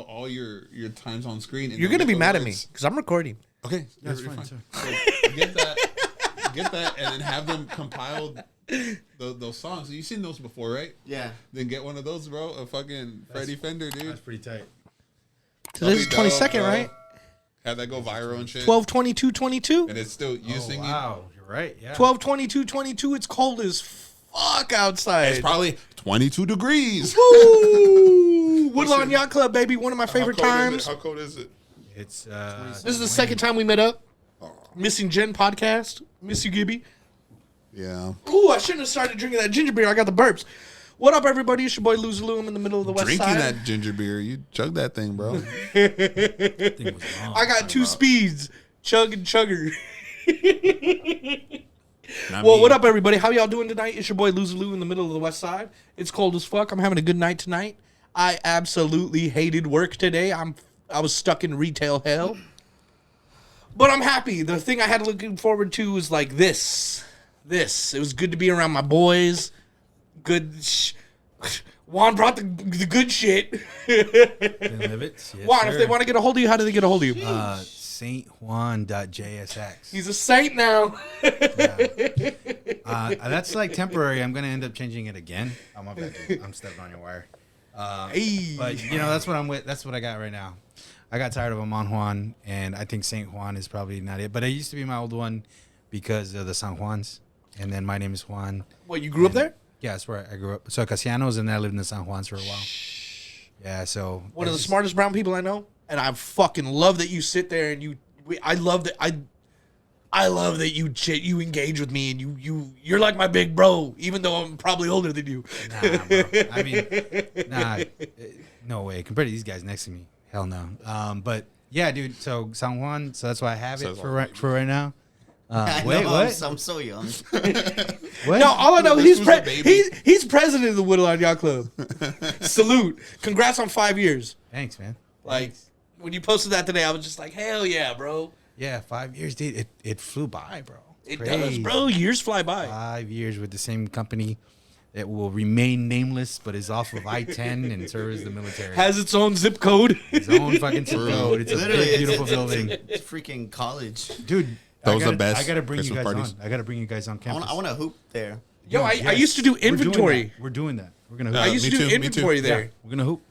all your times on screen. You're gonna be mad at me because I'm recording. Okay, that's fine. So get that, and then have them compile those songs. You've seen those before, right? Yeah. Then get one of those, bro. A fucking Freddie Fender, dude. That's pretty tight. Today's 22nd, right? Have that go viral and shit. 12/22/22. And it's still you singing. Wow, you're right. Yeah. 12/22/22. It's cold as fuck outside. It's probably 22 degrees. Woo! Woodlawn Yacht Club, baby. One of my favorite times. How cold is it? It's This is the second time we met up. Missing Jen podcast. Miss you, Gibby. Yeah. Ooh, I shouldn't have started drinking that ginger beer. I got the burps. What up, everybody? It's your boy Lew Sico. I'm in the middle of the West Drinking Side. that ginger beer. You chug that thing, bro. I got two speeds. Chug and chugger. Well, what up, everybody? How y'all doing tonight? It's your boy Lew Sico in the middle of the West Side. It's cold as fuck. I'm having a good night tonight. I absolutely hated work today. I was stuck in retail hell. But I'm happy. The thing I had looking forward to was like this. It was good to be around my boys. Good. Juan brought the good shit. Yes, Juan, if they want to get a hold of you, how do they get a hold of you? saintjuan.jsx. He's a saint now. That's like temporary. I'm gonna end up changing it again. I'm stepping on your wire. Hey. But you know, that's what I'm with. That's what I got right now. I got tired of Amon Juan, and I think Saint Juan is probably not it. But it used to be my old one because of the San Juans, and then my name is Juan. What, you grew up there? Yeah, that's where I grew up. So Casianos, and then I lived in the San Juans for a while. Yeah, so One of the smartest brown people I know, and I fucking love that you sit there and I love that you engage with me, and you're like my big bro, even though I'm probably older than you. Nah, bro. I mean, no way. Compared to these guys next to me, hell no. But yeah, dude. So San Juan. So that's why I have it for right now. Wait, what? I'm so young. What? No, all I know, he's president of the Woodlawn Yacht Club. Salute. Congrats on 5 years. Thanks, man. Like, when you posted that today, I was just like, hell yeah, bro. Yeah, 5 years, dude. It flew by, bro. It Crazy. does, bro. Years fly by. 5 years with the same company that will remain nameless, but is off of I-10 and serves the military. Has its own zip code. Its own fucking zip code. It's a big, beautiful building. It's freaking college. Dude, Those are the best I gotta bring you Christmas guys parties. on. I gotta bring you guys on campus. I want to hoop there. Yo, I used to do inventory. We're doing that. We're gonna hoop. I used to do inventory there. Yeah, we're gonna hoop.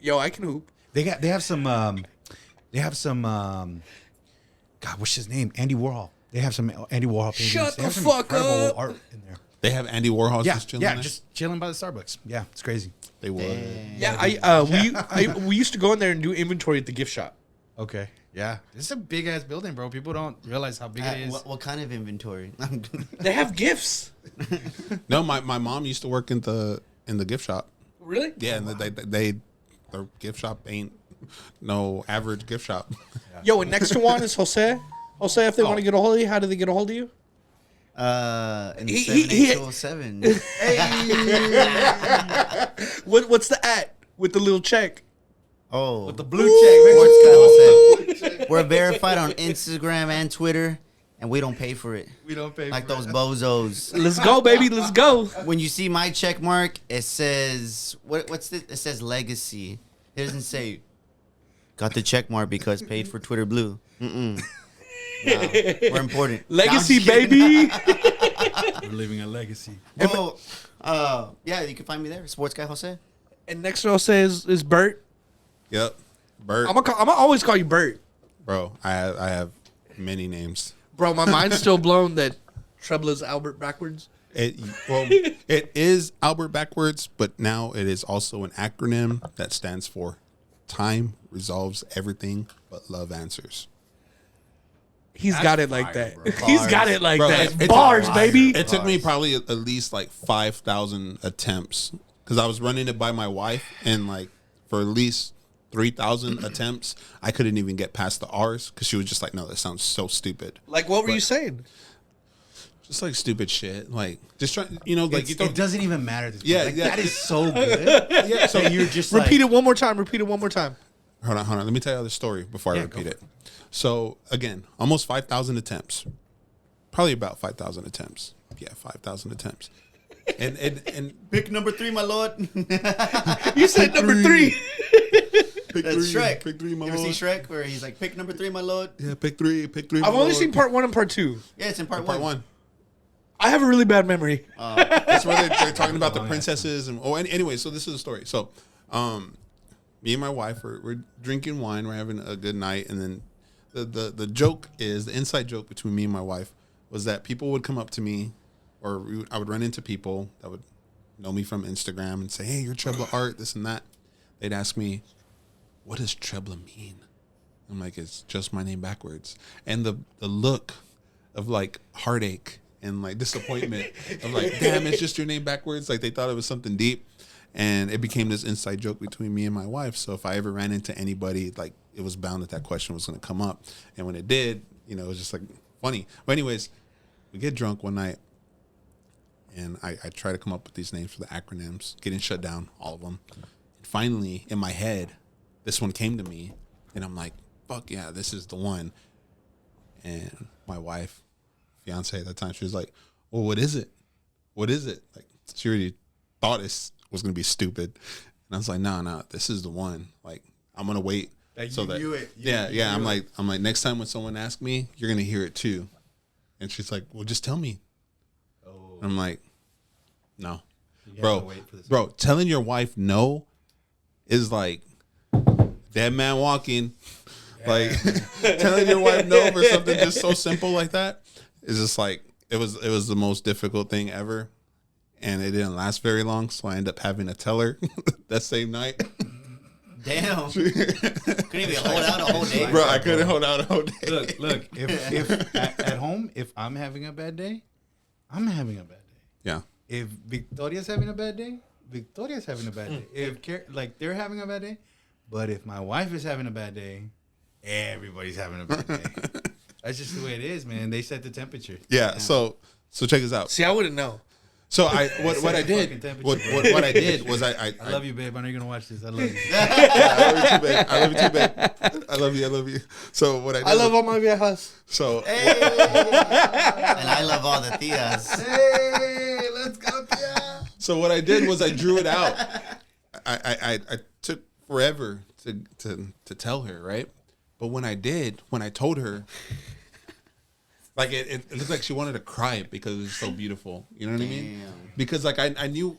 Yo, I can hoop. They have some God, what's his name? Andy Warhol. They have some Andy Warhol paintings. Shut They the have some fuck incredible up. art in there. They have Andy Warhol Yeah, just chilling yeah, there? just chilling by the Starbucks. Yeah, it's crazy. They would. Yeah, we used to go in there and do inventory at the gift shop. Okay. Yeah. This is a big ass building, bro. People don't realize how big it is. What kind of inventory? They have gifts. No, my mom used to work in the gift shop. Really? Yeah, and their gift shop ain't no average gift shop. Yo, and next to Juan is Jose. Jose, if they want to get a hold of you, how do they get a hold of you? In He- 7807. What's the at with the little check? Oh. With the blue check. Sports Guy. We're verified on Instagram and Twitter, and we don't pay for it. We don't pay Like for those it. bozos. Let's go, baby. Let's go. When you see my check mark, it says what's it? It says legacy. It doesn't say got the check mark because paid for Twitter Blue. No, we're important. Legacy, No, I'm just kidding. baby. We're leaving a legacy. Oh, yeah, you can find me there. Sports Guy Jose. And next to Jose is Bert. Yep. Bert. I'm gonna always call you Bert. Bro, I have many names. Bro, my mind's still blown that Treble is Albert backwards. It is Albert backwards, but now it is also an acronym that stands for Time Resolves Everything But Love Answers. He's got it like fire, that. bro. He's got it like Bro, that. it's Bars, fire. baby. It took me probably at least like 5,000 attempts because I was running it by my wife, and like for at least 3,000 attempts, I couldn't even get past the R's because she was just like, "No, that sounds so stupid." Like, what were you saying? Just like stupid shit, like just trying, like you It doesn't even matter. At this point. Yeah, Like, yeah. that is so good. Yeah, so you're just Repeat like, it one more time. Repeat it one more time. Hold on. Let me tell you the story before I Yeah, repeat go it. So again, almost 5,000 attempts, probably about 5,000 attempts. Yeah, 5,000 attempts. And Pick number 3, my lord. You said number 3. Pick That's three. Shrek. Pick three, my You ever lord. see Shrek where he's like, pick number 3, my lord? Yeah, pick three. Pick three. I've only seen part 1 and part 2. Yeah, it's in part part 1. one. I have a really bad memory. That's where they're talking about the princesses and anyway. So this is the story. So, me and my wife we're drinking wine. We're having a good night, and then the joke is the inside joke between me and my wife was that people would come up to me, or I would run into people that would know me from Instagram and say, "Hey, you're Trebla Art, this and that." They'd ask me, "What does Trebla mean?" I'm like, "It's just my name backwards." And the look of like heartache and like disappointment of like, damn, it's just your name backwards. Like they thought it was something deep, and it became this inside joke between me and my wife. So if I ever ran into anybody, like it was bound that question was going to come up, and when it did, it was just like funny. But anyways, we get drunk one night, and I try to come up with these names for the acronyms, getting shut down, all of them. And finally, in my head, this one came to me, and I'm like, fuck yeah, this is the one. And my wife, fiance at that time, she was like, well, what is it? What is it? Like, she already thought it was going to be stupid. And I was like, no, this is the one. Like, I'm going to wait. Like so you that, knew it. Yeah. I'm like, next time when someone asks me, you're going to hear it too. And she's like, well, just tell me. Oh. And I'm like, no. Bro, telling your wife no is like dead man walking. Yeah. Like telling your wife no for something just so simple like that is just like it was the most difficult thing ever, and it didn't last very long. So I ended up having to tell her that same night. Damn, couldn't even hold out a whole day, bro. I couldn't hold out a whole day. Look. If at home, if I'm having a bad day, I'm having a bad day. Yeah. If Victoria's having a bad day, Victoria's having a bad day. If they're having a bad day, but if my wife is having a bad day, everybody's having a bad day. That's just the way it is, man. They set the temperature. Yeah. So check this out. See, I wouldn't know. So what I did what I did was I love you, babe. I know you're gonna watch this. I love you. Yeah, I love you too, babe. I love you. So what I did, I love all my viejas. So hey. And I love all the tias. Hey, let's go, tia. So what I did was I drew it out. I took forever to tell her, right? But when I told her, like it looked like she wanted to cry because it was so beautiful. You know what I mean? Because like I knew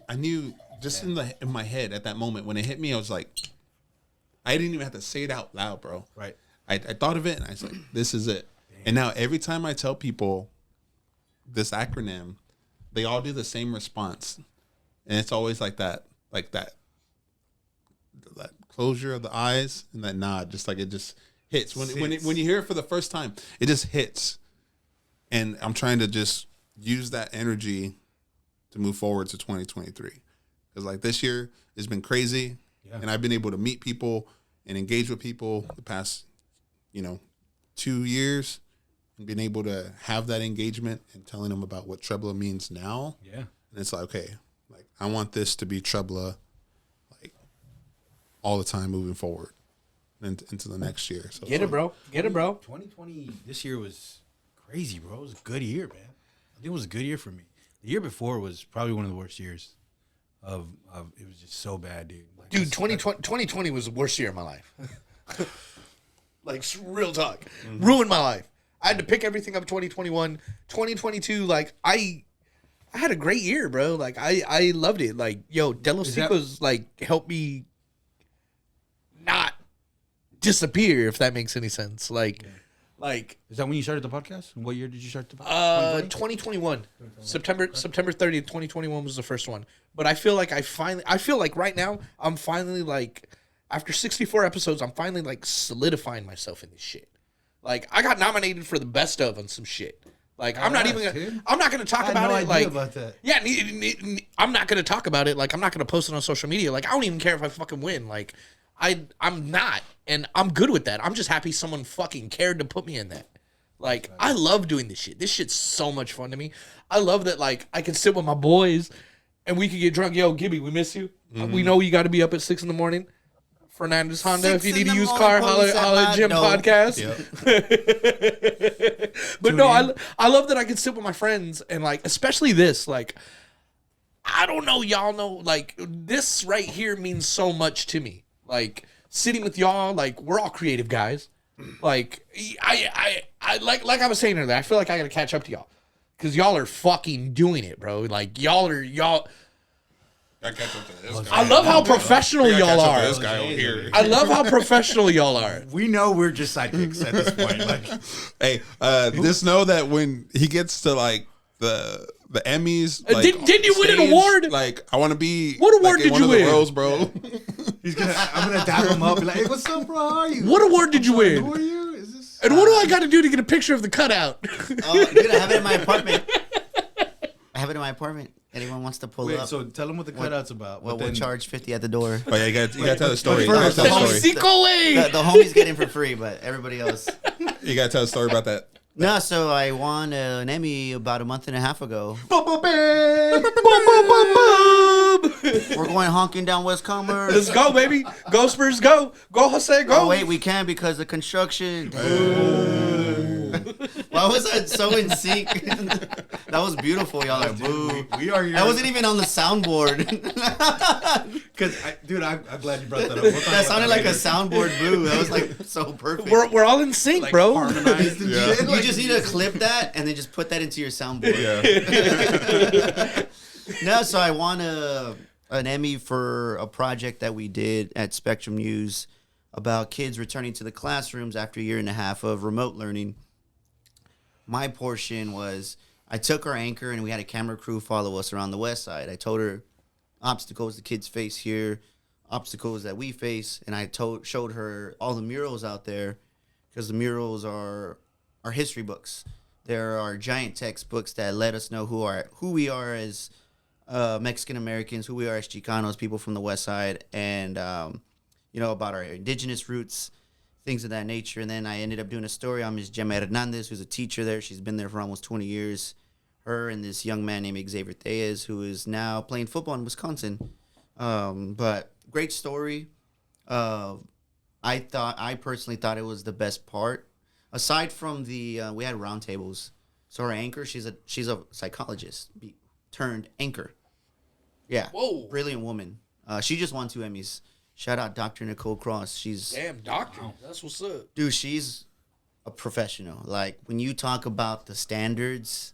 just in my head at that moment when it hit me, I was like, I didn't even have to say it out loud, bro. Right. I thought of it and I was like, this is it. Damn. And now every time I tell people this acronym, they all do the same response, and it's always like that closure of the eyes and that nod, just like it just hits when you hear it for the first time, it just hits. And I'm trying to just use that energy to move forward to 2023. Because like this year has been crazy. Yeah. And I've been able to meet people and engage with people the past, 2 years. And being able to have that engagement and telling them about what Trebla means now. Yeah. And it's like, okay, like I want this to be Trebla like all the time moving forward into the next year. So Get it, bro. 2020, this year was crazy, bro. It was a good year, man. I think it was a good year for me. The year before was probably one of the worst years of it was just so bad, dude. Like, dude, 2020 was the worst year of my life. Like, real talk. Mm-hmm. Ruined my life. I had to pick everything up 2021. 2022, like, I had a great year, bro. Like, I loved it. Like, yo, Lew Sico's, like, helped me not disappear, if that makes any sense. Like, Like, is that when you started the podcast? What year did you start the podcast? 2021. September 30th, 2021 was the first one. But I feel like right now I'm finally like, after 64 episodes, I'm finally like solidifying myself in this shit. Like, I got nominated for the best of on some shit. Like, I'm not going to talk about it. Like, about that. Yeah, I'm not going to talk about it. Like, I'm not going to post it on social media. Like, I don't even care if I fucking win. Like, I'm not, and I'm good with that. I'm just happy someone fucking cared to put me in that. Like, I love doing this shit. This shit's so much fun to me. I love that, like, I can sit with my boys, and we can get drunk. Yo, Gibby, we miss you. Mm-hmm. We know you got to be up at 6 a.m. Fernandez Honda, if you need to use car, holla at Jim Podcast. Yep. But no, I love that I can sit with my friends, and, like, especially this, like, I don't know, y'all know, like, this right here means so much to me. Like, sitting with y'all. Like, we're all creative guys. Like, I like I was saying earlier, I feel like I gotta catch up to y'all. Because y'all are fucking doing it, bro. Like, y'all. I love how professional y'all are. This guy over here. I love how professional y'all are. We know we're just sidekicks at this point. Like, Hey, just know that when he gets to like the Emmys, like, didn't you win an award? Like, I want to be. What award like, did you win? Roles, bro. I'm gonna dab him up. Be like, hey, what's up, bro? How are you? What award did you win? Who are you? Is this? And what do I got to do to get a picture of the cutout? Oh, dude, I have it in my apartment. Anyone wants to pull Wait, up? so tell them what the cutout's about. Well, we'll charge 50 at the door. Oh yeah, you got to tell the story. but You gotta first, tell the Lew story. Sico way. The homies get in for free, but everybody else. You got to tell the story about that. No, so I won an Emmy about a month and a half ago. Boom, boom, boom. We're going honking down West Commerce. Let's go, baby. Go Spurs, go. Go Jose, go. Oh, wait, we can't because of construction. Why was that so in sync? That was beautiful, y'all. Like, boo. We are here. That wasn't even on the soundboard. Because, dude, I'm glad you brought that up. We'll talk That about sounded like a later. soundboard boo. That was like so perfect. We're all in sync, Like, bro. harmonized and Yeah. shit. You just need to clip that and then just put that into your soundboard. Yeah. No, so I won an Emmy for a project that we did at Spectrum News about kids returning to the classrooms after a year and a half of remote learning. My portion was I took our anchor and we had a camera crew follow us around the west side. I told her obstacles the kids face here, obstacles that we face, and I showed her all the murals out there because the murals are history books. There are giant textbooks that let us know who we are as Mexican Americans, who we are as Chicanos, people from the west side, and about our indigenous roots, things of that nature. And then I ended up doing a story on Ms. Gemma Hernandez, who's a teacher there. She's been there for almost 20 years. Her and this young man named Xavier Thayez, who is now playing football in Wisconsin. But great story. I personally thought it was the best part. Aside from we had roundtables. So our anchor, she's a psychologist turned anchor. Yeah. Whoa. Brilliant woman. She just won 2 Emmys. Shout out Dr. Nicole Cross. She's Damn, doctor. That's what's up. dude, she's a professional. Like, when you talk about the standards,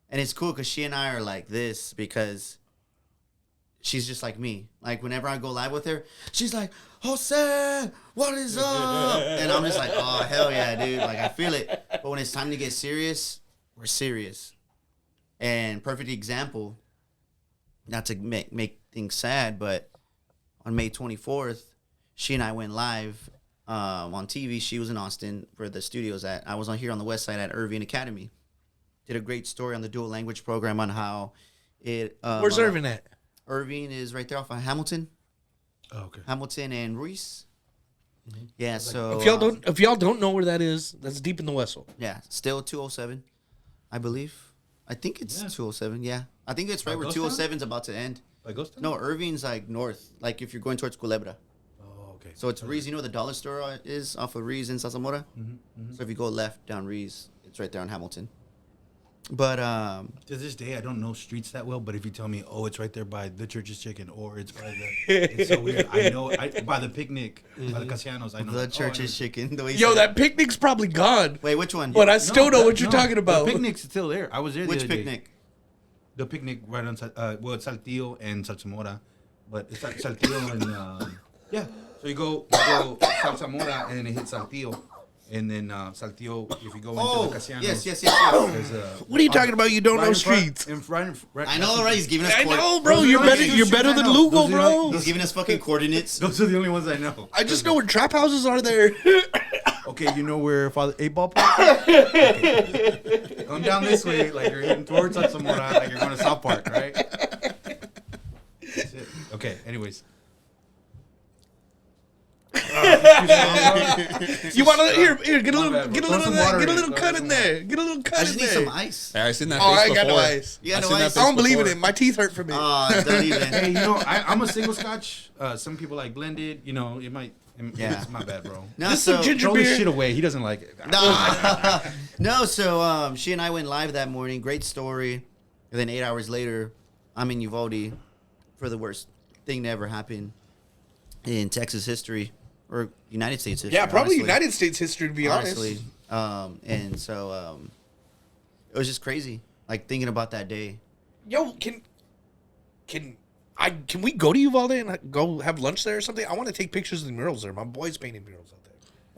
and it's cool because she and I are like this because she's just like me. Like, whenever I go live with her, she's like, Jose, what is up? And I'm just like, oh, hell yeah, dude. Like, I feel it. But when it's time to get serious, we're serious. And perfect example, not to make things sad, but on May 24th, she and I went live on TV. She was in Austin for the studios I was on the west side at Irving Academy. Did a great story on the dual language program on how it. Where's Irving at? Irving is right there off of Hamilton. Oh, okay. Hamilton and Ruiz. Mm-hmm. Yeah, so If y'all don't know where that is, that's deep in the Wessel. yeah, still 207, I believe. I think it's Yeah. 207. Yeah, I think it's right By where Ghost 207 is about to end. By Ghost Town? No, Irving's like north, like if you're going towards Culebra. Oh, okay. So it's Rees. You know where the dollar store is off of Rees in Salsamora? So if you go left down Rees, it's right there on Hamilton. But To this day, I don't know streets that well, but if you tell me, oh, it's right there by the Church's Chicken, or it's by the, it's so weird. I know by the picnic, by the Casianos. I know the Church's Chicken. The way you Yo, said that picnic's probably gone. Wait, which one? But I still know what you're talking about. The picnic's still there. I was there. Which the other day. picnic? The picnic right on, it's Saltillo and Salsamora, but it's like Saltillo and yeah. So you go Salsamora and then it hits Saltillo, and then Saltillo if you go into Oh, the Casianos. yes. There's What are you talking about? You don't right know in front- streets. right I know, right? He's giving us. I coord- know, bro. Those are You're the better. only You're streets better I than know. Lugo, Those are the bro. only- He's giving us fucking coordinates. Those are the only ones I know. I just know where trap houses are there. Okay, you know where Father 8-Ball Park is? Okay. Come down this way, like you're heading towards Zamora, like you're going to South Park, right? That's it. Okay, anyways. You want to here? Get a My little, bad, get a bro. little, Throw some water get a in. little Throw cut some in there. Get a little cut I in just need there. some ice. Hey, I seen that Oh, face I ain't got no before. ice. You got I no seen that ice? face I don't believe in before. it. My teeth hurt from it. Don't even. Hey, I'm a single scotch. Some people like blended. You know, it might. Yeah. It's my bad, bro. No, This is some ginger Throw beer. this shit away. He doesn't like it. No, so she and I went live that morning. Great story. And then 8 hours later, I'm in Uvalde for the worst thing to ever happen in Texas history. or United States history. Yeah, probably honestly. United States history, to be Honestly. honest. And so it was just crazy, like thinking about that day. Yo, can we go to Uvalde and go have lunch there or something? I want to take pictures of the murals there. My boy's painting murals out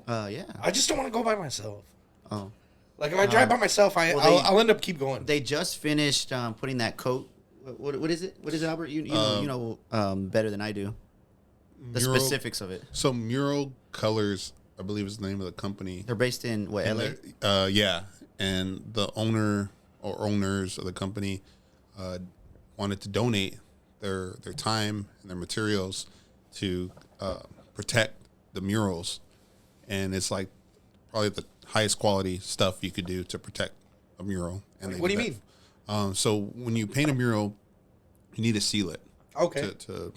there. Yeah. I just don't want to go by myself. Oh. Like if I drive by myself, I'll end up keep going. They just finished putting that coat. What is it? What is it, Albert? You know better than I do. The Mural- specifics of it. So Mural Colors, I believe is the name of the company. They're based in what, LA? Yeah, and the owner or owners of the company wanted to donate their time and their materials to protect the murals, and it's like probably the highest quality stuff you could do to protect a mural. And What do you mean? So when you paint a mural, you need to seal it. Okay. To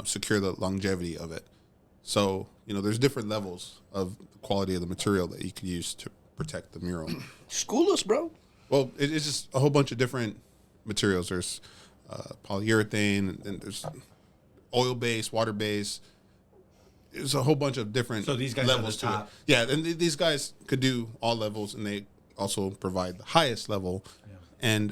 secure the longevity of it. So, there's different levels of the quality of the material that you could use to protect the mural. School us, bro. Well, it's just a whole bunch of different materials. There's polyurethane, and there's oil-based, water-based. There's a whole bunch of different So these guys levels are to the it. top. Yeah, and these guys could do all levels, and they also provide the highest level. Yeah. And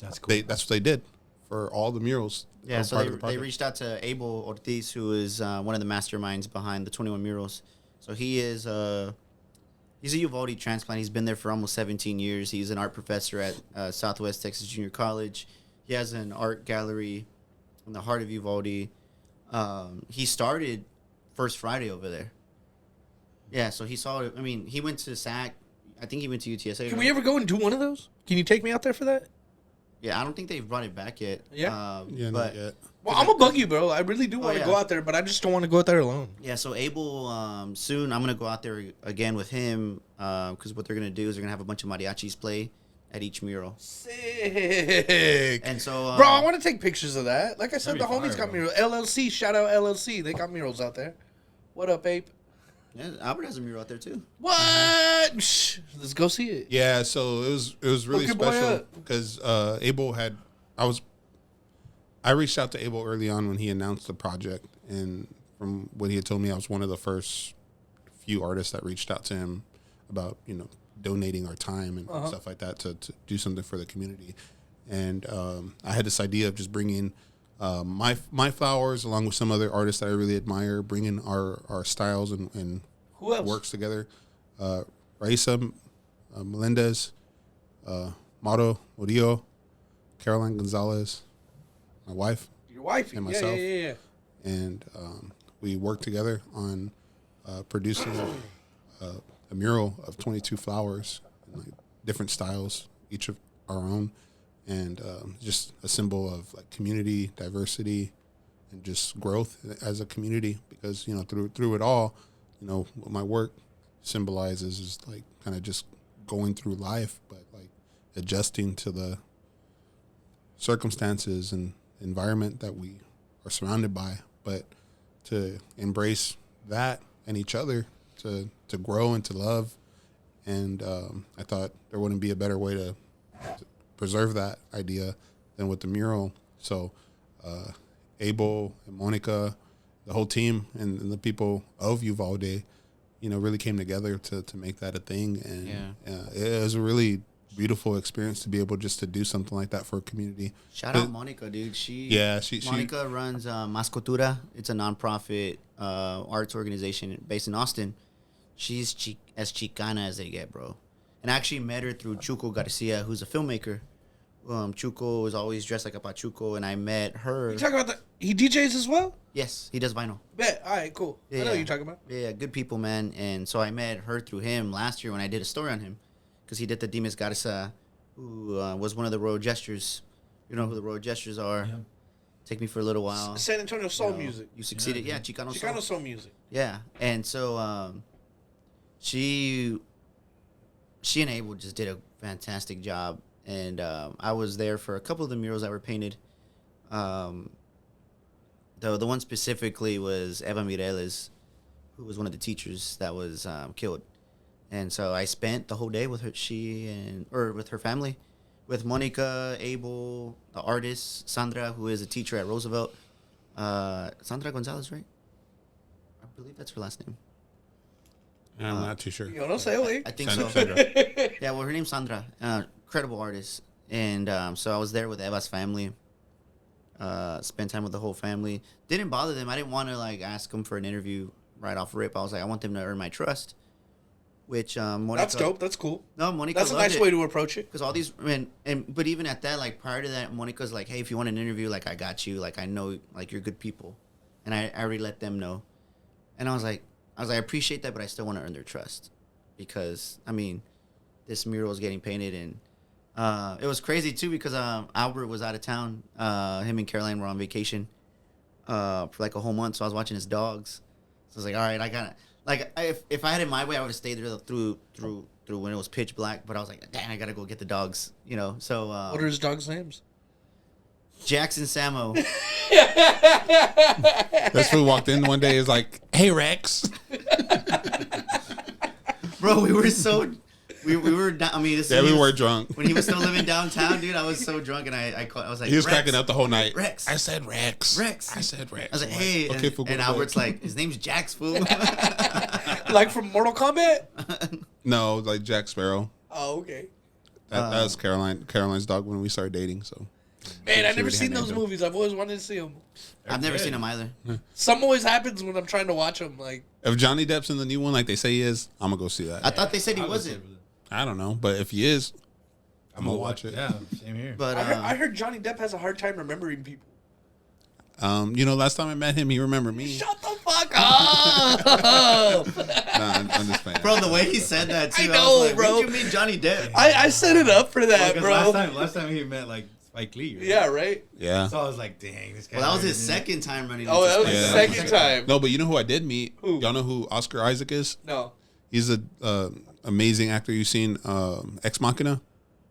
That's cool. that's what they did for all the murals. Yeah, that were so part of the they project. reached out to Abel Ortiz, who is one of the masterminds behind the 21 murals. So he is he's a Uvalde transplant. He's been there for almost 17 years. He's an art professor at Southwest Texas Junior College. He has an art gallery in the heart of Uvalde. He started First Friday over there. Yeah, so he saw it. I mean, he went to SAC. I think he went to UTSA. Can we ever go and do one of those? Can you take me out there for that? Yeah, I don't think they've brought it back yet. Yeah? Yeah, but not yet. Well, I'm gonna bug you, bro. I really do want to yeah. go out there, but I just don't want to go out there alone. Yeah, so Abel, soon I'm going to go out there again with him because what they're going to do is they're going to have a bunch of mariachis play at each mural. Sick. And so... Bro, I want to take pictures of that. Like I said, the That'd be homies fire, got bro. murals. LLC, shout out LLC. They got murals out there. What up, Ape? Yeah, Albert has a mural out there too. What? Shh, let's go see it. Yeah, so it was really Hook your boy special up. because Abel I reached out to Abel early on when he announced the project, and from what he had told me, I was one of the first few artists that reached out to him about donating our time and stuff like that to do something for the community. And I had this idea of just bringing my flowers along with some other artists that I really admire, bringing our styles and Who else? works together. Raisa Melendez, Mauro Murillo, Caroline Gonzales, my wife, Your wife and Yeah, myself. yeah. And we worked together on producing a mural of 22 flowers in like different styles, each of our own, and just a symbol of like community, diversity, and just growth as a community. Because through it all, what my work symbolizes is like kind of just going through life, but like adjusting to the circumstances and environment that we are surrounded by, but to embrace that and each other, to grow and to love. And I thought there wouldn't be a better way to preserve that idea than with the mural. So Abel and Monica, the whole team and the people of Uvalde, really came together to make that a thing. And it was a really beautiful experience to be able just to do something like that for a community. Shout out Monica, dude. Monica runs Mascotura. It's a nonprofit arts organization based in Austin. She's as Chicana as they get, bro. And I actually met her through Chuco Garcia, who's a filmmaker. Chuco was always dressed like a pachuco, and I met her. You talking about he DJs as well? Yes, he does vinyl. Bet. All right, cool. I know what you're talking about. Yeah, good people, man. And so I met her through him last year when I did a story on him, because he did the Dimes Garza, who was one of the Royal Jesters. You know who the Royal Jesters are? Yeah. Take me for a little while. San Antonio Soul Music. You succeeded. Yeah, Chicano Soul. Chicano Soul Music. Yeah, and so she and Abel just did a fantastic job, and I was there for a couple of the murals that were painted. The one specifically was Eva Mireles, who was one of the teachers that was killed, and so I spent the whole day with her, with her family, with Monica, Abel, the artist Sandra, who is a teacher at Roosevelt. Sandra Gonzales, right? believe that's her last name. I'm not too sure. Yo, don't say away. I think Sandra. so. Sandra. Yeah, well, her name's Sandra. Incredible artist. And so I was there with Eva's family. Spent time with the whole family. Didn't bother them. I didn't want to like ask them for an interview right off rip. I was like, I want them to earn my trust. Which Monica, That's dope. That's cool. No, Monica. That's a loved nice it. way to approach it. Because all these but even at that, like prior to that, Monica's like, hey, if you want an interview, like I got you. Like I know, like you're good people, and I already let them know. And I was like, I appreciate that, but I still want to earn their trust, because I mean, this mural is getting painted, and it was crazy too because Albert was out of town. Him and Caroline were on vacation for like a whole month, so I was watching his dogs. So I was like, all right, I gotta. Like, if I had it my way, I would have stayed there through when it was pitch black. But I was like, dang, I gotta go get the dogs, you know. So What are his dogs' names? Jackson Samo. This fool walked in one day. Is like, "Hey Rex." Bro, we were so we were. I mean, this Yeah, we was- were drunk. when he was still living downtown, dude. I was so drunk, and I was like, He was Rex. cracking up the whole night. Rex. I said Rex. Rex. I said Rex. I was like, I'm hey, okay, fool, and go to Albert's bed. like, his name's Jax, fool. Like from Mortal Kombat? No, like Jack Sparrow. Oh, okay. That was Caroline's dog when we started dating. So Man, I've She never already seen had those named him. movies. I've always wanted to see them. I've never good. seen him either. Something always happens when I'm trying to watch them. Like, if Johnny Depp's in the new one, like they say he is, I'm gonna go see that. I thought they said he I would wasn't, say- I don't know, but if he is, I'm gonna watch it. Yeah, same here. but I heard Johnny Depp has a hard time remembering people. Last time I met him, he remembered me. Shut the fuck up! Nah, I'm just playing. bro, the way he said that too, I I know, was like, bro. What do you mean Johnny Depp? I set it up for that, Well, 'cause bro. last time he met like Spike Lee. Right? Yeah, right? Yeah. So I was like, dang, this guy. Well, that was his already knew. second time running. Oh, that was into the Yeah. second time. No, but you know who I did meet? Who? Y'all know who Oscar Isaac is? No. He's a amazing actor. You've seen Ex Machina?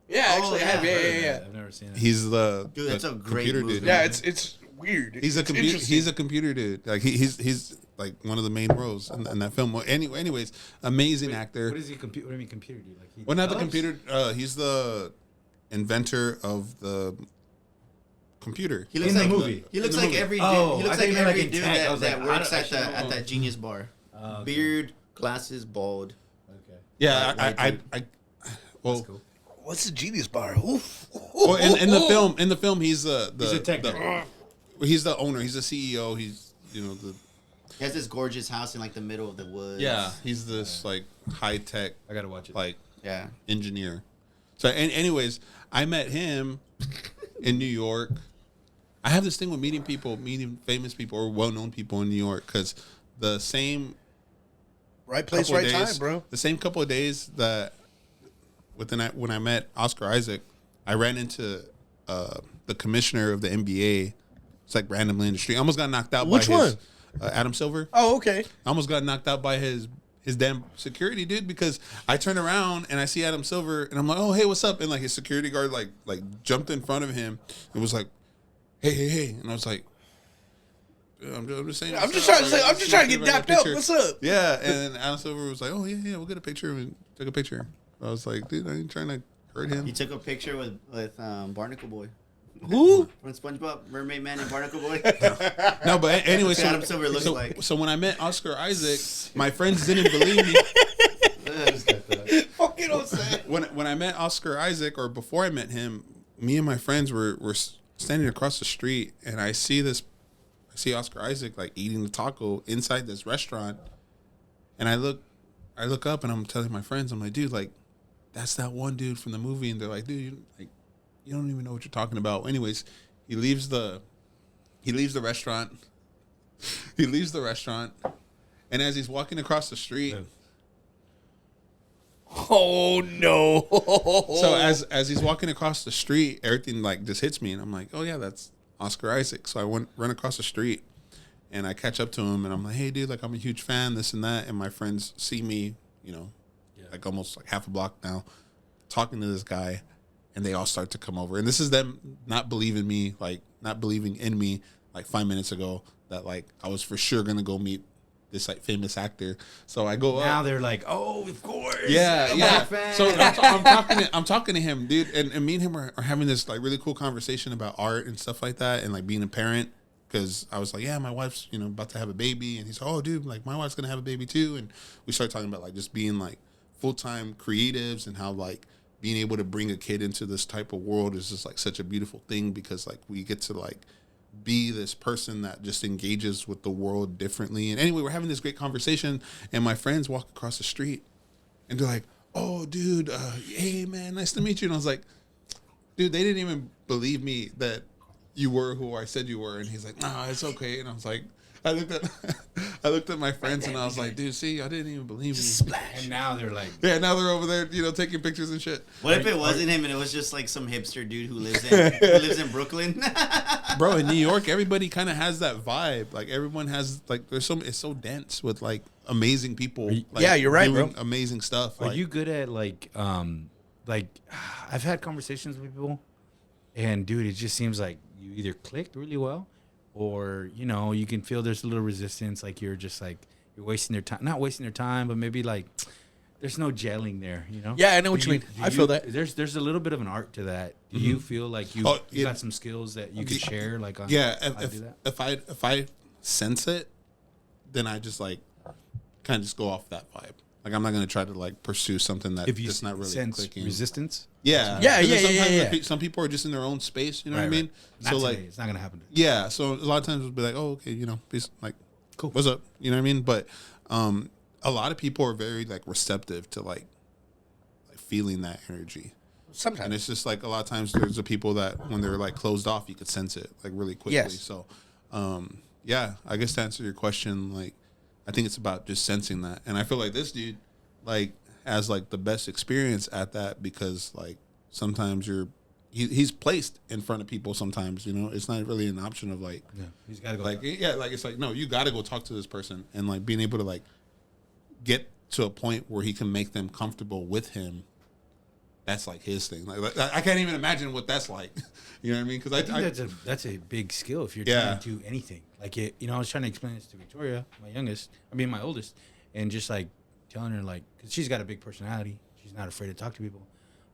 Yeah, actually, I have. yeah. Yeah. I've never seen it. He's the Dude, that's the a great computer movie. dude. Yeah, it's weird. He's a It's computer. interesting. He's a computer dude. Like he's like one of the main roles in that film. Well, anyways, amazing actor. What is he? What do you mean computer dude? Like he Well, not the develops? computer. He's the inventor of the computer. He looks In the like movie. He looks In the like movie. every dude. Oh, He looks I like think you meant, every like, in dude tech. I that, was like, that I works don't- at I don't know. that Genius bar. Oh, okay. Beard, glasses, bald. Okay. Yeah, White I well, That's cool. What's the Genius Bar? Oof. well, in the film, he's the He's a tech guy. he's the owner. He's the CEO. He's the He has this gorgeous house in like the middle of the woods. He's this like high tech I gotta watch it. like Yeah. engineer. So, anyways, I met him in New York. I have this thing with meeting famous people or well-known people in New York because the same Right place, couple right of days, time, bro. the same couple of days that when I met Oscar Isaac, I ran into the commissioner of the NBA. It's like randomly in the street. I almost got knocked out Which by his, one? Adam Silver. Oh, okay. I almost got knocked out by his damn security dude because I turn around and I see Adam Silver and I'm like, oh hey, what's up? And like his security guard like jumped in front of him and was like, hey, and I was like, I'm just saying. I'm just what's trying to up. say, I'm just trying to get Get a dapped up. picture. What's up? Yeah, and then Adam Silver was like, oh yeah, we'll get a picture. And took a picture. I was like, dude, I ain't trying to hurt him. He took a picture with Barnacle Boy Who? from SpongeBob, Mermaid Man, and Barnacle Boy. No, but anyway, That's what Adam Silver looks so, like. so when I met Oscar Isaac, my friends didn't believe me. Fucking don't say. When I met Oscar Isaac, or before I met him, me and my friends were standing across the street, and I see Oscar Isaac like eating the taco inside this restaurant, and I look up and I'm telling my friends, I'm like, dude, like that's that one dude from the movie, and they're like, dude, you don't even know what you're talking about. Anyways, he leaves the restaurant. He leaves the restaurant, and as he's walking across the street. Oh no. So as he's walking across the street, everything like just hits me, and I'm like, oh yeah, that's Oscar Isaac. So I run across the street, and I catch up to him, and I'm like, hey dude, like I'm a huge fan, this and that, and my friends see me, like almost like half a block now, talking to this guy, and they all start to come over, and this is them not believing me, like not believing in me, like 5 minutes ago that like I was for sure gonna go meet this like famous actor. So I go Now up. they're like, oh, of course. Yeah, I'm yeah. a fan. So I'm talking to him, dude, and me and him are having this like really cool conversation about art and stuff like that, and like being a parent, because I was like, yeah, my wife's, about to have a baby. And he's like, oh, dude, like, my wife's going to have a baby too. And we started talking about, like, just being, like, full-time creatives and how, like, being able to bring a kid into this type of world is just, like, such a beautiful thing because, like, we get to, like, be this person that just engages with the world differently. And anyway, we're having this great conversation, and my friends walk across the street, and they're like, oh, dude, hey, man, nice to meet you. And I was like, dude, they didn't even believe me that you were who I said you were. And he's like, nah, it's okay. And I was like, I looked at my friends and I was like, dude, see, I didn't even believe me. Splash. And now they're like, Yeah, now they're over there, taking pictures and shit. What if it wasn't him and it was just like some hipster dude who lives in Brooklyn? Bro, in New York, everybody kind of has that vibe. Like, everyone has, like, it's so dense with, like, amazing people. Like, Yeah, you're right, doing bro. amazing stuff. are Like, you good at like I've had conversations with people, and dude, it just seems like you either clicked really well, or you can feel there's a little resistance. Like you're just like you're wasting their time, not wasting their time, but maybe like there's no gelling there. Yeah, I know what you mean. I feel that. There's a little bit of an art to that. Do you feel like you got some skills that you could share? Like on yeah, how to do that? if I sense it, then I just, like, kind of just go off that vibe. Like, I'm not going to try to, like, pursue something If you that's not really sense clicking. resistance, Yeah. Yeah, Because yeah, sometimes yeah, yeah. Some people are just in their own space, you know what I Right, mean? not So, today. like, It's not gonna happen. yeah, so a lot of times we'll be like, oh, okay, peace, like, Cool. what's up? You know what I mean? But a lot of people are very, like, receptive to, like feeling that energy. And Sometimes. it's just, like, a lot of times there's the people that when they're, like, closed off, you could sense it, like, really quickly. Yes. So, yeah, I guess to answer your question, like, I think it's about just sensing that. And I feel like this dude, like, has, like, the best experience at that because, like, sometimes he's placed in front of people sometimes, It's not really an option of, like, Yeah, he's got to go. like, yeah, like, it's like, no, you got to go talk to this person. And, like, being able to, like, get to a point where he can make them comfortable with him, that's, like, his thing. Like, I can't even imagine what that's like. You know what I mean? Because I think that's a big skill if you're trying to do anything. Like I was trying to explain this to Victoria, my oldest, and just like telling her like, because she's got a big personality, she's not afraid to talk to people.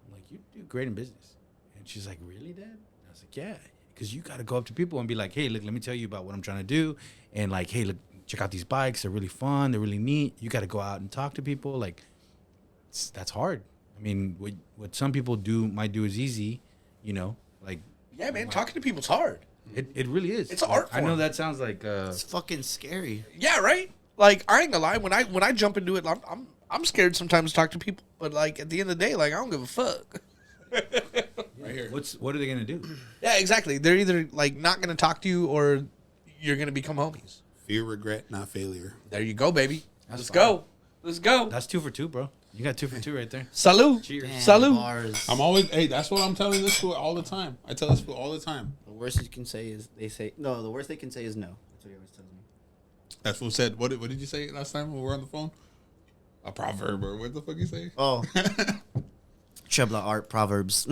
I'm like, you do great in business, and she's like, really, Dad? I was like, yeah, because you got to go up to people and be like, hey, look, let me tell you about what I'm trying to do, and like, hey, look, check out these bikes, they're really fun, they're really neat. You got to go out and talk to people. Like, that's hard. I mean, what some people might do is easy, like. Yeah, man, talking to people's hard. It really is. It's an art I know form. that sounds like It's fucking scary. Yeah, right? Like, I ain't gonna lie, when I jump into it, I'm scared sometimes to talk to people, but like at the end of the day, like I don't give a fuck. right here. what are they gonna do? Yeah, exactly. They're either like not gonna talk to you or you're gonna become homies. Fear, regret, not failure. There you go, baby. That's Let's fine. go. Let's go. That's 2 for 2, bro. You got 2 for 2 right there. Salute. Cheers. Damn, Salute. bars. I'm always, hey, that's what I'm telling this school all the time. I tell this school all the time. The worst you can say is the worst they can say is no. That's what he always tells me. That's what said. What did you say last time when we were on the phone? A proverb or what the fuck you say? Oh. Trebla art proverbs.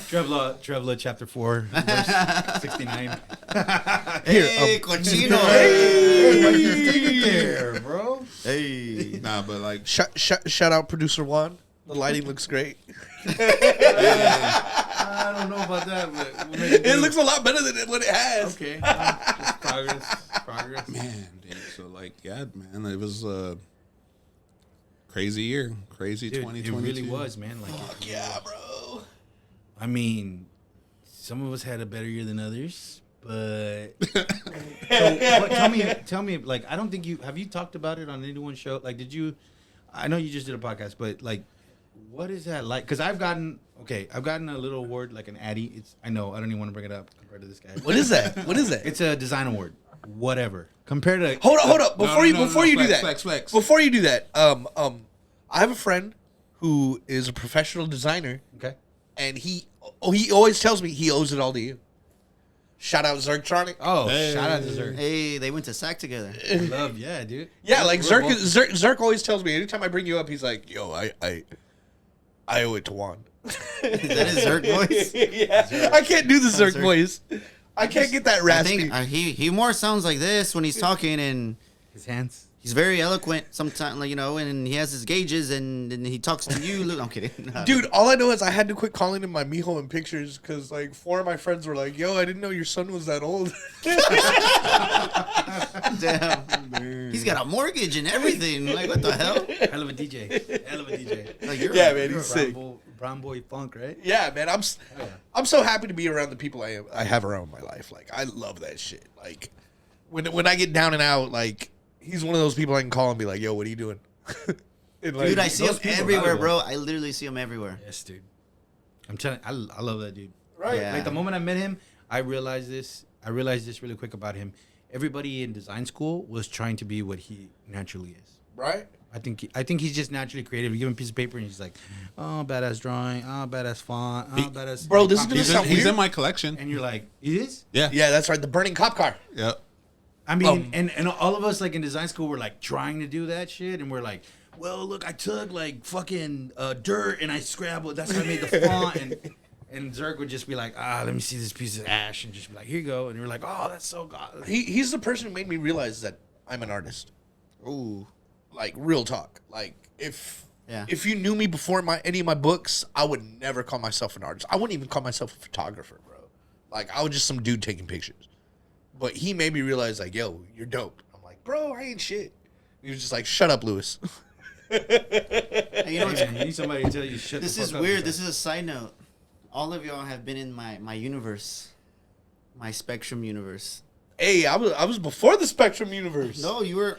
Trevla chapter 4, verse 69. Hey, cochino. Hey, there, bro. Hey. Nah, but like, Shout out producer Juan. The lighting looks great. I don't know about that, but we'll make it It do. looks a lot better than what it has. Okay. Just progress. man, dude. So like, yeah, man, it was a crazy year, crazy Dude, 2022. it really was, man. Like, Yeah, bro. I mean, some of us had a better year than others, but tell me, like, I don't think have you talked about it on anyone's show? Like, did you? I know you just did a podcast, but like, what is that like? Because I've gotten a little award, like an Addy. I don't even want to bring it up compared to this guy. What is that? What is that? It's a design award, whatever. Compared to Hold up. Before you do that. flex. Before you do that, I have a friend who is a professional designer, okay. and he always tells me he owes it all to you. Shout out Zerktronic. Oh, Hey. shout out to Zerk. Hey, they went to SAC together. Love, yeah, dude. Yeah, like We're both- Zerk always tells me anytime I bring you up, he's like, "Yo, I owe it to Juan." Is that his Zerk voice? Yeah, I can't do the Zerk Zerk. voice. I can't get that I raspy. think he more sounds like this when he's talking, and His hands. he's very eloquent sometimes, like, and he has his gauges, and he talks to you. Look, I'm kidding. Dude, all I know is I had to quit calling him my mijo in pictures because like 4 of my friends were like, "Yo, I didn't know your son was that old." Damn, he's got a mortgage and everything. Like, what the hell? Hell of a DJ. Hell of a DJ. Like, you're Yeah, man, You're he's a sick. brown boy funk, right? Yeah, man, yeah. I'm so happy to be around the people I have around my life. Like, I love that shit. Like, when I get down and out, like, he's one of those people I can call and be like, "Yo, what are you doing?" And, like, Dude, I see him those people are everywhere, valuable. bro. I literally see him everywhere. Yes, dude. I'm telling I love that dude. right? Yeah. Like the moment I met him, I realized this really quick about him. Everybody in design school was trying to be what he naturally is. Right? I think he's just naturally creative. You give him a piece of paper and he's like, oh, badass drawing, oh, badass font, oh, badass. Bro, this is gonna He's, sound he's weird. in my collection. And you're like, it is? Yeah. Yeah, that's right. The burning cop car. Yep. I mean, and all of us like in design school were like trying to do that shit, and we're like, well, look, I took like fucking dirt and I scrabbled. That's how I made the font. And Zerk would just be like, let me see this piece of ash, and just be like, here you go. And we're like, oh, that's so god. He's the person who made me realize that I'm an artist. Ooh. Like, real talk. Like, if Yeah. you knew me before any of my books, I would never call myself an artist. I wouldn't even call myself a photographer, bro. Like, I was just some dude taking pictures. But he made me realize, like, yo, you're dope. I'm like, bro, I ain't shit. He was just like, shut up, Lewis. Hey, you know what's You need somebody to tell you shit. This is weird. This is a side note. All of y'all have been in my universe, my Spectrum universe. Hey, I was before the Spectrum universe. No, you were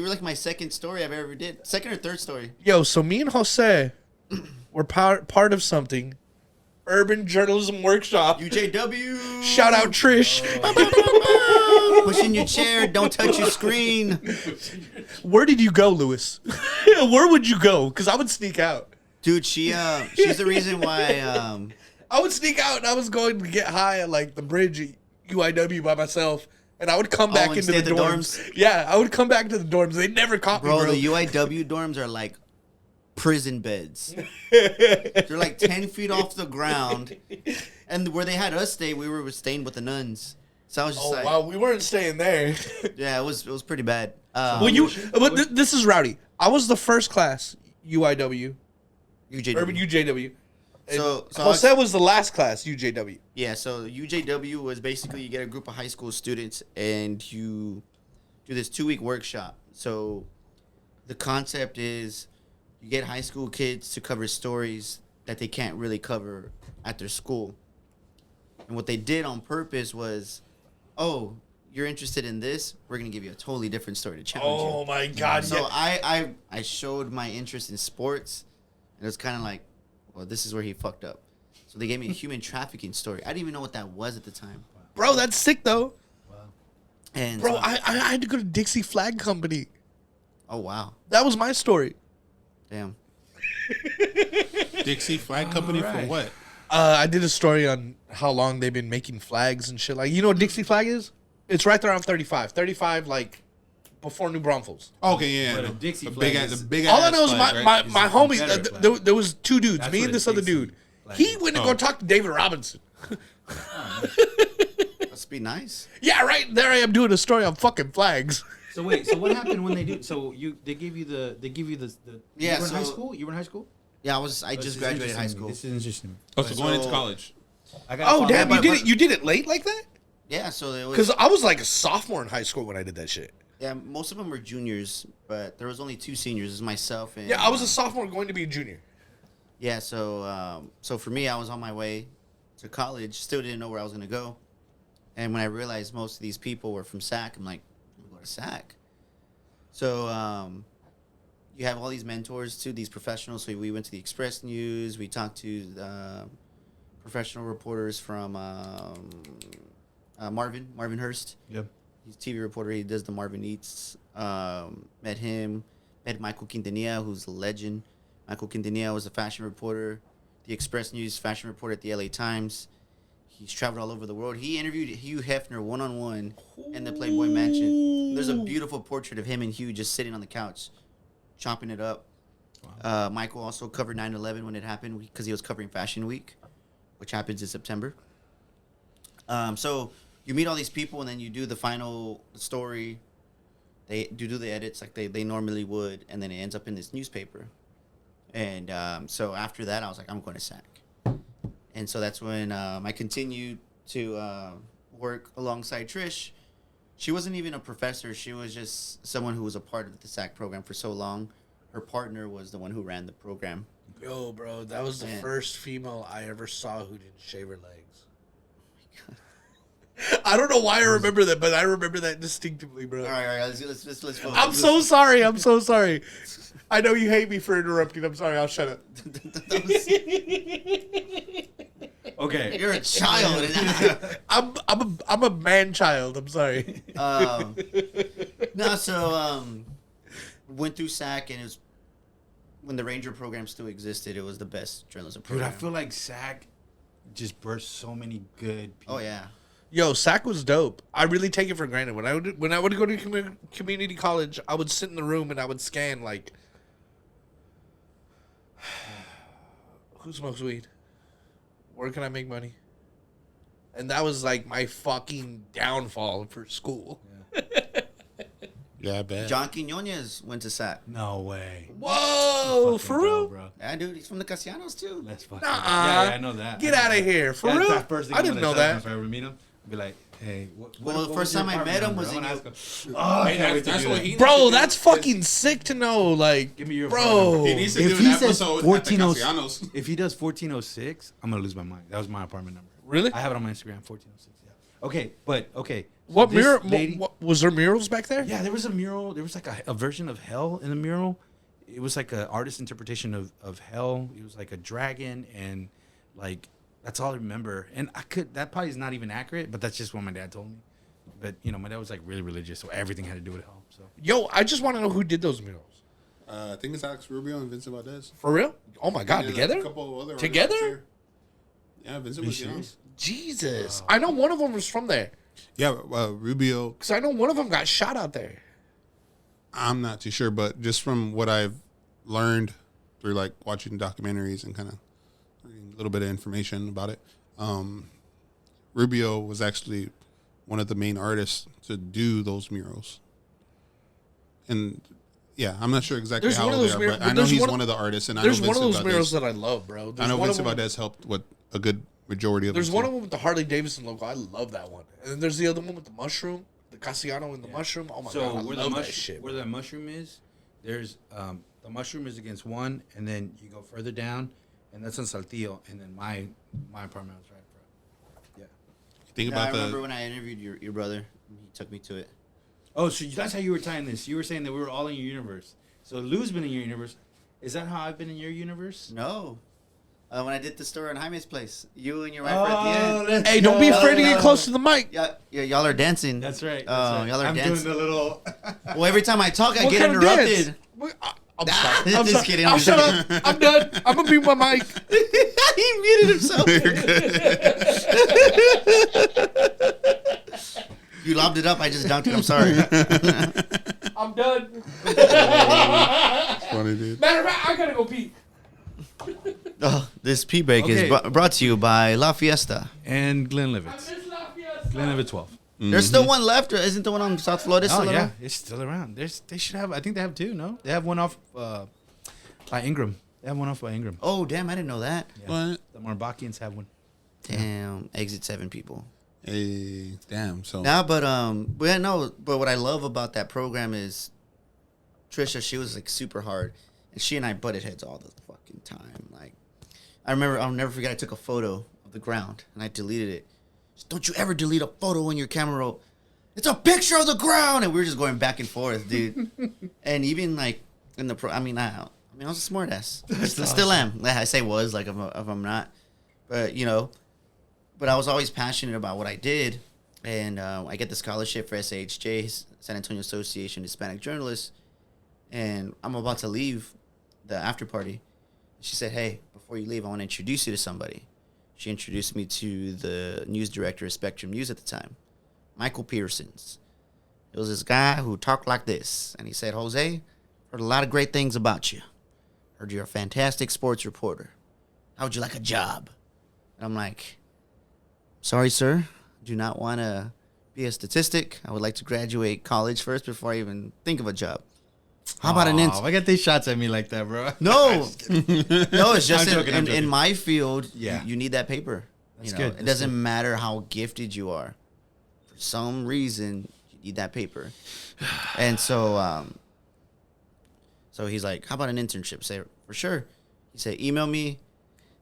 like my second story I've ever did. Second or third story. Yo, so me and Jose were part of something. Urban Journalism Workshop. UJW. Shout out Trish. Push in your chair. Don't touch your screen. Where did you go, Lewis? Where would you go? Because I would sneak out. Dude, she's the reason why. I would sneak out and I was going to get high at like the bridge at UIW by myself. And I would come back and into stay the at the dorms. dorms? Yeah, I would come back to the dorms. They never caught me, Bro, bro. the UIW dorms are like prison beds. They're like 10 feet off the ground. And where they had us stay, we were staying with the nuns. So I was just Oh like, wow, we weren't staying there. yeah, it was pretty bad. Well, this is rowdy. I was the first class UIW, UJW. Urban UJW. So Jose was the last class UJW. Yeah, so UJW was basically you get a group of high school students and you do this 2-week workshop. So the concept is you get high school kids to cover stories that they can't really cover at their school. And what they did on purpose was, oh, you're interested in this? We're going to give you a totally different story to challenge you. Oh my God! So yeah. I showed my interest in sports, and it was kind of like, well, this is where he fucked up. So they gave me a human trafficking story. I didn't even know what that was at the time. Bro, that's sick though. And Bro, so I had to go to Dixie Flag Company. oh wow, That was my story. damn. Dixie Flag Company for Alright. what? I did a story on how long they've been making flags and shit. Like, you know what Dixie Flag is? It's right there on 35. 35, like, before New Braunfels. Okay, yeah. But a Dixie the flag big, is- the big All I ass know is flag, my right? homie, Confederate flag. there was 2 dudes, That's me what and a this other Dixie dude. flag He is. went to Oh. go talk to David Robinson. Must be nice. Yeah, right there I am doing a story on fucking flags. So wait, so what happened when they do? So they give you the Yeah, You were in high so- school. You were in high school. Yeah, I This just is graduated high interesting to me. school. This is interesting. Oh, so going into So- college. I gotta Oh, follow damn, that. you did it late like that? Yeah, so it was. Because I was like a sophomore in high school when I did that shit. Yeah, most of them were juniors, but there was only 2 seniors. It was myself and. Yeah, I was a sophomore going to be a junior. Yeah, so for me, I was on my way to college. Still didn't know where I was gonna go, and when I realized most of these people were from SAC, I'm like, I'm gonna go to SAC. So you have all these mentors too, these professionals. So we went to the Express News. We talked to professional reporters from Marvin Hurst. Yep. He's a TV reporter. He does the Marvin Eats. Met him. Met Michael Quintanilla, who's a legend. Michael Quintanilla was a fashion reporter, the Express News fashion reporter at the LA Times. He's traveled all over the world. He interviewed Hugh Hefner one-on-one in the Playboy Mansion. There's a beautiful portrait of him and Hugh just sitting on the couch, chopping it up. Michael also covered 9/11 when it happened because he was covering Fashion Week, which happens in September. So you meet all these people and then you do the final story. they do the edits like they normally would, and then it ends up in this newspaper. And so after that, I was like, I'm going to SAC. And so that's when I continued to work alongside Trish. She wasn't even a professor. She was just someone who was a part of the SAC program for so long. Her partner was the one who ran the program. Yo, bro, that was the first female I ever saw who didn't shave her legs. I don't know why I remember that, but I remember that distinctively, bro. All right. Let's focus. I'm so sorry. I'm so sorry. I know you hate me for interrupting. I'm sorry. I'll shut up. Okay. You're a child. I'm a man child. I'm sorry. No, so went through SAC, and it was when the Ranger program still existed. It was the best journalism Dude, program. I feel like SAC just birthed so many good people. Oh yeah. Yo, SAC was dope. I really take it for granted. When I would go to community college, I would sit in the room and I would scan like, who smokes weed? Where can I make money? And that was like my fucking downfall for school. Yeah, I bet. John Quinones went to SAC. No way. Whoa, Fucking for go, real? bro. Yeah, dude, he's from the Casianos too. Let's fucking Nuh-uh. Yeah, I know that. Get out of here. For Yeah, real? that's the first thing I didn't know that. If I ever meet him, I'd be like, hey, what Well, the what first was your time I met him apartment was number? in I'm gonna ask him. Oh, I can't wait to That's do what that. he Bro, needs to that's do. fucking sick to know. Like, Give me your bro. He needs to If do he an says episode at the 1406 Casianos. if he does 1406, I'm gonna lose my mind. That was my apartment number. Really? I have it on my Instagram, 1406. Yeah. Okay, but okay. So What this mural? lady- What, was there murals back there? Yeah, there was a mural. There was like a version of hell in the mural. It was like an artist's interpretation of hell. It was like a dragon, and like that's all I remember. And that probably is not even accurate, but that's just what my dad told me. But you know, my dad was like really religious, so everything had to do with hell. So Yo, I just want to know who did those murals. I think it's Alex Rubio and Vincent Valdez. For real? Oh my God, Yeah, together? A couple other artists Together? here. Yeah, Vincent was young. serious? Jesus. I know one of them was from there. Yeah, Rubio. Because I know one of them got shot out there. I'm not too sure, but just from what I've learned through like watching documentaries and kind of a little bit of information about it, Rubio was actually one of the main artists to do those murals. And yeah, I'm not sure exactly There's how one of old those they are, mur- but but I know there's he's one- one of the artists, and I know There's one of Vincent those Valdez. murals that I love, bro. I There's know one of Vincent them- Valdez helped with a good majority of There's them. one too. of them with the Harley Davidson logo. I love that one. And then there's the other one with the mushroom, the Casiano and the mushroom. Oh my So God, I where love the that shit. where the mushroom is, there's the mushroom is against one, and then you go further down, and that's on Saltillo, and then my apartment was right, bro. Yeah. Think Yeah, I about remember the. when I interviewed your brother. He took me to it. Oh, so that's how you were tying this. You were saying that we were all in your universe. So Lou's been in your universe. Is that how I've been in your universe? No. When I did the story on Jaime's place, you and your wife were at the end. Hey, don't be afraid to get close to the mic. Yeah, y'all are dancing. That's right. Oh, y'all are I'm dancing. doing the little. Well, every time I talk, I What get kind of interrupted. dance? I'm sorry. I'm Just sorry. kidding. I'll shut up. I'm done. I'm going to mute my mic. He muted himself. You lobbed it up. I just dunked it. I'm sorry. I'm done. Funny dude. Matter of fact, I got to go pee. Oh, this pee break Okay. is brought to you by La Fiesta. And Glen I Livitz. miss La Fiesta. Glen Livitz 12. There's still one left, or isn't the one on South Florida Oh, still yeah. around? It's still around. They should have, I think they have two, no? They have one off by Ingram. They have one off by Ingram. Oh, damn, I didn't know that. What? The Marbakians have one. Damn, exit 7 people. Hey, damn. So Nah, but yeah, no. But what I love about that program is Trisha. She was like super hard, and she and I butted heads all the fucking time. Like, I remember, I'll never forget. I took a photo of the ground and I deleted it. She, don't you ever delete a photo in your camera roll? It's a picture of the ground, and we were just going back and forth, dude. And even like in the I was a smart ass. I still am. I say was like if I'm not, but you know. But I was always passionate about what I did, and I get the scholarship for SAHJ, San Antonio Association of Hispanic Journalists, and I'm about to leave the after party. She said, hey, before you leave, I want to introduce you to somebody. She introduced me to the news director of Spectrum News at the time, Michael Pearsons. It was this guy who talked like this, and he said, Jose, heard a lot of great things about you. Heard you're a fantastic sports reporter. How would you like a job? And I'm like, sorry, sir. Do not want to be a statistic. I would like to graduate college first before I even think of a job. How about an intern? Why got these shots at me like that, bro? No, no, it's just I'm joking, I'm in joking. my field. Yeah. You need that paper. That's you know, good, it that's doesn't good. matter how gifted you are. For some reason, you need that paper. And so, so he's like, "How about an internship?" Say, for sure. He said, "Email me,"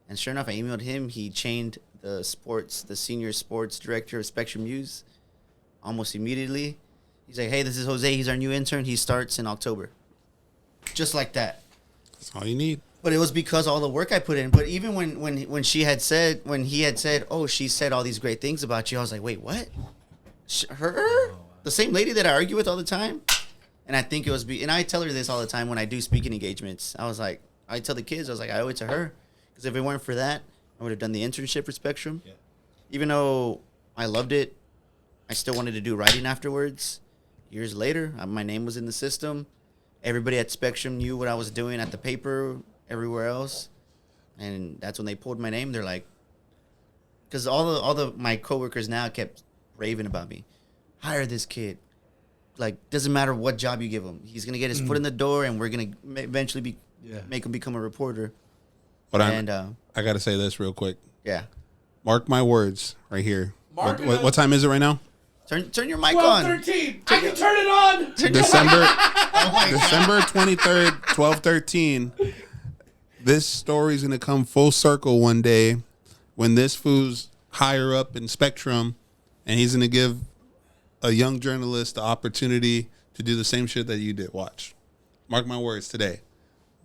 and sure enough, I emailed him. He chained the senior sports director of Spectrum News, almost immediately. He's like, "Hey, this is Jose. He's our new intern. He starts in October." Just like that. That's all you need. But it was because all the work I put in. But even when he had said, "Oh, she said all these great things about you," I was like, "Wait, what? Her? The same lady that I argue with all the time?" And I think it was, and I tell her this all the time when I do speaking engagements. I was like, I tell the kids, I was like, I owe it to her, because if it weren't for that, I would have done the internship for Spectrum. Yeah. Even though I loved it, I still wanted to do writing afterwards. Years later, my name was in the system. Everybody at Spectrum knew what I was doing at the paper, everywhere else, and that's when they pulled my name. They're like, because all my coworkers now kept raving about me. Hire this kid. Like, doesn't matter what job you give him, he's gonna get his foot in the door, and we're gonna eventually make him become a reporter. But And I got to say this real quick. yeah, Mark my words right here. Mark What time is it right now? turn your mic on. 12:13. I can turn it on. December 23rd, 12:13. This story is going to come full circle one day when this fool's higher up in Spectrum, and he's going to give a young journalist the opportunity to do the same shit that you did. Watch. Mark my words today.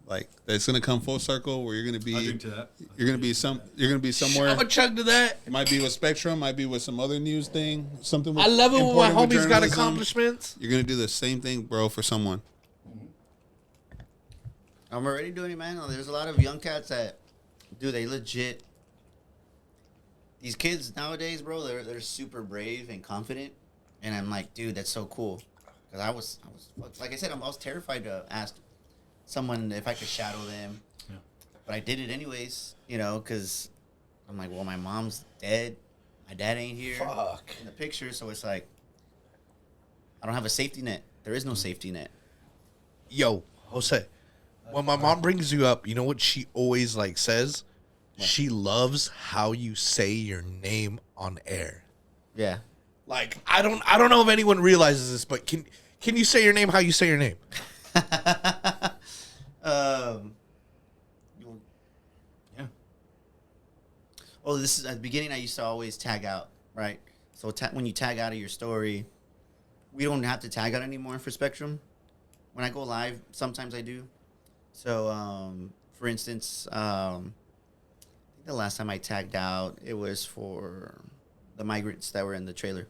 Like, it's going to come full circle where you're going to be I'll drink to that. you're going to be somewhere. I'm a chug to that. It might be with Spectrum, might be with some other news thing, something with I love it when my important with homies got journalism. accomplishments. You're going to do the same thing, bro, for someone. I'm already doing it, man. There's a lot of young cats that, dude, they legit. These kids nowadays, bro, they're super brave and confident, and I'm like, dude, that's so cool. Because I was like I said, I was terrified to ask someone if I could shadow them, but I did it anyways, you know, because I'm like, well, my mom's dead, my dad ain't here in the picture, so it's like I don't have a safety net. There is no safety net. Yo, Jose, when my mom brings you up, you know what she always like says? She loves how you say your name on air. Yeah. Like, I don't know if anyone realizes this, but can you say your name how you say your name? Yeah. Oh, this is at the beginning. I used to always tag out, right? So when you tag out of your story, we don't have to tag out anymore for Spectrum. When I go live, sometimes I do. So, for instance, I think the last time I tagged out, it was for the migrants that were in the trailer.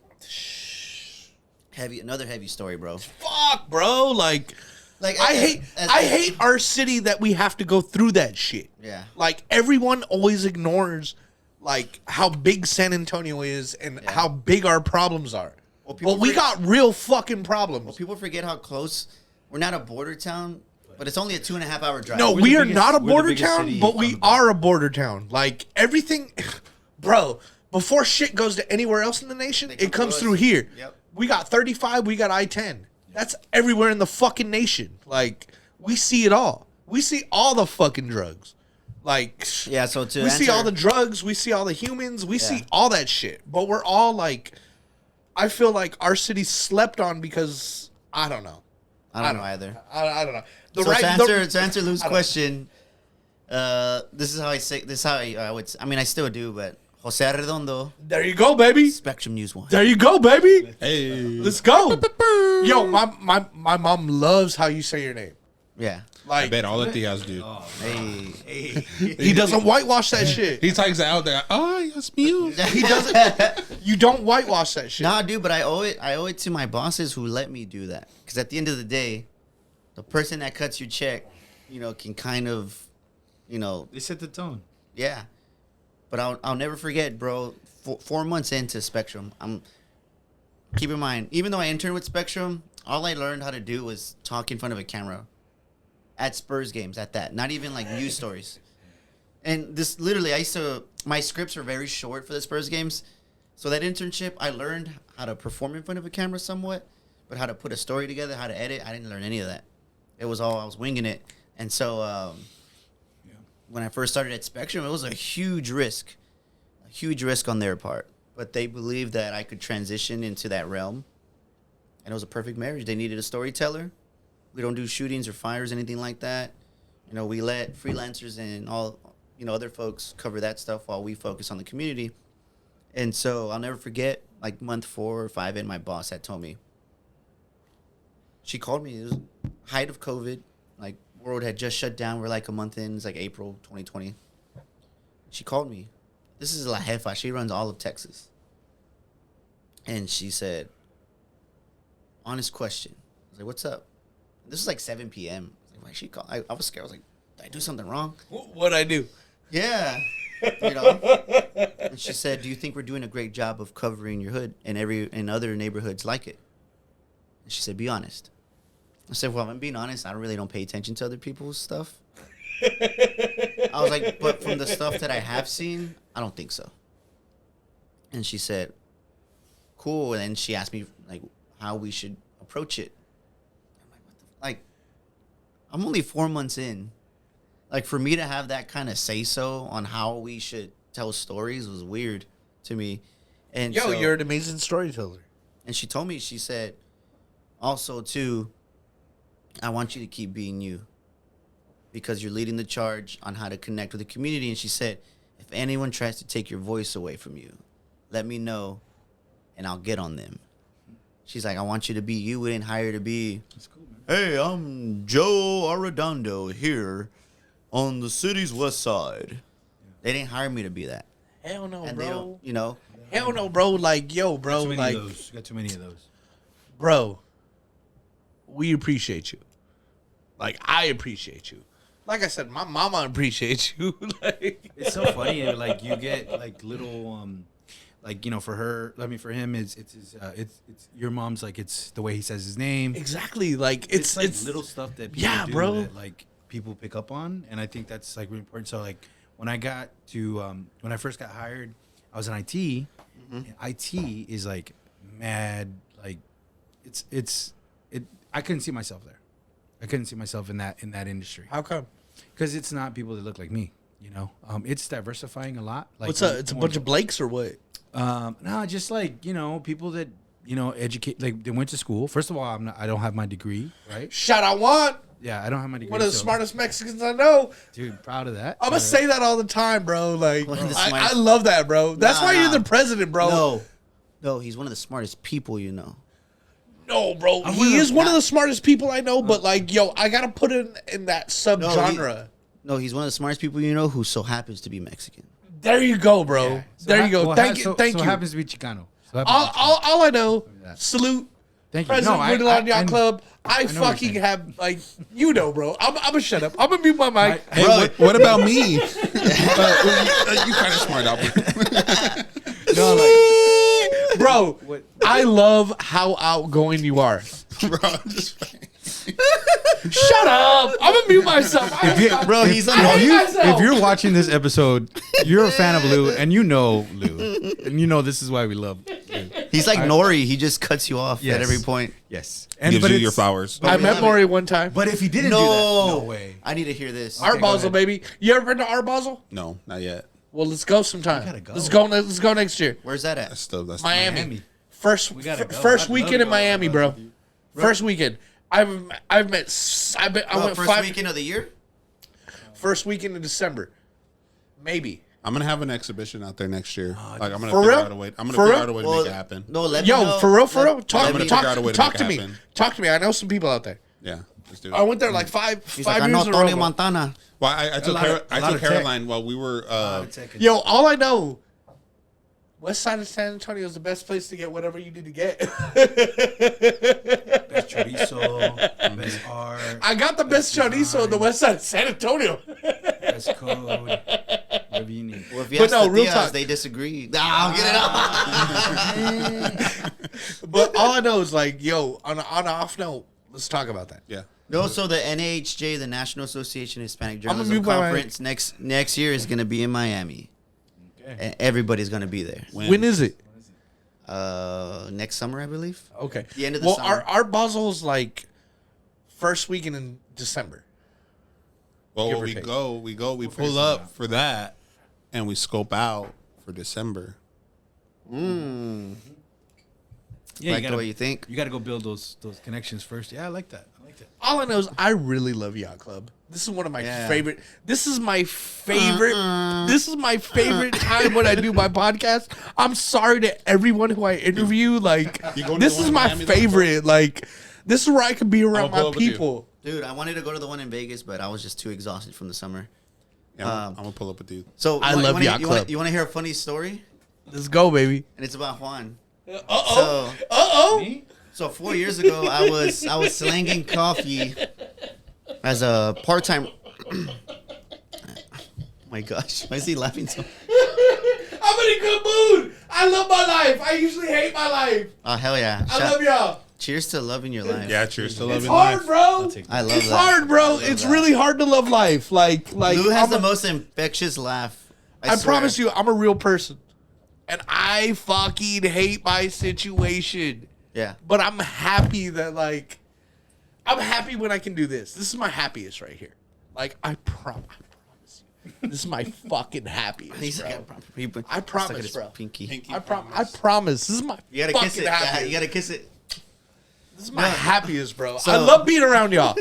Another heavy story, bro. Fuck, bro. Like I I hate our city that we have to go through that shit. Yeah. Like, everyone always ignores like how big San Antonio is and how big our problems are. Well, But we got real fucking problems. Well, people forget how close. We're not a border town, but it's only a 2.5 hour drive. No, We're we the are biggest- not a we're the border biggest town, city but on we the are a border town. Like, everything, bro, before shit goes to anywhere else in the nation, They come it comes through through us. here. Yep. We got 35, we got I-10. That's everywhere in the fucking nation. Like, we see it all. We see all the fucking drugs. Like, Yeah, so we see all the drugs, we see all the humans, we see all that shit. But we're all like, I feel like our city's slept on because, I don't know. I don't know either. I don't know. To answer Lou's question, this is how I say. This is how I would. I mean, I still do, but Jose Arredondo, There you go, baby. Spectrum News 1. There you go, baby. Hey. Let's go. Yo, my mom loves how you say your name. Yeah. I Like, bet all the Tias do. Hey. he doesn't whitewash that shit. He takes it out there. Oh, yes, me. He doesn't. You don't whitewash that shit. Nah, dude, but I owe it to my bosses who let me do that. Because at the end of the day, the person that cuts your check, you know, can kind of, you know, They set the tone. yeah. But I'll never forget, bro. 4 months into Spectrum, keep in mind, even though I interned with Spectrum, all I learned how to do was talk in front of a camera at Spurs games. At that, not even like news stories. And this literally, my scripts were very short for the Spurs games. So that internship, I learned how to perform in front of a camera somewhat, but how to put a story together, how to edit, I didn't learn any of that. It was all, I was winging it. And so when I first started at Spectrum, it was a huge risk on their part. But they believed that I could transition into that realm. And it was a perfect marriage. They needed a storyteller. We don't do shootings or fires, anything like that. You know, we let freelancers and all, you know, other folks cover that stuff while we focus on the community. And so I'll never forget, like month 4 or 5 in, my boss had told me. She called me. It was height of COVID. Like, world had just shut down. We're like a month in. It's like April 2020. She called me. This is La Jefa. She runs all of Texas. And she said, honest question. I was like, what's up? This was like 7 p.m. I was like, why she call? I was scared. I was like, did I do something wrong? What'd I do? Yeah. You know? And she said, do you think we're doing a great job of covering your hood and other neighborhoods like it? And she said, be honest. I said, well, if I'm being honest, I really don't pay attention to other people's stuff. I was like, but from the stuff that I have seen, I don't think so. And she said, cool. And then she asked me, like, how we should approach it. I'm like, what the like, I'm only 4 months in. Like, for me to have that kind of say-so on how we should tell stories was weird to me. And Yo, you're an amazing storyteller. And she told me, she said, also, too, I want you to keep being you because you're leading the charge on how to connect with the community. And she said, if anyone tries to take your voice away from you, let me know and I'll get on them. She's like, I want you to be you. We didn't hire to be, That's cool, man. hey, I'm Joe Arredondo here on the city's west side. They didn't hire me to be that. Hell no, And they bro. don't, you know. Hell no, bro. Like, yo, bro. Too many Like, of those. Got too many of those. bro, we appreciate you. Like, I appreciate you. Like I said, my mama appreciates you. Like, It's so funny. Like, you get like little, like, you know, for her, I mean, for him, it's your mom's, like, it's the way he says his name. exactly. Like, It's like it's little stuff that people yeah, do bro. that, like, people pick up on, and I think that's like really important. So, like, when I got to when I first got hired, I was in IT. And IT is like mad, like it's I couldn't see myself there. I couldn't see myself in that industry How come? because it's not people that look like me. You know, it's diversifying a lot. Like, What's up? It's a bunch of Blakes or what? no, just like, you know, people that, you know, educate, like, they went to school. First of all, I don't have my degree, right? Shout out Juan, Yeah, I don't have my degree. one of the so- smartest Mexicans I know. Dude, proud of that. I'm gonna say that all the time, bro. Like, One of the I smartest- love that, bro. That's why you're Nah. the president, bro. No, he's one of the smartest people you know. No, bro. I'm He with is him. one of the smartest people I know, but like, yo, I gotta put it in that subgenre. No, he's one of the smartest people you know who so happens to be Mexican. There you go, bro. Yeah. So There you go. well, Thank so- you. Thank so you. happens to be Chicano. So happens to be Chicano. All I know, that. salute. Thank you. President No, of Woodlawn Yacht I- Club. I know what you're fucking saying. have, like, you know, bro. I'm gonna shut up. I'm gonna mute my mic. Hey, what about me? You kind of smart, Albert. No, like, Bro, What- I love how outgoing you are. Bro, I'm just Shut up. I'm gonna mute myself. Bro, he's I hate myself. if you're watching this episode, you're a fan of Lew, and you know Lew, and you know this is why we love Lew. He's like Nori. He just cuts you off Yes. at every point. Yes, gives but you it's- your flowers. I we met love Maury one time. But if he didn't do that, No. no way. I need to hear this. Art Okay, go Basel, ahead. baby. You ever been to Art Basel? No, not yet. Well, let's go sometime. gotta go. Let's go next year. Where's that at? That's Miami. Miami. First We gotta go. first I'd love weekend to in go. Miami, I'd bro. love to. First weekend. I went First 5 weekend of the year? first weekend in December. Maybe. I'm gonna have an exhibition out there next year. Like I'm gonna For figure real? out a way. I'm gonna For figure real? out a way to Well, make it happen. No, let me Yo, know. for real? Talk I'm gonna figure out a way to talk make to it me. happen. Talk to me. I know some people out there. Yeah, let's do I it. went there like five He's like, I years know in a Tony row. Montana. Well, I took lot of- a lot of tech. Caroline while we were. Yo, all I know, West Side of San Antonio is the best place to get whatever you need to get. Best chorizo, best art, I got the best chorizo on the West Side of San Antonio. best code, whatever you need. Well, if you But ask no, the real Diaz, talk. they disagree. Nah, I'll get it out. But all I know is like, yo, on an off note, let's talk about that. yeah. No, so the NAHJ, the National Association of Hispanic gonna Journalism mute my mic. Conference, next year is going to be in Miami. Okay. And everybody's going to be there. When is it? Next summer, I believe. Okay. The end of the well, summer. our Basel's like first weekend in December. Well, Give or we take. we pull up for that, and we scope out for December. Yeah, Like the way you think. You got to go build those connections first. Yeah, I like that. All I know is I really love Yacht Club. This is one of my Yeah. favorite. This is my favorite. This is my favorite time when I do my podcast. I'm sorry to everyone who I interview. Like, You going to this the is one in my Miami, though, favorite. Like, this is where I can be around pull my up with you. people. Dude, I wanted to go to the one in Vegas, but I was just too exhausted from the summer. Yeah, I'm gonna pull up with you. So I you love wanna, Yacht Club. You want to hear a funny story? Let's go, baby. And it's about Juan. Uh-oh. So, Uh-oh. so 4 years ago, I was slanging coffee as a part-time. Oh my gosh, why is he laughing so? I'm in a good mood. I love my life. I usually hate my life. Oh hell yeah! I love y'all. Cheers to loving your life. Yeah, cheers to It's loving hard, life. bro. I love It's that. hard, bro. love It's that. really hard to love life. Like Lou has I'm the a- most infectious laugh. I swear. promise you, I'm a real person. And I fucking hate my situation. Yeah. But I'm happy that, like, I'm happy when I can do this. This is my happiest right here. Like, I promise you. This is my fucking happiest, He's bro. like, I promise, look at his bro. Pinky. I promise. This is my You gotta fucking kiss it. Yeah, happiest. you gotta kiss it. This is my happiest, bro. So- I love being around y'all.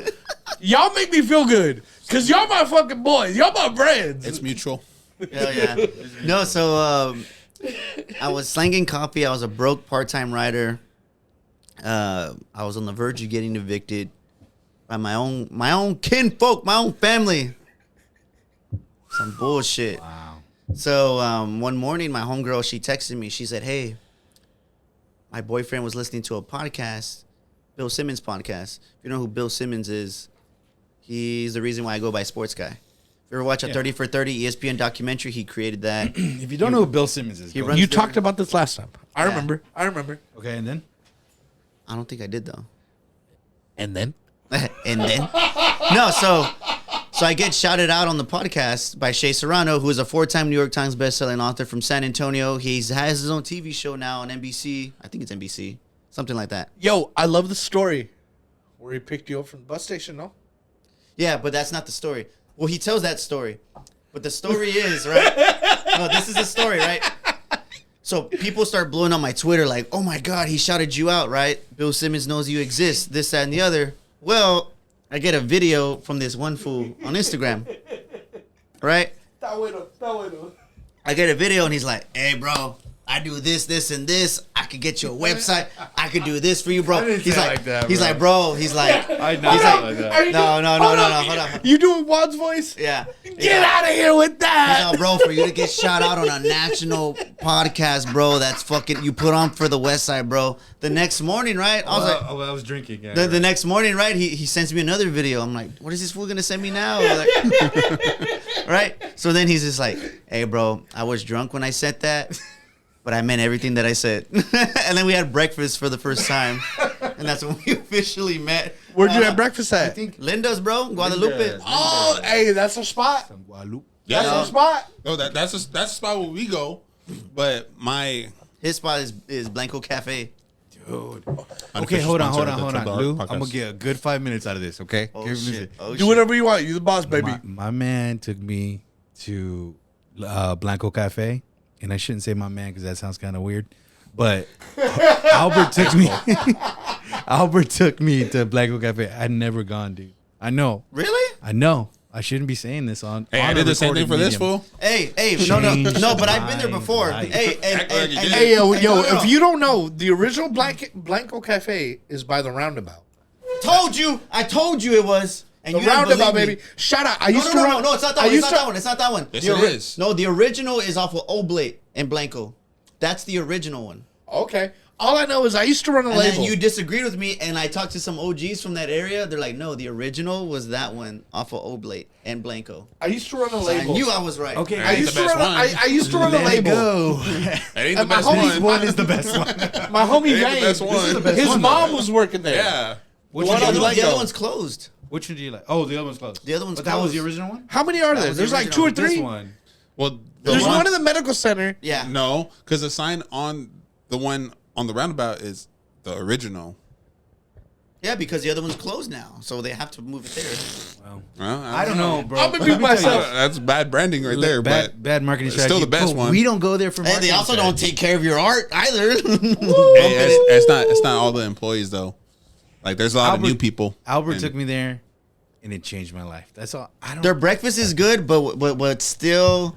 Y'all make me feel good. Because y'all my fucking boys. Y'all my friends. It's mutual. Hell yeah. No, so I was slanging coffee. I was a broke part-time writer. I was on the verge of getting evicted by my own kinfolk, my own family. Some bullshit. Wow. So one morning, my homegirl, she texted me. She said, "Hey, my boyfriend was listening to a podcast, Bill Simmons podcast. If you know who Bill Simmons is, he's the reason why I go by Sports Guy. If you ever watch a 30 for 30 ESPN documentary, he created that. If you don't know who Bill Simmons is, He go. runs You the- talked about this last time. I remember. Okay, and then? I don't think I did though. And then? And then no, so I get shouted out on the podcast by Shea Serrano, who is a 4-time New York Times bestselling author from San Antonio. He has his own TV show now on NBC. I think it's NBC, something like that. Yo, I love the story where he picked you up from the bus station, no? Yeah, but that's not the story. Well, he tells that story, but the story is right. No, this is the story, right? So people start blowing on my Twitter like, "Oh my God, he shouted you out, right? Bill Simmons knows you exist. This, that, and the other." Well, I get a video from this one fool on Instagram, right? I get a video and he's like, "Hey, bro, I do this, this, and this. I could get you a website. I could do this for you, bro." didn't He's say it like, like that, he's bro. like, bro, he's like, I know. he's Hold like, on. Are you no, doing- no, no, hold no, on. no, hold on. You doing Juan's voice? Yeah. Get out of here with He's that. like, bro, for you to get shout out on a national podcast, bro, that's fucking, you put on for the West Side, bro. The next morning, right? I was like, I was drinking. Yeah, the next morning, right? He sends me another video. I'm like, what is this fool gonna send me now? Like, right? So then he's just like, "Hey, bro, I was drunk when I said that, but I meant everything that I said." And then we had breakfast for the first time, and that's when we officially met. Where'd you have breakfast at? I think Linda's, bro, Guadalupe. Linda's. Oh, hey, that's our spot. Guadalupe. That's Yeah. our spot. No, that's the spot where we go. But His spot is Blanco Cafe. Dude. Okay, unofficial hold on. sponsor of the Lou, Dark I'm podcast. gonna get a good 5 minutes out of this. Okay. Oh Give me shit! Oh, Do shit. whatever you want. You the boss, baby. My man took me to Blanco Cafe, and I shouldn't say my man because that sounds kind of weird. But Albert took me. Albert took me to Blanco Cafe. I'd never gone, dude. I know. Really? I know. I shouldn't be saying this on. Hey, on I a did the same recorded thing for this medium. fool. Hey, Changed no, but I've been there my before. life. Hey, Act like you did. Hey, yo, no, if you don't know, the original Blanco Cafe is by the roundabout. I told you it was. And The you didn't roundabout, believe me. baby. Shout out. I No, used no, to no, run. no, it's not that I one. It's used not to- that one. It's not that one. Yes, The it is. No, the original is off of Oblate and Blanco. That's the original one. Okay. All I know is I used to run a And label. then you disagreed with me, and I talked to some OGs from that area. They're like, "No, the original was that one off of Oblate and Blanco." I used to run a So I label. knew I was right. Okay, I Ain't used the to best run. one. I used to run a Let it label. go. That ain't And the my best homie- one. One is the best one. My homie Ain't the Vane, best one. his one, mom was working there. Yeah. Which One one? on The Blanco. other one's closed. Which one do you like? Oh, the other one's closed. The other one's But that was the closed. original one. How many are there? was the There's like original, 2 or But this 3. one. Well, There's one- one in the medical center. Yeah. No, because the sign on the one on the roundabout is the original. Yeah, because the other one's closed now, so they have to move it there. Well, I don't know, bro. I'm gonna mute myself. That's bad branding right there, but Bad marketing it's strategy. still the best one. We don't go there for Hey, marketing. they also don't strategy. take care of your art either. Hey, it's not all the employees though. Like there's a lot of new people. Albert And- took me there, and it changed my life. That's all. I don't. Their breakfast is good, but what still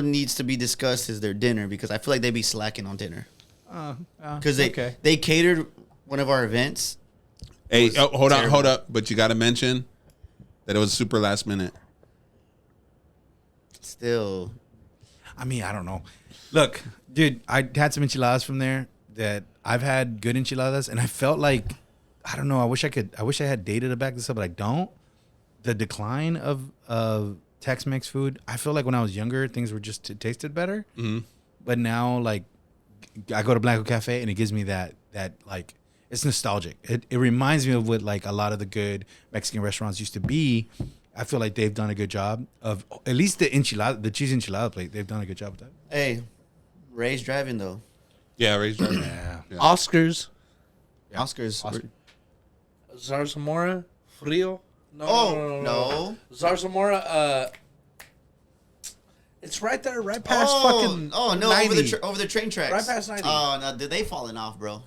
needs to be discussed is their dinner, because I feel like they be slacking on dinner. Because they catered one of our events. Hey, hold up. But you got to mention that it was super last minute. Still, I mean, I don't know. Look, dude, I had some enchiladas from there that I've had good enchiladas, and I felt like, I don't know. I wish I had data to back this up, but I don't. The decline of Tex-Mex food. I feel like when I was younger, things were just tasted better. Mm-hmm. But now, like, I go to Blanco Cafe, and it gives me that like, it's nostalgic. It reminds me of what like a lot of the good Mexican restaurants used to be. I feel like they've done a good job of at least the cheese enchilada plate. They've done a good job with that. hey, Ray's driving though. Yeah, raised driving. Yeah. Oscars. Oscars. Oscar. Zarzamora. Frio. No. Zarzamora. It's right there, right past fucking. Oh no! 90. Over the train tracks. Right past 90. Oh no! Did they falling off, bro?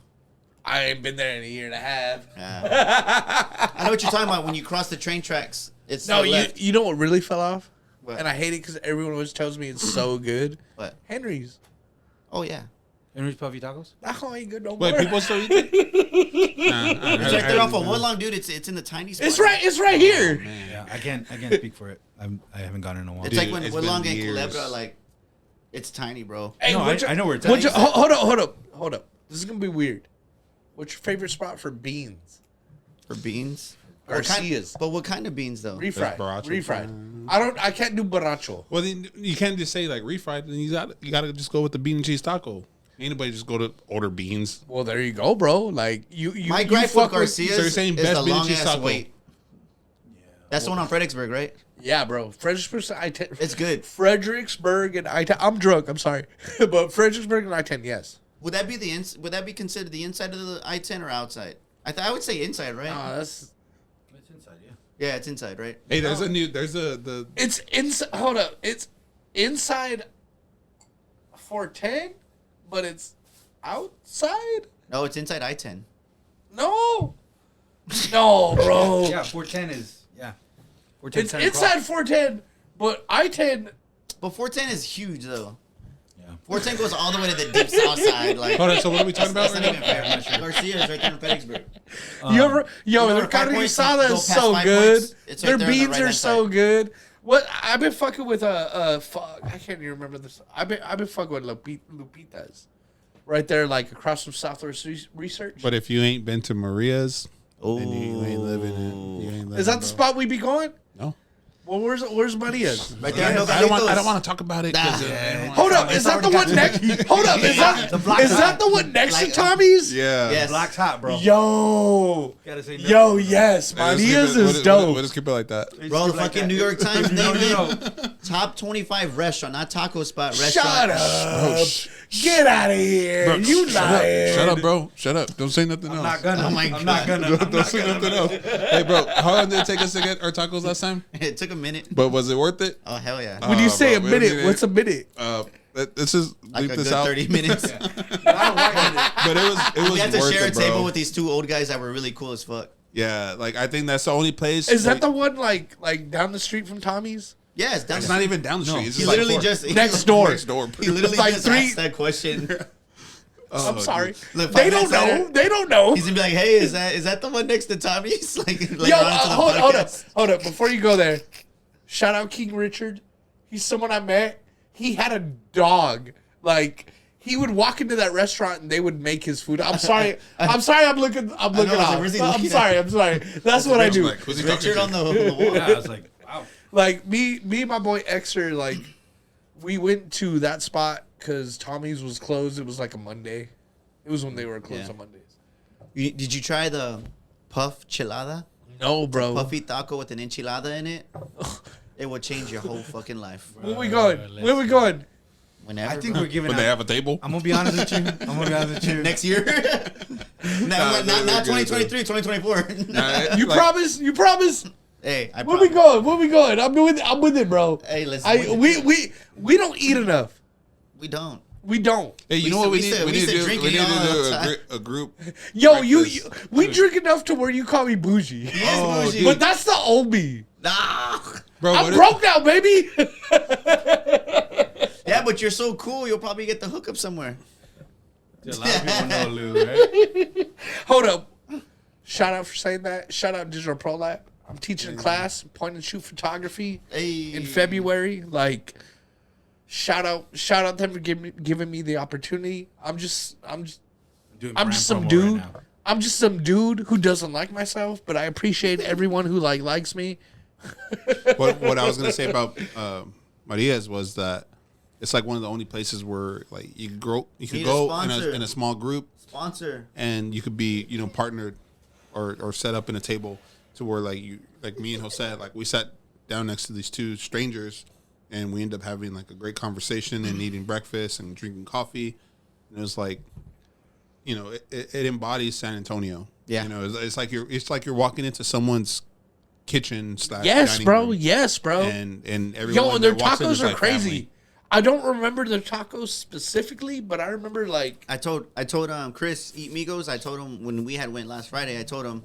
I ain't been there in a year and a half. Yeah. I know what you're talking about. When you cross the train tracks, it's No, left. you know what really fell off? What? And I hate it because everyone always tells me it's so good. What? Henry's. Oh yeah. Henry's Puffy Tacos. That hoe ain't good no more. Wait, people still eat it? It's right there off of Woodlawn, dude. It's in the tiny spot. It's right here. Yeah, I can't speak for it. I haven't gone in a while. It's Dude, like when it's Woodlawn been and years. Culebra, like, it's tiny, bro. Hey, No, what's I know where it's what's at. your- hold up. This is gonna be weird. What's your favorite spot for beans? For beans. Garcia's. But what kind of beans though? Refried. Baracho. Refried. I can't do baracho. Well, then you can't just say like refried. Then you got to just go with the bean and cheese taco. Anybody just go to order beans. Well, there you go, bro. Like you My you gripe with fuck Garcia's so you're saying is best the bean and long cheese ass taco? wait. That's the one on Fredericksburg, right? Yeah, bro. Fredericksburg, It's good. Fredericksburg and I-10. I'm drunk. I'm sorry, but Fredericksburg and I-10, yes. Would that be would that be considered the inside of the I-10 or outside? I would say inside, right? That's It's inside, yeah. Yeah, it's inside, right? Hey, the it's inside. Hold up, it's inside 410, but it's outside. No, it's inside I-10. No, bro. Yeah, 410 is 410 It's Santa inside Claus. 410, but I-10. But 410 is huge though. Yeah. 410 goes all the way to the deep south side. Like, hold on. So what are we talking about that's right not now? even fair. Garcia is right there in Fredericksburg. Their carne Five Points, asada go is past so 5 good. Points, it's Their right there on the beans are right-hand so side. good. What I've been fucking with fuck, I can't even remember this. I've been fucking with Lupita's, right there, like across from Southwest Research. But if you ain't been to Maria's, then you ain't living it. You ain't living, Is that the bro. spot we be going? No. Well, where's Maria's? Right there. I don't want to talk about it. 'Cause, Hold up, is that the one next? Hold up, is that the one next to Tommy's? yeah. Yes. Black's hot, bro. Yo, Gotta say no. yo, yes, Hey, let's keep Maria's it- is dope. We'll just keep it like that. Bro, the Like fucking that. New York Times named no. it top 25 restaurant, not taco spot, restaurant. Shut up! Get out of here! You lying? Shut up, bro. Shut up. Don't say nothing else. I'm not gonna. Oh my I'm not God. gonna. Don't say nothing else. Hey, bro, how long did it take us to get our tacos last time? It took a minute. But was it worth it? Oh, hell yeah. When you say bro, a we minute, did what's it. a minute? This is Like leave a this good out. 30 minutes. But it was We had to worth share a it, bro. table with these two old guys that were really cool as fuck. Yeah, like I think that's the only place. Is that like, the one like down the street from Tommy's? Yes, that's It's not even down the street. It's He just literally like just Next door. next door. He literally like just three- asked that question. I'm sorry. Look, They 5 don't minutes later, know. They don't know. He's gonna be like, "Hey, is that the one next to Tommy's?" Like, later Yo, on into the hold up. podcast. Before you go there, shout out King Richard. He's someone I met. He had a dog. Like he would walk into that restaurant and they would make his food. I'm sorry. I'm looking I was like, off. where's he I'm looking sorry. at? I'm sorry. That's what I do. Like, who's he talking Richard to? on the wall. Yeah, I was like, wow. Like me and my boy Exer, like we went to that spot because Tommy's was closed. It was like a Monday. It was when they were closed Yeah. on Mondays. Did you try the puff chilada? No, bro. Puffy taco with an enchilada in it? It would change your whole fucking life. Where we going? Where we going? Whenever. I think we're giving. When they have a table. I'm gonna be honest with you. Next year. Not 2023, 2024. You promise? You promise? Hey, I Where we going? Where we going? I'm with it, bro. Hey, listen. We don't eat enough. We don't. We don't. Hey, you We know what we used need? to- We we need used to to do drink it all the a group. Yo, breakfast. we drink enough to where you call me bougie. Yes, bougie. But that's the old me. Nah. Bro, I'm broke now, baby. Yeah, but you're so cool. You'll probably get the hookup somewhere. A lot of people know Lou, right? Hold up. Shout out for saying that. Shout out Digital Pro Lab. I'm teaching a class, point and shoot photography in February. Like, shout out them for giving me the opportunity. I'm just some dude. Right now. I'm just some dude who doesn't like myself, but I appreciate everyone who likes me. What I was gonna say about Maria's was that it's like one of the only places where like you could go in a small group Sponsor. and you could be partnered or set up in a table to where like me and Jose, like we sat down next to these two strangers and we ended up having like a great conversation and eating breakfast and drinking coffee, and it was like, it embodies San Antonio. Yeah. It's like you're walking into someone's kitchen / Yes, dining bro. room, Yes, bro. and everyone Yo, and their that walks in tacos is are like crazy. family. I don't remember their tacos specifically, but I remember like I told Chris Eat Migos. I told him when we went last Friday. I told him,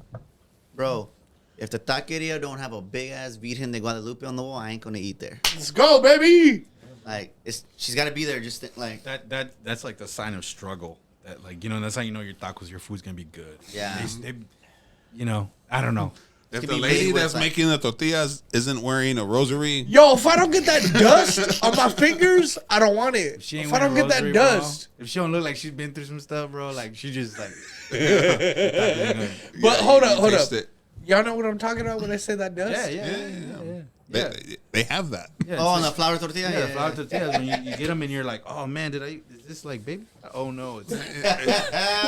bro, if the taqueria don't have a big ass Virgen de Guadalupe on the wall, I ain't gonna eat there. let's go, baby. Like she's got to be there. Just like That's like the sign of struggle. That that's how you know your tacos, your food's gonna be good. Yeah. They I don't know. If could the be lady made with, that's like- making the tortillas isn't wearing a rosary, Yo, if I don't get that dust on my fingers, I don't want it. She ain't If I don't wearing get that rosary, dust. bro, if she don't look like she's been through some stuff, bro, like she just like. But hold up. taste it. Y'all know what I'm talking about when I say that dust? Yeah. They have that. Yeah, on it's the flour tortilla. Yeah, the flour tortillas. When you get them and you're like, oh man, is this like baby? Oh no, it's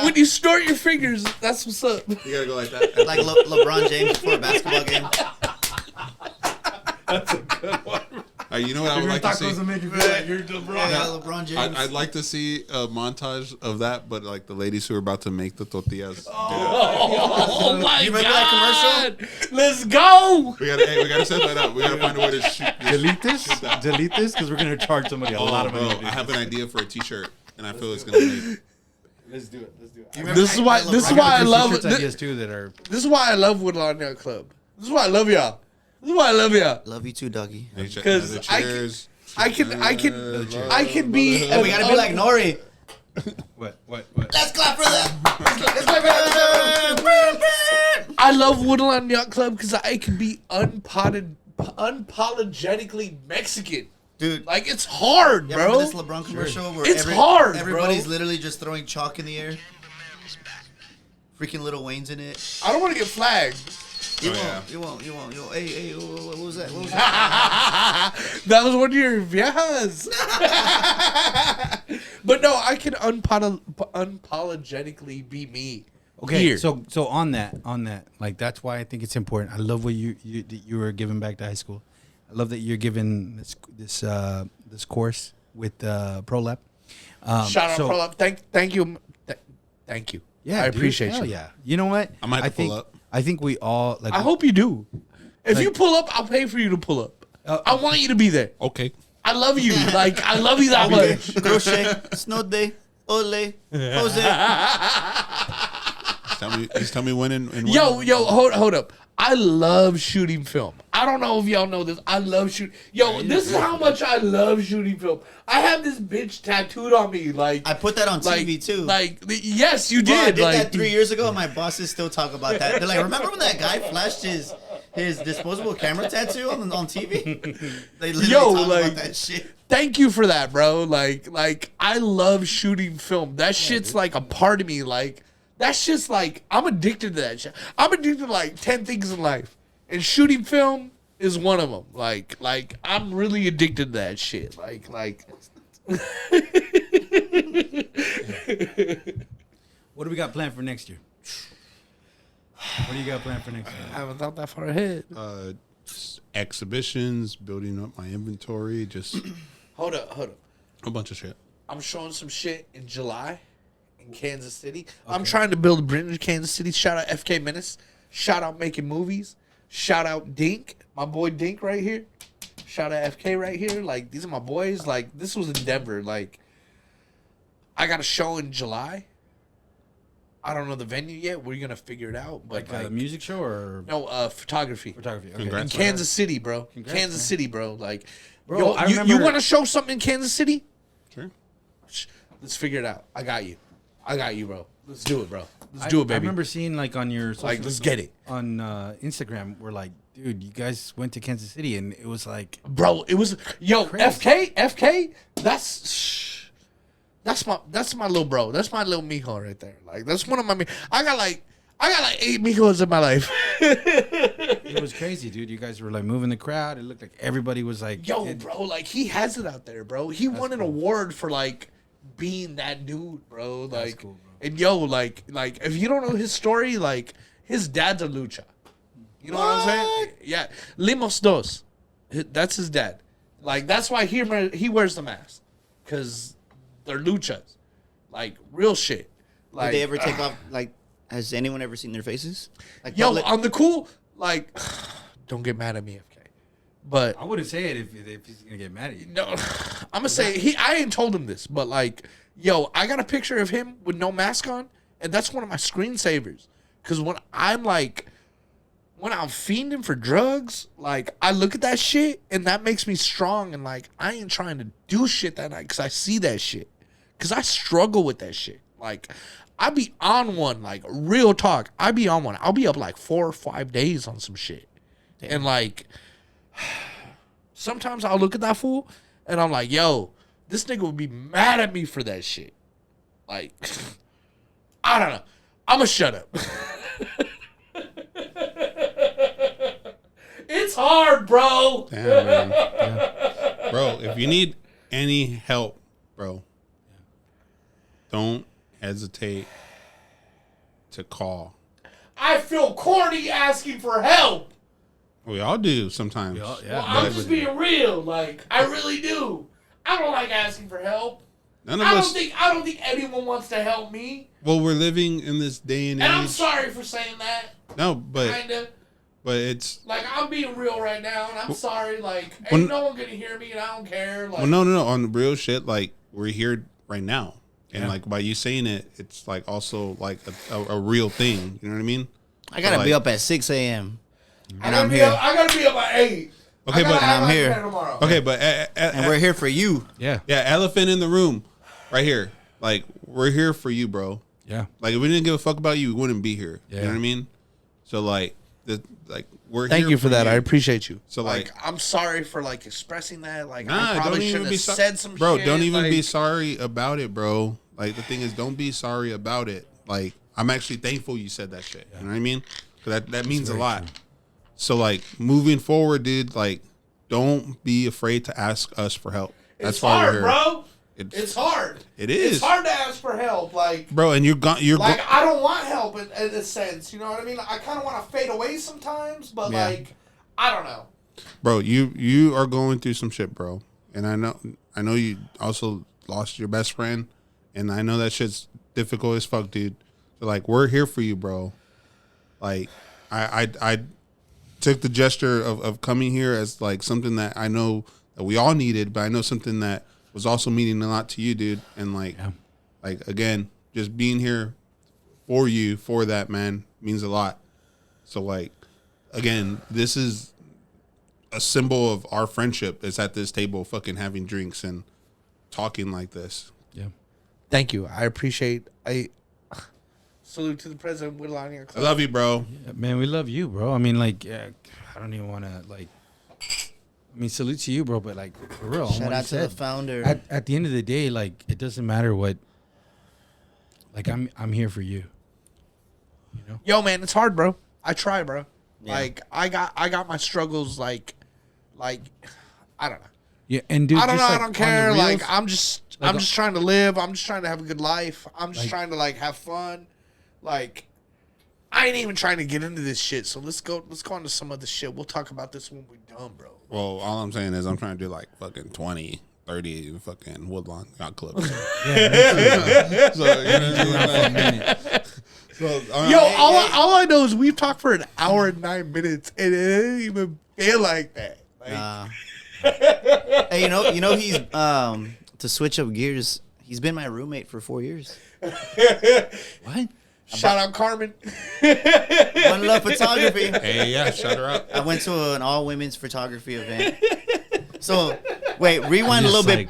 When you snort your fingers, that's what's up. You gotta go like that. Like LeBron James before a basketball game. You know what I would like to see? make you feel like you're LeBron. Yeah, LeBron James. I'd like to see a montage of that, but like the ladies who are about to make the tortillas. Oh my You remember that God. Let's go. We gotta set that up. We gotta find a way to shoot. Delete this, because we're gonna charge somebody a lot of money. I have an idea for a T-shirt, and I feel it's gonna be. Let's do it. This is why I love ideas too that are. This is why I love Woodlawn Nail Club. This is why I love y'all. This is why I love y'all. Love you too, Dougie. Because Cheers. I can be. And we gotta be like Nori. What? Let's clap for them. Let's clap for them. I love Woodlawn Yacht Club because I can be unapologetically Mexican. Dude, Like, it's hard, you bro. remember this LeBron commercial where It's hard, everybody's bro. literally just throwing chalk in the air? Freaking Little Wayne's in it. I don't want to get flagged. You won't. Hey, what was that? What was that? That was one of your viejas. But no, I can unapologetically be me. Okay, Here. so on that, like that's why I think it's important. I love what you were giving back to high school. I love that you're giving this course with ProLab. Shout out ProLab. Thank you. Thank you. Yeah, I dude, appreciate hell you. Yeah, you know what? I might have to think, pull up. I think we all like. I hope you do. If Like- you pull up, I'll pay for you to pull up. I want you to be there. Okay. I love you. Like, I love you that much. Crochet, Snow Day, Ole, Jose. Just tell me when and when. Yo, hold up. I love shooting film. I don't know if y'all know this. I love shooting. Yo, this is how much I love shooting film. I have this bitch tattooed on me. Like, I put that on like, TV too. Yes, you Bro, I did. did Like, that 3 years ago, and my bosses still talk about that. They're like, remember when that guy flashed his disposable camera tattoo on TV? They literally talk about that shit. Thank you for that, bro. Like I love shooting film. That shit's like a part of me. Like, that's just like, I'm addicted to that shit. I'm addicted to like 10 things in life, and shooting film is one of them. Like I'm really addicted to that shit. Like. What do we got planned for next year? What do you got planned for next year? I haven't thought that far ahead. Just exhibitions, building up my inventory. Just Hold up. A bunch of shit. I'm showing some shit in July in Kansas City. Okay. I'm trying to build a brand in Kansas City. Shout out FK Menace. Shout out Making Movies. Shout out Dink, my boy Dink right here. Shout out FK right here. Like, these are my boys. Like, this was in Denver. Like, I got a show in July. I don't know the venue yet. We're gonna figure it out. But like a music show or no, photography. Photography. Okay. In Kansas City, bro. Congrats, Kansas man. City, bro. Like, Bro, yo, I you remember- want to show something in Kansas City? Sure. Let's figure it out. I got you, bro. Let's do it, bro. Let's do it, baby. I remember seeing like on your social, let's get it on Instagram. We're like, dude, you guys went to Kansas City, and it was like, bro. It was crazy. FK. That's my little bro. That's my little mijo right there. Like, that's one of my. I got like 8 mijos in my life. it was crazy, dude. You guys were like moving the crowd. It looked like everybody was like, yo, bro. Like, he has it out there, bro. He won an award for like being that dude, bro. Like, That's cool, bro. And yo, like if you don't know his story, like, his dad's a lucha. You know what I'm saying? Yeah, Limos Dos. That's his dad. Like, that's why he wears the mask, because they're luchas, like real shit. Like, Did they ever take off? Like, has anyone ever seen their faces? Like, yo, public- on the cool, like, don't get mad at me, FK. But I wouldn't say it if he's gonna get mad at you. no, I'm gonna say I ain't told him this, but like, yo, I got a picture of him with no mask on, and that's one of my screensavers. Because when I'm fiending for drugs, like, I look at that shit, and that makes me strong, and like, I ain't trying to do shit that night because I see that shit. Because I struggle with that shit. Like, I be on one, like, real talk. I be on one. I'll be up like 4 or 5 days on some shit. Damn. And like, sometimes I'll look at that fool, and I'm like, yo, this nigga would be mad at me for that shit. Like, I don't know. I'ma shut up. It's hard, bro. Damn, man. Yeah. Bro, if you need any help, bro, don't hesitate to call. I feel corny asking for help. We all do sometimes. Yeah. Well, I'm just being real. Like, I really do. I don't like asking for help. None of I us. don't think anyone wants to help me. Well, we're living in this day and age. And I'm sorry for saying that. No, but Kinda. it's Like, I'm being real right now, and I'm sorry. Like, When- ain't no one gonna hear me, and I don't care. Like, well, no. On the real shit, like, we're here right now, and Yeah. like by you saying it, it's like also like a real thing. You know what I mean? I gotta like- be up at 6 a.m. I and gotta I'm be here. Up, I gotta be up at 8. Okay, I gotta but- act I'm like here. that tomorrow. Okay, but And we're here for you. Yeah. yeah, elephant in the room, right here. Like, we're here for you, bro. Yeah. Like, if we didn't give a fuck about you, we wouldn't be here. You Yeah. know what I mean? So like, we're Thank here you for that. I you. appreciate you. So, like, like- I'm sorry for like expressing that. Like, Nah, I don't probably even shouldn't be have sorry, said some bro. shit. Don't even be like- sorry about it, bro. Like, the thing is, don't be sorry about it. Like, I'm actually thankful you said that shit. You know what I mean? 'Cause that means a very lot. true. So like, moving forward, dude, like, don't be afraid to ask us for help. That's It's why hard, we're here. bro. It's, It's hard. It is. It's hard to ask for help. Like, bro. And you're like, I don't want help in a sense. You know what I mean? I kind of want to fade away sometimes, but Yeah. like, I don't know. bro. You are going through some shit, bro. And I know you also lost your best friend, and I know that shit's difficult as fuck, dude. So like, we're here for you, bro. Like, I took the gesture of coming here as like something that I know that we all needed, but I know something that was also meaning a lot to you, dude. And like, like again, just being here for you, for that, man, means a lot. So like, again, this is a symbol of our friendship. Is at this table, fucking having drinks and talking like this. Yeah. Thank you. I appreciate. I salute to the president. We're lining our I club. love you, bro. Yeah, man, we love you, bro. I mean, like, yeah, I don't even want to, like, I mean, salute to you, bro, but, like, for real. on Shout what out he to said, the founder. At the end of the day, like, it doesn't matter what, like, I'm here for you. You know? Yo, man, it's hard, bro. I try, bro. Yeah. Like, I got my struggles. Like, I don't know. Yeah, and dude, I don't know. just, I like, don't on the care. reels, Like, I'm Like, just trying to live. I'm just trying to have a good life. I'm just Like- trying to like have fun. Like, I ain't even trying to get into this shit. So let's go into some other shit. We'll talk about this when we're done, bro. Well, all I'm saying is I'm trying to do like fucking 20 30 fucking Woodlawn yacht club. So, Yeah, so, you know, around for a minute. so, Yo, all I know is we've talked for an hour and 9 minutes, and it didn't even feel like that. Like, Hey, you know he's to switch up gears. He's been my roommate for 4 years. What? shout out Carmen. One Love Photography. hey, yeah, shut her up. I went to an all women's photography event. So, wait, rewind a Just little bit.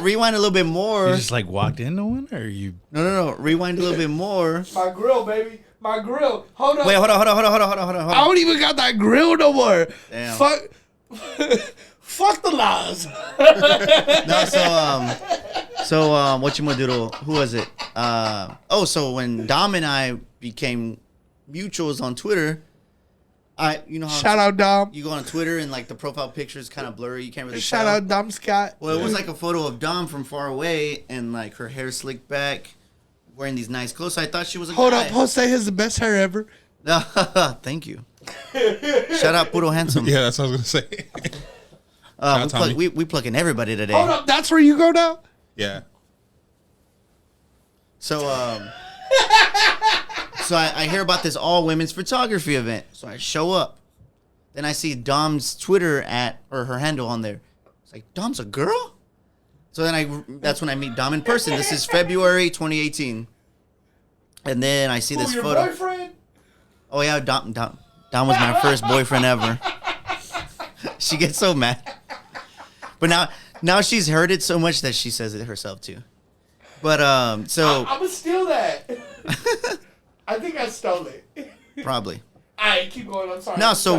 Rewind a little bit more. You just like walked into one, or you? No. Rewind a little bit more. My grill, baby. My grill. Hold on. Wait, hold on. I don't even got that grill no more. Damn. Fuck the laws. No, so what you gonna do? Who was it? So when Dom and I became mutuals on Twitter, you know how Shout out Dom. you go on Twitter and like the profile picture is kind of blurry. You can't really Shout tell. out Dom Scott. Well, it was like a photo of Dom from far away and like her hair slicked back, wearing these nice clothes. So I thought she was a Hold guy. up, Jose has the best hair ever. Thank you. Shout out Puro Handsome. Yeah, that's what I was gonna say. out, Tommy. We plugging everybody today. Hold up, that's where you go now? Yeah. So so I hear about this all women's photography event. So I show up. Then I see Dom's Twitter or her handle on there. It's like, Dom's a girl? So then that's when I meet Dom in person. This is February 2018. And then I see this your photo. boyfriend? Oh yeah, Dom was my first boyfriend ever. She gets so mad. But now she's heard it so much that she says it herself too. But so I'm gonna steal that. I think I stole it. probably. Alright, keep going. I'm sorry. No, so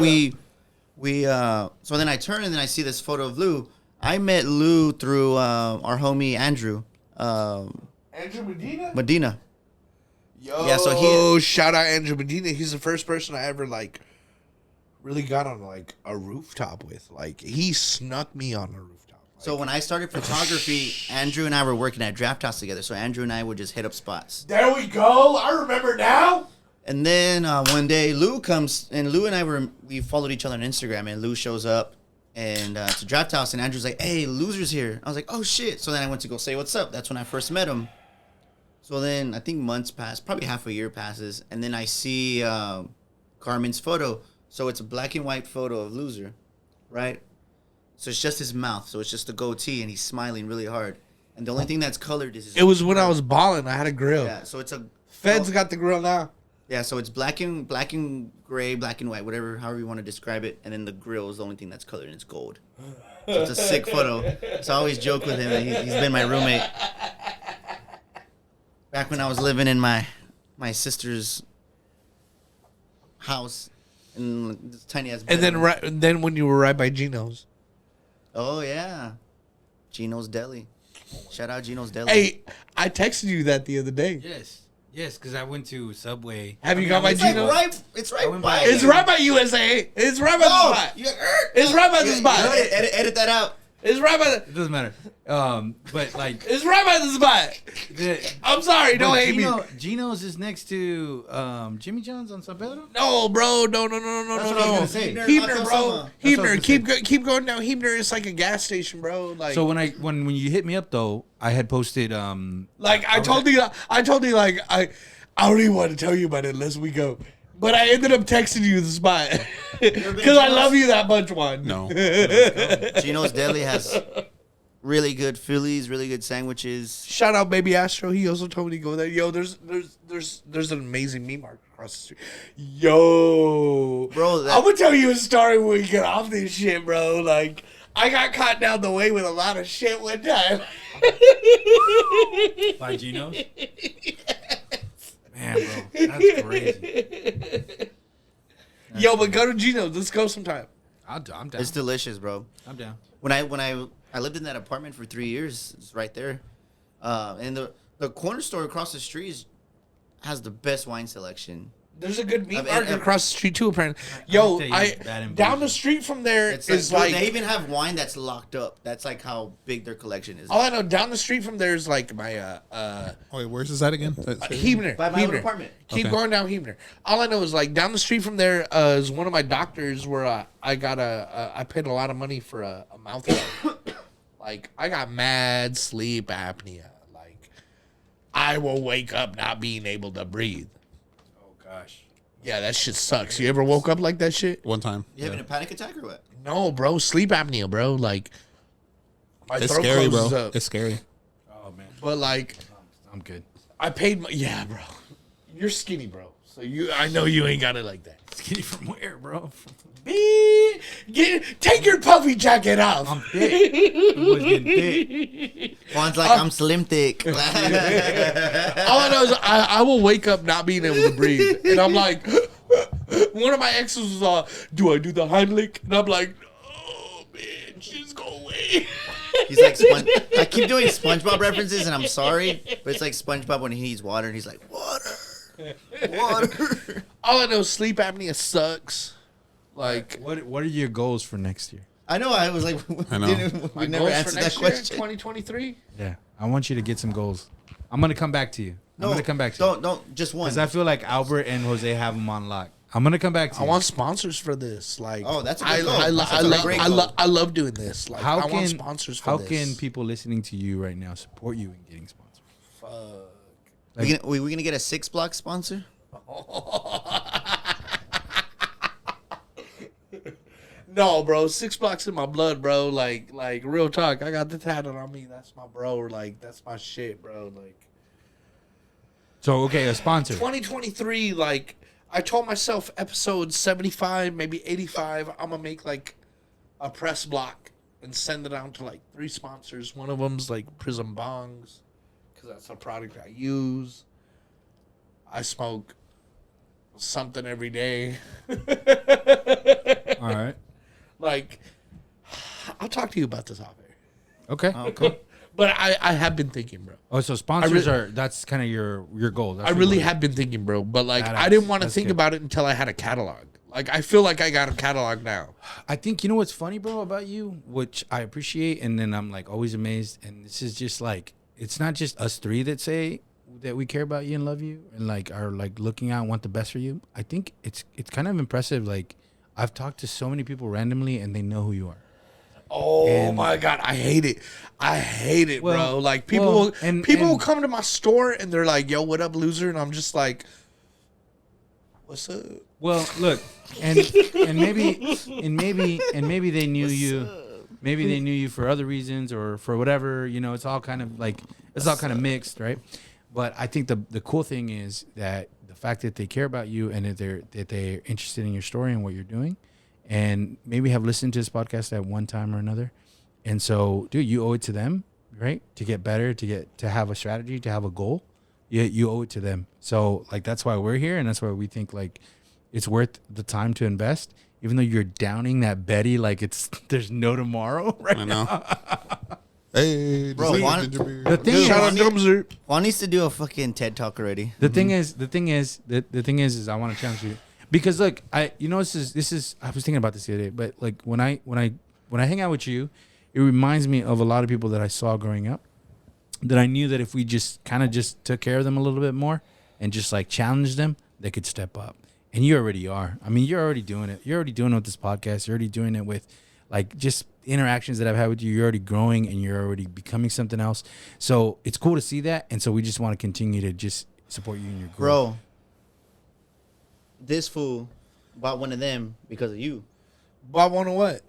so then I turn and then I see this photo of Lew. I met Lew through our homie Andrew. Andrew Medina. Yo, Yeah, so shout out Andrew Medina. He's the first person I ever like really got on like a rooftop with. Like he snuck me on a rooftop. So when I started photography, Andrew and I were working at Draft House together. So Andrew and I would just hit up spots. There we go. I remember now. And then one day Lew comes, and Lew and I we followed each other on Instagram, and Lew shows up and to Draft House, and Andrew's like, "Hey, Loser's here." I was like, "Oh shit!" So then I went to go say what's up. That's when I first met him. So then I think months pass, probably half a year passes, and then I see Carmen's photo. So it's a black and white photo of Loser, right? So it's just his mouth. So it's just a goatee, and he's smiling really hard. And the only thing that's colored is his. It was when I was balling. I had a grill. Yeah. So it's a. Feds got the grill now. Yeah, so it's black and gray, black and white, whatever, however you want to describe it, and then the grill is the only thing that's colored, and it's gold. So it's a sick photo. So I always joke with him that he's been my roommate. Back when I was living in my sister's house in this tiny ass. And then when you were right by Gino's. Oh yeah, Gino's Deli. Shout out Gino's Deli. Hey, I texted you that the other day. Yes, because I went to Subway. Have you got my it's Gino's? It's right went by. by- It's right by USA. It's right by the spot. It's right by the spot. Edit that out. It's right by the. It doesn't matter. But like, It's right by the spot. I'm sorry. Don't hate me. Gino's is next to Jimmy John's on San Pedro. No, bro. No. That's what I was gonna say. Hebner, bro. That's what I Hebner. was gonna Keep going down. Hebner is like a gas station, bro. Like, So when you hit me up though, I had posted I told you, like I don't even want to tell you about it unless we go. But I ended up texting you the spot because I love you that much, Juan. No. Gino's Deli has really good Phillies, really good sandwiches. Shout out Baby Astro. He also told me to go there. Yo, there's an amazing meat market across the street. Yo, Bro, I'm gonna tell you a story when we get off this shit, bro. Like, I got caught down the way with a lot of shit one time. by Gino's. Man, bro, that's crazy. Yo, but go to Gino's. Let's go sometime. I'm down. It's delicious, bro. I'm down. When I lived in that apartment for 3 years, it's right there. And the corner store across the street has the best wine selection. There's a good meat I've- market I've- across the street too, apparently. Yo, tell you, bad and down the bougie. street from there It's is like, like they even have wine that's locked up. That's like how big their collection is. all I know. Down the street from there is like my Wait, where's this at again? Hebner. By my own Hebner. apartment. Keep Okay. going down Hebner. All I know is like down the street from there is one of my doctors where I got I paid a lot of money for a mouth rub. Like, I got mad sleep apnea. Like, I will wake up not being able to breathe. Oh gosh. Yeah, that shit sucks. You ever woke up like that shit? One time. You having a panic attack or what? No, bro. Sleep apnea, bro. Like, my It's throat scary, bro. closes up. It's scary. Oh man. But, like, I'm good. I paid my... Yeah, bro. You're skinny, bro. So I know you ain't got it like that. Skinny from where, bro? Take your puffy jacket off. I'm thick. He was getting thick. Juan's like, I'm slim thick. All I know is I will wake up not being able to breathe. And I'm like, one of my exes was all, do I do the Heimlich? And I'm like, no, man, just go away. He's like, I keep doing SpongeBob references, and I'm sorry, but it's like SpongeBob when he needs water, and he's like, water. All I know is sleep apnea sucks. Like, What are your goals for next year? I know. I was like, I know. we never answered that question. 2023. Yeah, I want you to get some goals. I'm gonna come back to you. I'm gonna come back to you Don't just one. because I feel like Albert and Jose have them on lock. I'm gonna come back to I you. want sponsors for this. Like, Oh, that's a I, good goal. I, That's I, a love, great I, goal. I love doing this. Like, how I can want sponsors for how this. can people listening to you right now support you in getting sponsors? we gonna get a 6-block sponsor? No, bro. 6 blocks in my blood, bro. Like real talk. I got the tattoo on me. That's my bro. Like, that's my shit, bro. Like, So okay, a sponsor. 2023. Like, I told myself, episode 75, maybe 85. I'm gonna make like a press block and send it out to like 3 sponsors. One of them's like Prism Bongs, because that's a product I use. I smoke something every day. All right. Like, I'll talk to you about this off air. Okay. Oh, cool. But I have been thinking, bro. Oh, so sponsors really- are that's kind of your goal. That's I your really goal. have been thinking, bro. But like, Badass. I didn't want to That's think good. about it until I had a catalog. Like, I feel like I got a catalog now. I think you know what's funny, bro, about you, which I appreciate, and then I'm like always amazed. And this is just like it's not just us 3 that say that we care about you and love you, and like are like looking out and want the best for you. I think it's kind of impressive. Like I've talked to so many people randomly, and they know who you are. Oh And- my god, I hate it. I hate it, Well, bro. Like, people well, will, and- people will and- come to my store and they're like, "Yo, what up, loser?" And I'm just like, "What's up?" Well, look, and maybe they knew you. Maybe they knew you for other reasons or for whatever. You know, it's all kind of mixed, right? But I think the cool thing is that the fact that they care about you and that they're interested in your story and what you're doing, and maybe have listened to this podcast at one time or another. And so, dude, you owe it to them, right? To get better, to have a strategy, to have a goal. You owe it to them. So like that's why we're here, and that's why we think like it's worth the time to invest, even though you're downing that Betty like there's no tomorrow, right? I know. Hey, Bro, this is Juan- ginger beer. The thing Dude, is, Shout out Gumzer. Juan needs to do a fucking TED talk already. the thing is I want to challenge you because look, this is I was thinking about this the other day, but like when I hang out with you, it reminds me of a lot of people that I saw growing up that I knew that if we just kind of just took care of them a little bit more and just like challenged them, they could step up. And you already are. I mean, you're already doing it. You're already doing it with this podcast. You're already doing it with like just interactions that I've had with you. You're already growing and you're already becoming something else. So it's cool to see that. And so we just want to continue to just support you in your growth. Bro, this fool bought one of them because of you. Bought one of what?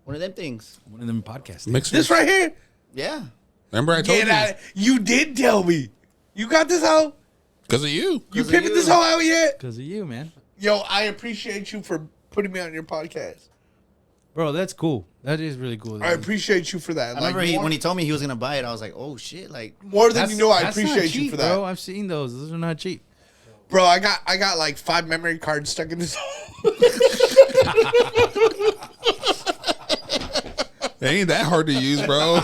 One of them things. One of them podcasts. Mixers. This right here. Yeah. Remember I told Get you out. You did tell me. You got this hoe? because of you. You of pimping you. this hoe out yet? Because of you, man. Yo, I appreciate you for putting me on your podcast. Bro, that's cool. That is really cool. I appreciate you for that. I remember more, when he told me he was gonna buy it, I was like, oh shit, like more than you know, I That's not appreciate you cheap, for that. Bro, I've seen those. Those are not cheap. Bro, I got like 5 memory cards stuck in this hole. It ain't that hard to use, bro.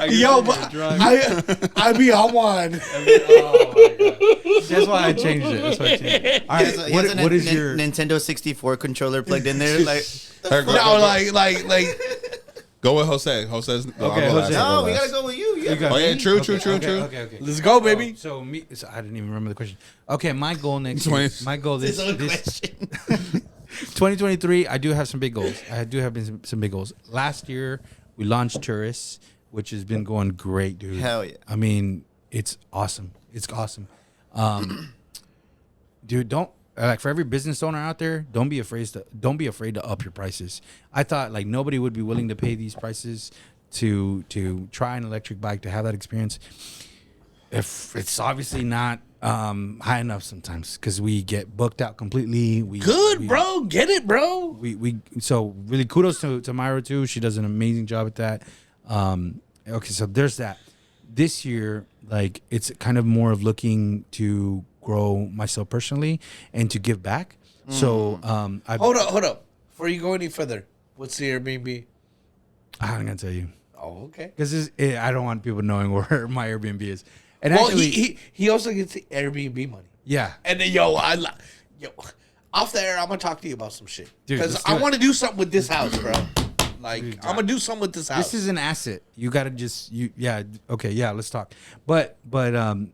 Yo, but I be on one. Oh my god. That's why I changed it. That's why I changed it. All he right. has a What is your Nintendo 64 controller plugged in there? Like, Go No, like with Jose. Jose's the Okay, I'll go Jose. last, I'll no, go we last. gotta go with you. You got Oh, yeah, me? true. Okay. let's go, baby. So I didn't even remember the question. Okay, my goal next year, Twice. my goal His own this question. 2023, I do have some big goals. I do have some big goals. Last year We launched Tourists, which has been going great, dude. Hell yeah. I mean, it's awesome. It's awesome. Dude, don't like for every business owner out there, don't be afraid to up your prices. I thought like nobody would be willing to pay these prices to try an electric bike, to have that experience. If it's obviously not high enough sometimes, because we get booked out completely. Bro. Get it, bro. So really kudos to Myra too. She does an amazing job at that. Okay, so there's that. This year, like it's kind of more of looking to grow myself personally and to give back. So hold up. Before you go any further, what's the Airbnb? I'm not gonna tell you. Oh, okay. Because I don't want people knowing where my Airbnb is. And Well, actually, he also gets the Airbnb money. yeah. And then off the air, I'm gonna talk to you about some shit Dude, because let's do I it. want to do something with this house, bro. Like I'm gonna do something with this house. This is an asset. You gotta let's talk. But going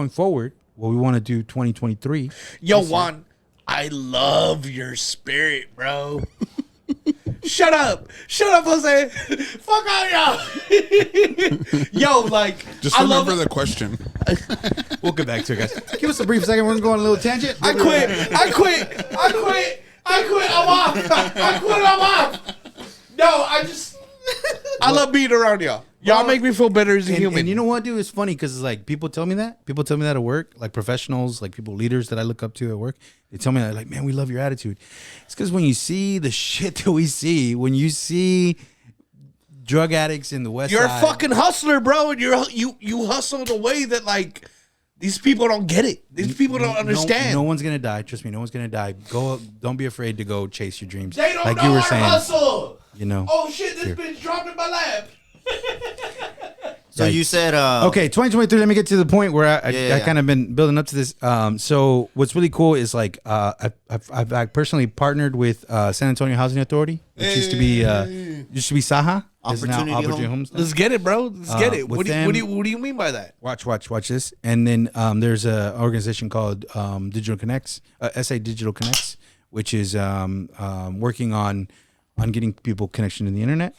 forward, what we want to do 2023. Yo, Juan, I love your spirit, bro. Shut up, Jose. Fuck out, y'all. Yo, like, Just remember the question. We'll get back to it, guys. Give us a brief second. We're going to go on a little tangent. I quit. I'm off. No, I love being around y'all. Y'all make me feel better as a human. And you know what, dude? It's funny because like people tell me that. People tell me that at work, like professionals, like leaders that I look up to at work. They tell me that, like, man, we love your attitude. It's because when you see the shit that we see, when you see drug addicts in the West You're Side, a fucking hustler, bro, and you hustle in a way that like these people don't get it. These people don't understand. No one's gonna die. Trust me, no one's gonna die. Go. Don't be afraid to go chase your dreams. They don't like know you were our saying. hustle. You know. Oh shit! This bitch dropped in my lap. So you said Okay, 2023. Let me get to the point where I Yeah. kind of been building up to this. So what's really cool is like I've personally partnered with San Antonio Housing Authority, which used to be Saha. Is now Opportunity Homes. Let's get it, bro. Let's get it. with What them- do you mean by that? Watch this. And then there's an organization called Digital Connects, SA Digital Connects, which is working on getting people connection to the internet.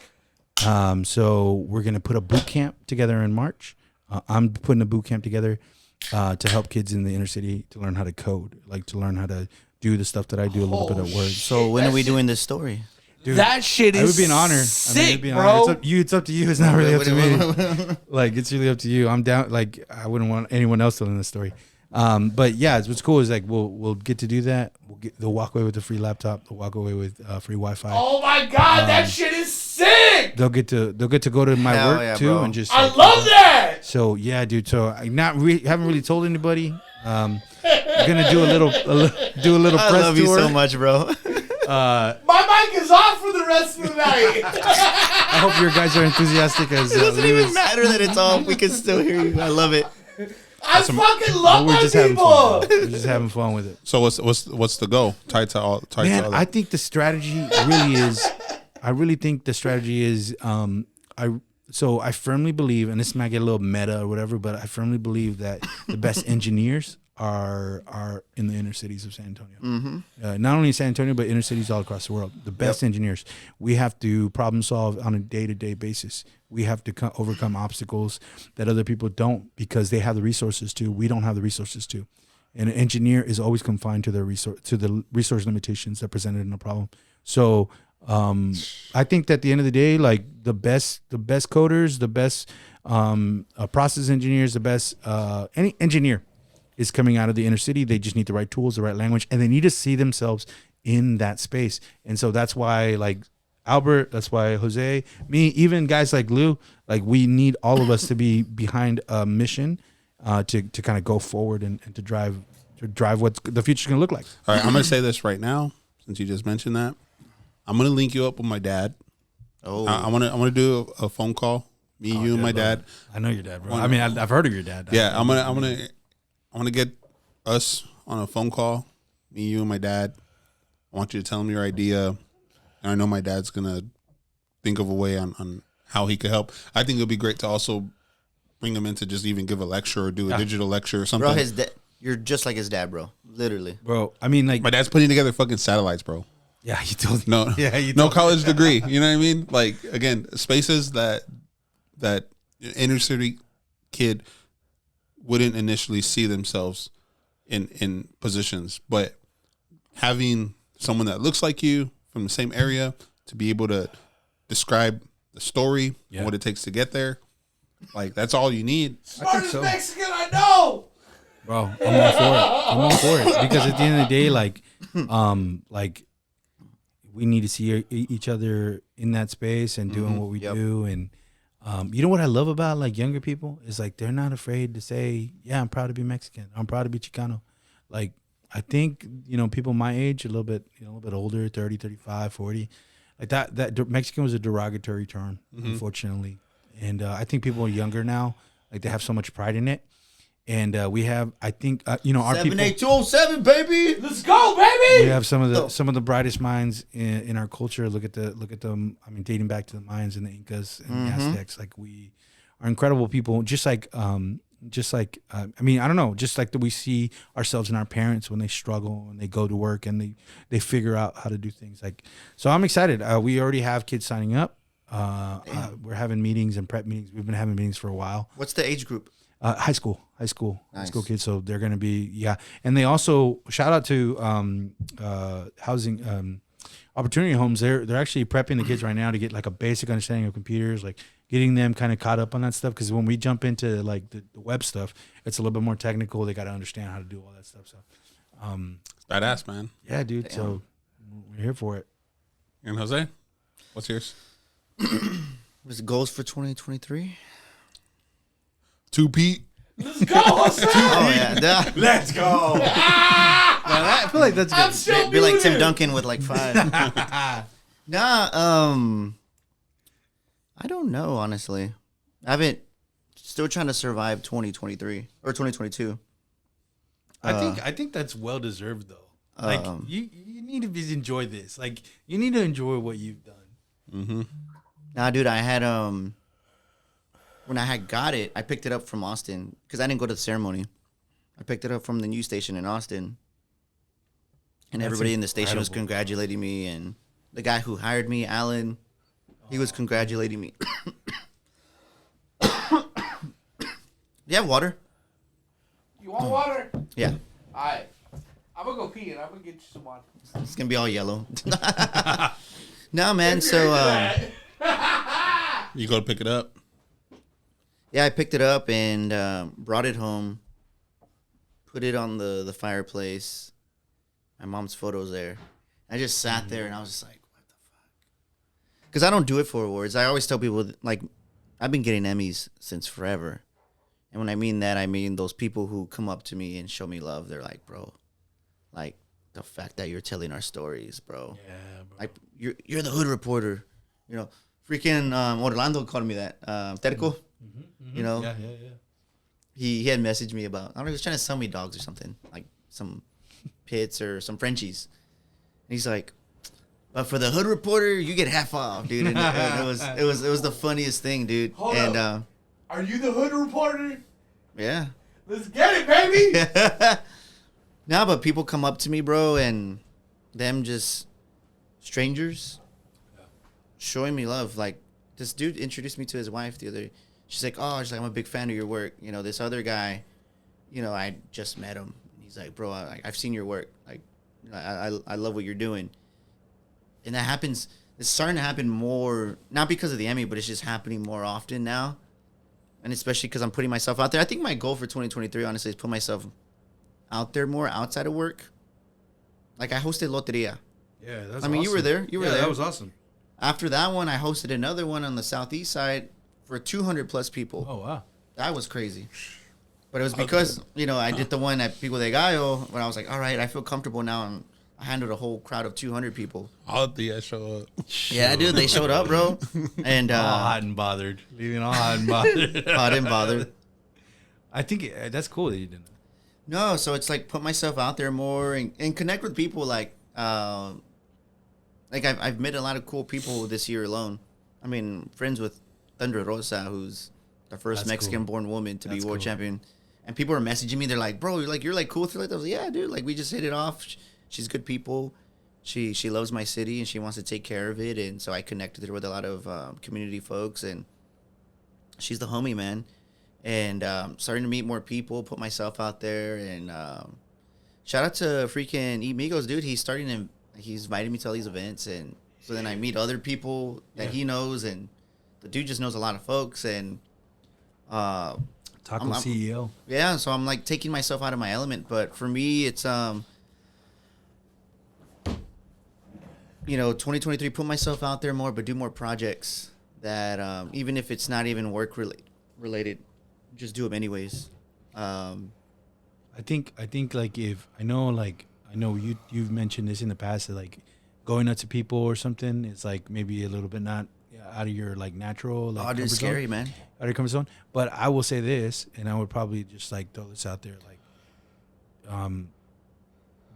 So we're gonna put a boot camp together in March. I'm putting a boot camp together to help kids in the inner city to learn how to code, like to learn how to do the stuff that I do a little bit at work. so when are we doing this story? Dude, That shit is it would be an honor. sick, it'd be an bro. honor. It's up to you. It's not really up to me. Like it's really up to you. I'm down. Like I wouldn't want anyone else to learn this story. But yeah, what's cool is like we'll get to do that. They'll walk away with a free laptop. They'll walk away with free Wi-Fi. Oh my god, that shit is sick. They'll get to go to my Hell work yeah, too bro. and just. I love that. So yeah, dude. So I haven't really told anybody. I'm gonna do a little I press love you tour. so much, bro. My mic is off for the rest of the night. I hope your guys are enthusiastic as It doesn't Lew even is. matter that it's off. We can still hear you. I love it. I fucking But love we're my just having people. fun. We're just having fun with it. So what's the goal? Tied to all. Man, I think the strategy really is. I really think the strategy is. I firmly believe, and this might get a little meta or whatever, but I firmly believe that the best engineers are in the inner cities of San Antonio. Mm-hmm. Not only in San Antonio, but inner cities all across the world. The best engineers. We have to problem solve on a day-to-day basis. We have to overcome obstacles that other people don't because they have the resources to. We don't have the resources to. And an engineer is always confined to the resource limitations that are presented in a problem. So I think that at the end of the day, like the best coders, the best process engineers, the best any engineer is coming out of the inner city. They just need the right tools, the right language, and they need to see themselves in that space. And so that's why, like Albert, that's why Jose, me, even guys like Lew, like we need all of us to be behind a mission to kind of go forward and to drive what the future's gonna look like. All right, I'm gonna say this right now since you just mentioned that. I'm gonna link you up with my dad. Oh, I want to do a phone call. Me, you, and my dad. I know your dad, bro. I mean, I've heard of your dad. Yeah, I'm gonna get us on a phone call. Me, you, and my dad. I want you to tell him your idea, and I know my dad's gonna think of a way on how he could help. I think it'd be great to also bring him in to just even give a lecture or do a digital lecture or something. bro, you're just like his dad, bro. Literally. Bro, I mean, like, My dad's putting together fucking satellites, bro. Yeah, you told No, Yeah, you no told college degree. You know what I mean? Like again, spaces that inner city kid wouldn't initially see themselves in positions, but having someone that looks like you from the same area to be able to describe the story and what it takes to get there, like that's all you need. Smartest Mexican I know. Bro, I'm all for it because at the end of the day, like we need to see each other in that space and doing what we do. And you know what I love about like younger people is like they're not afraid to say, yeah, I'm proud to be Mexican. I'm proud to be Chicano. Like I think, you know, people my age, a little bit older, 30, 35, 40, like that Mexican was a derogatory term, unfortunately. And I think people are younger now, like they have so much pride in it. And we have, I think, you know, our people. 78207, baby. Let's go, baby. We have some of the brightest minds in our culture. Look at them. I mean, dating back to the Mayans and the Incas and the Aztecs. Like we are incredible people. Just like I mean, I don't know. Just like that, we see ourselves in our parents when they struggle and they go to work and they figure out how to do things. Like, so I'm excited. We already have kids signing up. We're having meetings and prep meetings. We've been having meetings for a while. What's the age group? High school kids. So they're going to be, and they also shout out to housing opportunity homes. They're actually prepping the kids right now to get like a basic understanding of computers, like getting them kind of caught up on that stuff. Because when we jump into like the web stuff, it's a little bit more technical. They got to understand how to do all that stuff. So, It's badass, man. yeah, dude. Damn. So we're here for it. And Jose, what's yours? What's the goals for 2023? Two Pete. Let's go, Jose. Oh yeah, Let's go. I feel like that's I'm good. still be like Tim muted. Duncan with like 5. I don't know, honestly. Still trying to survive 2023 or 2022. I think that's well deserved though. Like you need to enjoy this. Like you need to enjoy what you've done. Nah, dude, I had when I had got it, I picked it up from Austin because I didn't go to the ceremony. I picked it up from the news station in Austin, and everybody in the station was congratulating me, and the guy who hired me, Alan, he was congratulating me. Do you have water? You want water? Yeah, All right. I'm going to go pee and I'm going to get you some water. it's gonna be all yellow. No, man. So You go to pick it up. yeah, I picked it up and brought it home. Put it on the fireplace. My mom's photos there. I just sat there and I was just like, what the fuck? Because I don't do it for awards. I always tell people, like, I've been getting Emmys since forever. And when I mean that, I mean those people who come up to me and show me love. They're like, bro, like, the fact that you're telling our stories, bro. Yeah, bro. Like, you're the hood reporter. You know, freaking Orlando called me that. Terco, you know. Yeah. He had messaged me about, I don't know, he was trying to sell me dogs or something, like some pits or some Frenchies. And he's like, but for the hood reporter, you get half off, dude. And it was the funniest thing, dude. Hold and up. Are you the hood reporter? yeah. Let's get it, baby. No, but people come up to me, bro, and them just strangers showing me love. Like, this dude introduced me to his wife the other. She's like, I'm a big fan of your work. You know, this other guy, you know, I just met him. He's like, bro, I've seen your work. Like, I love what you're doing. And that happens. It's starting to happen more, not because of the Emmy, but it's just happening more often now. And especially because I'm putting myself out there. I think my goal for 2023, honestly, is put myself out there more outside of work. Like, I hosted Loteria. Yeah, that's I mean, you were there. You were there. That was awesome. After that one, I hosted another one on the southeast side for 200 plus people. Oh, wow. That was crazy. But it was because, you know, I did the one at Pico de Gallo when I was like, all right, I feel comfortable now. And I handled a whole crowd of 200 people. All the show up. Yeah, dude, they showed up, bro. And All hot and bothered. Leaving all hot and bothered. I didn't bother. I think that's cool that you did that. No, so it's like put myself out there more and connect with people. Like I've met a lot of cool people this year alone. I mean, friends with Thunder Rosa, who's the first That's Mexican-born woman to be That's world cool. champion. And people are messaging me. They're like, "Bro, you're like cool with her like that." I was like, "Yeah, dude. Like we just hit it off. She's good people. she loves my city and she wants to take care of it, and so I connected her with a lot of community folks, and she's the homie, man. And starting to meet more people, put myself out there, and shout out to freaking Eat Migos, dude. He's inviting me to all these events, and so then I meet other people that he knows, and the dude just knows a lot of folks, and Taco CEO. yeah, so I'm like taking myself out of my element. But for me, it's 2023, put myself out there more, but do more projects that even if it's not even work related, just do them anyways. I think like if I know you've mentioned this in the past, that like going up to people or something is like maybe a little bit not out of your like natural like it's scary, zone, man. out of your comfort zone. But I will say this, and I would probably just like throw this out there, like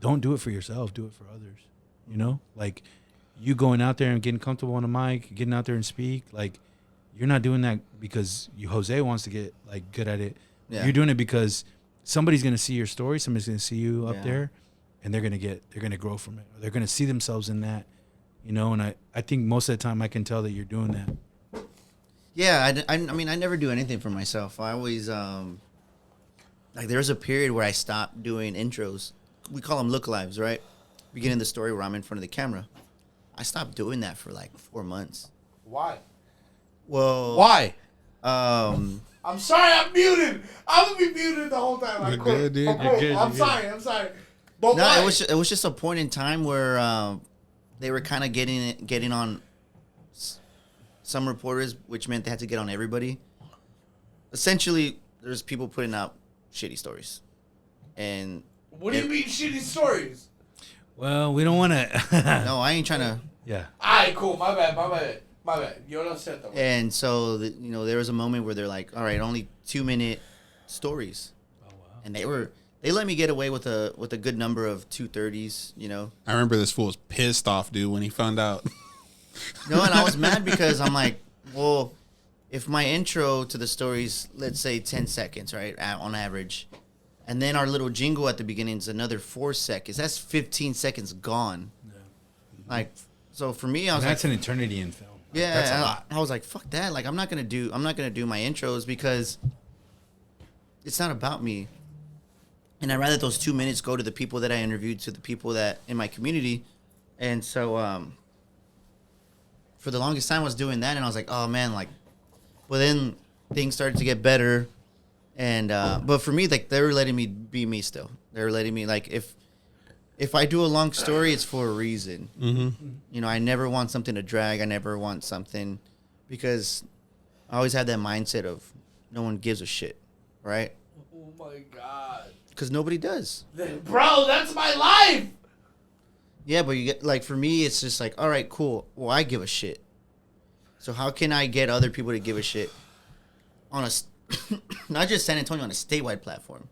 don't do it for yourself, do it for others. You know, like you going out there and getting comfortable on the mic, getting out there and speak, like you're not doing that because Jose wants to get like good at it. Yeah. You're doing it because somebody's gonna see your story, somebody's gonna see you up Yeah. there, and they're gonna grow from it. Or they're gonna see themselves in that, you know. And I think most of the time I can tell that you're doing that. Yeah, I mean, I never do anything for myself. I always like there was a period where I stopped doing intros. We call them look lives, right? Beginning the story where I'm in front of the camera. I stopped doing that for like 4 months. Why? Well, Why? Um, I'm sorry, I'm muted. I'm gonna be muted the whole time. You're good, dude. I'm You're I'm sorry. But no, why? it was just a point in time where they were kind of getting on some reporters, which meant they had to get on everybody. Essentially, there's people putting out shitty stories, and What do you mean shitty stories? Well, we don't want to. no, I ain't trying to. Yeah. Alright, cool. My bad. Yo no sé though. And so, there was a moment where they're like, all right, only 2-minute stories. Oh wow. And they let me get away with a good number of 2:30s, I remember this fool was pissed off, dude, when he found out. No, and I was mad because I'm like, well, if my intro to the stories, let's say 10 seconds, right, on average, and then our little jingle at the beginning is another 4 seconds, that's 15 seconds gone. Yeah. Like, so for me, I was That's like, an eternity in film. yeah, That's a lot. I was like, fuck that. Like, I'm not gonna do my intros because it's not about me. And I'd rather those 2 minutes go to the people that I interviewed, to the people that in my community. And so, for the longest time I was doing that, and I was like, oh man, like, but then things started to get better. And, but for me, like, they were letting me be me still. They were letting me, like, if I do a long story, it's for a reason. Mm-hmm. I never want something to drag. I never want something, because I always had that mindset of no one gives a shit, right? Oh my god. Because nobody does. Bro, that's my life. Yeah, but you get, like, for me, it's just like, all right, cool. Well, I give a shit. So how can I get other people to give a shit on not just San Antonio, on a statewide platform?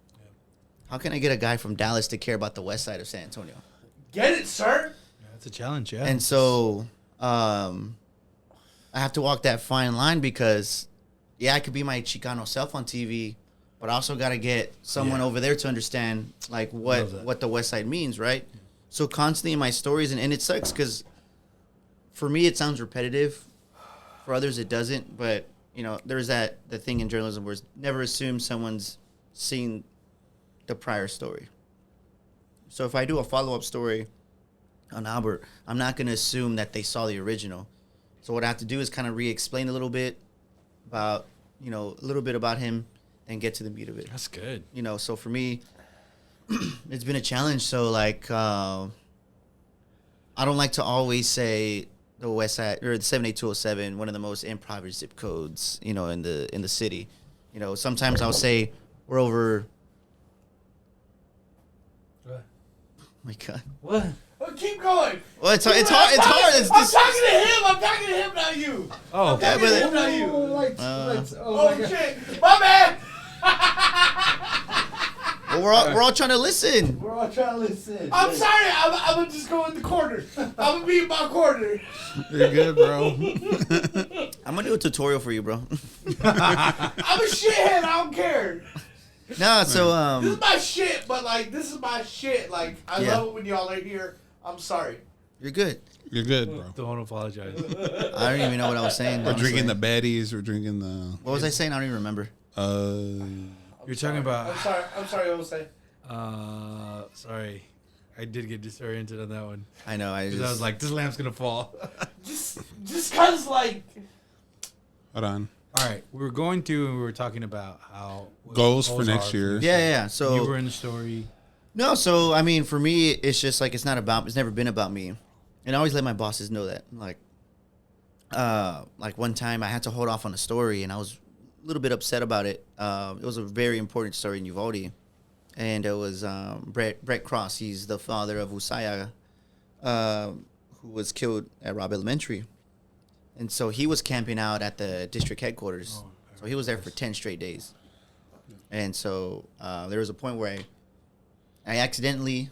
How can I get a guy from Dallas to care about the west side of San Antonio? Get it, sir? Yeah, that's a challenge, yeah. And so I have to walk that fine line because, yeah, I could be my Chicano self on TV, but I also got to get someone over there to understand, like, what the west side means, right? Yeah. So constantly in my stories, and it sucks because for me it sounds repetitive. For others it doesn't, but, there's the thing in journalism where it's never assume someone's seen the prior story. So if I do a follow-up story on Albert, I'm not going to assume that they saw the original. So what I have to do is kind of re-explain a little bit about, a little bit about him and get to the meat of it. That's good. So for me, it's been a challenge. So, like, I don't like to always say the West Side or the 78207, one of the most impoverished zip codes, in the city. Sometimes I'll say we're over. What? Oh my God. What? Oh, keep going. Well, it's hard. It's hard. It's I'm just, talking to him. I'm talking to him, not you. Oh, I'm talking to him, not you. Oh, shit. My bad. well, we're all trying to listen. We're all trying to listen. I'm sorry. I'm going to just go in the corner. I'm going to be in my corner. You're good, bro. I'm gonna do a tutorial for you, bro. I'm a shithead. I don't care. No, so This is my shit, but, like, this is my shit. Like, I Yeah. love it when y'all are here. I'm sorry. You're good. You're good, bro. Don't apologize. I don't even know what I was saying. We're honestly. drinking the baddies. We're drinking the. What was I saying? I don't even remember. You're talking about. I'm sorry. What was I? Sorry. I did get disoriented on that one. I know. I 'Cause just I was like, this lamp's gonna fall. Just cause like. Hold on. All right, we were talking about how Goals for next year. yeah. So you were in the story. no. So I mean, for me, it's just like it's never been about me, and I always let my bosses know that. Like one time I had to hold off on a story, and I was a little bit upset about it. It was a very important story in Uvalde, and it was Brett Cross. He's the father of Usaya, who was killed at Robb Elementary. And so he was camping out at the district headquarters. So he was there for 10 straight days. And so there was a point where I accidentally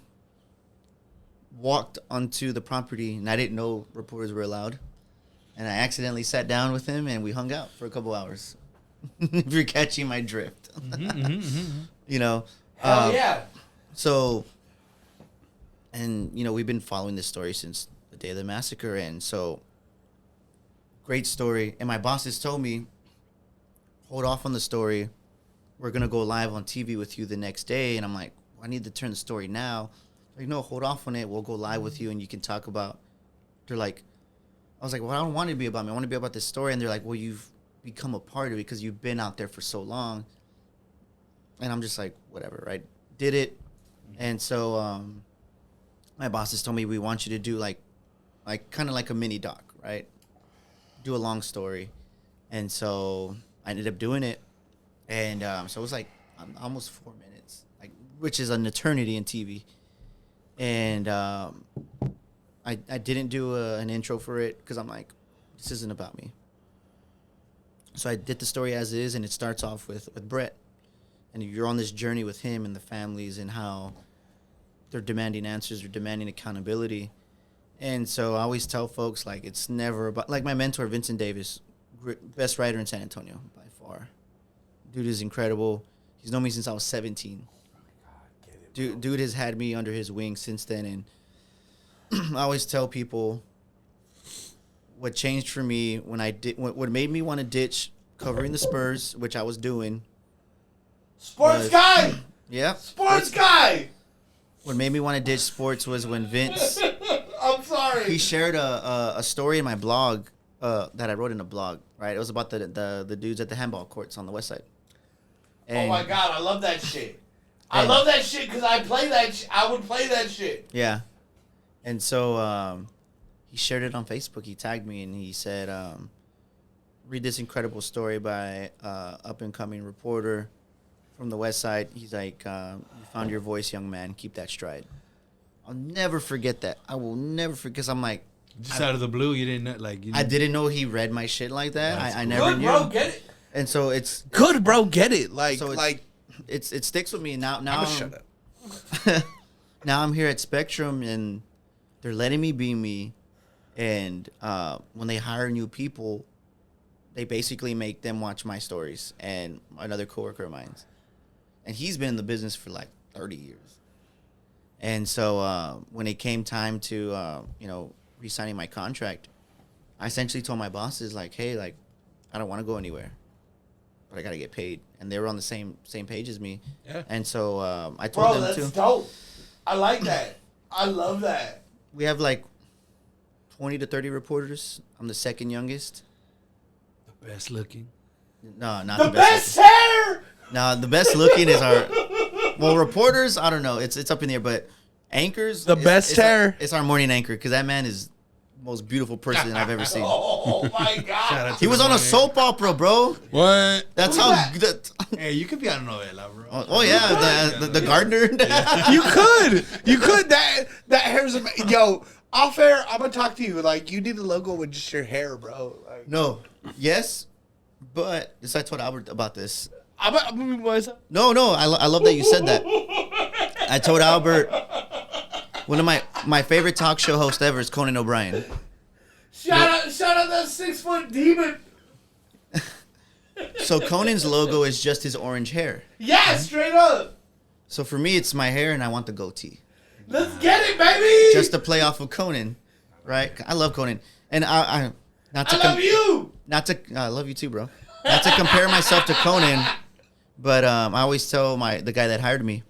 walked onto the property, and I didn't know reporters were allowed. And I accidentally sat down with him, and we hung out for a couple hours. If you're catching my drift. You know? Hell yeah. So, and, you know, we've been following this story since the day of the massacre. And so, great story. And my bosses told me, hold off on the story. We're going to go live on TV with you the next day. And I'm like, I need to turn the story now. Like, no, hold off on it. We'll go live with you and you can talk about. They're like, I was like, well, I don't want it to be about me. I want to be about this story. And they're like, well, you've become a part of it because you've been out there for so long. And I'm just like, whatever, right? Did it. And so my bosses told me, we want you to do like kind of like a mini doc, right? Do a long story. And so I ended up doing it. And so it was like almost 4 minutes, like, which is an eternity in TV. And I didn't do an intro for it because I'm like, this isn't about me. So I did the story as is, and it starts off with Brett. And you're on this journey with him and the families and how they're demanding answers, they're demanding accountability. And so I always tell folks, like, it's never about, like my mentor, Vincent Davis, best writer in San Antonio by far. Dude is incredible. He's known me since I was 17. Dude has had me under his wing since then. And I always tell people what changed for me when what made me want to ditch covering the Spurs, which I was doing. Sports guy. Yeah. Sports guy. What made me want to ditch sports was when Vince. I'm sorry. He shared a story in my blog that I wrote in a blog, right? It was about the dudes at the handball courts on the west side. And oh my God, I love that shit. I love that shit because I play that. I would play that shit. Yeah. And so he shared it on Facebook. He tagged me and he said, read this incredible story by up-and-coming reporter from the west side. He's like, you found your voice, young man. Keep that stride. I'll never forget that. I will never forget, because I'm like, Just out of the blue, you didn't know, like. I didn't know he read my shit like that. I never Good, knew. bro, get it. And so it's Good, bro, get it. Like, so it sticks with me now. Now shut up. now I'm here at Spectrum, and they're letting me be me. And when they hire new people, they basically make them watch my stories and another coworker of mine's. And he's been in the business for like 30 years. And so when it came time to, re-signing my contract, I essentially told my bosses, like, hey, like, I don't want to go anywhere, but I got to get paid. And they were on the same page as me. Yeah. And so I told them Bro, to. that's dope. I like that. I love that. We have like 20 to 30 reporters. I'm the second youngest. The best looking. No, not The best hair. No, the best looking is our. Well, reporters, I don't know. It's up in the air, but anchors. The best hair. It's our morning anchor, because that man is the most beautiful person I've ever seen. Oh my Shout God. out to He was the on a morning. soap opera, bro. What? That's Who's how. that? That, Hey, you could be on a novela, bro. oh yeah, the gardener. You could. That hair's amazing. Yo, off air, I'm gonna talk to you. Like, you need a logo with just your hair, bro. Like, No, yes, but this I told Albert about this. I'm No, I love that you said that. I told Albert, one of my favorite talk show hosts ever is Conan O'Brien. Shout out that 6 foot demon. So Conan's logo is just his orange hair. Yeah, straight up. So for me, it's my hair, and I want the goatee. Let's get it, baby. Just to play off of Conan. right? I love Conan, and I not to love you. Not to I love you too, bro. Not to compare myself to Conan, but I always tell the guy that hired me,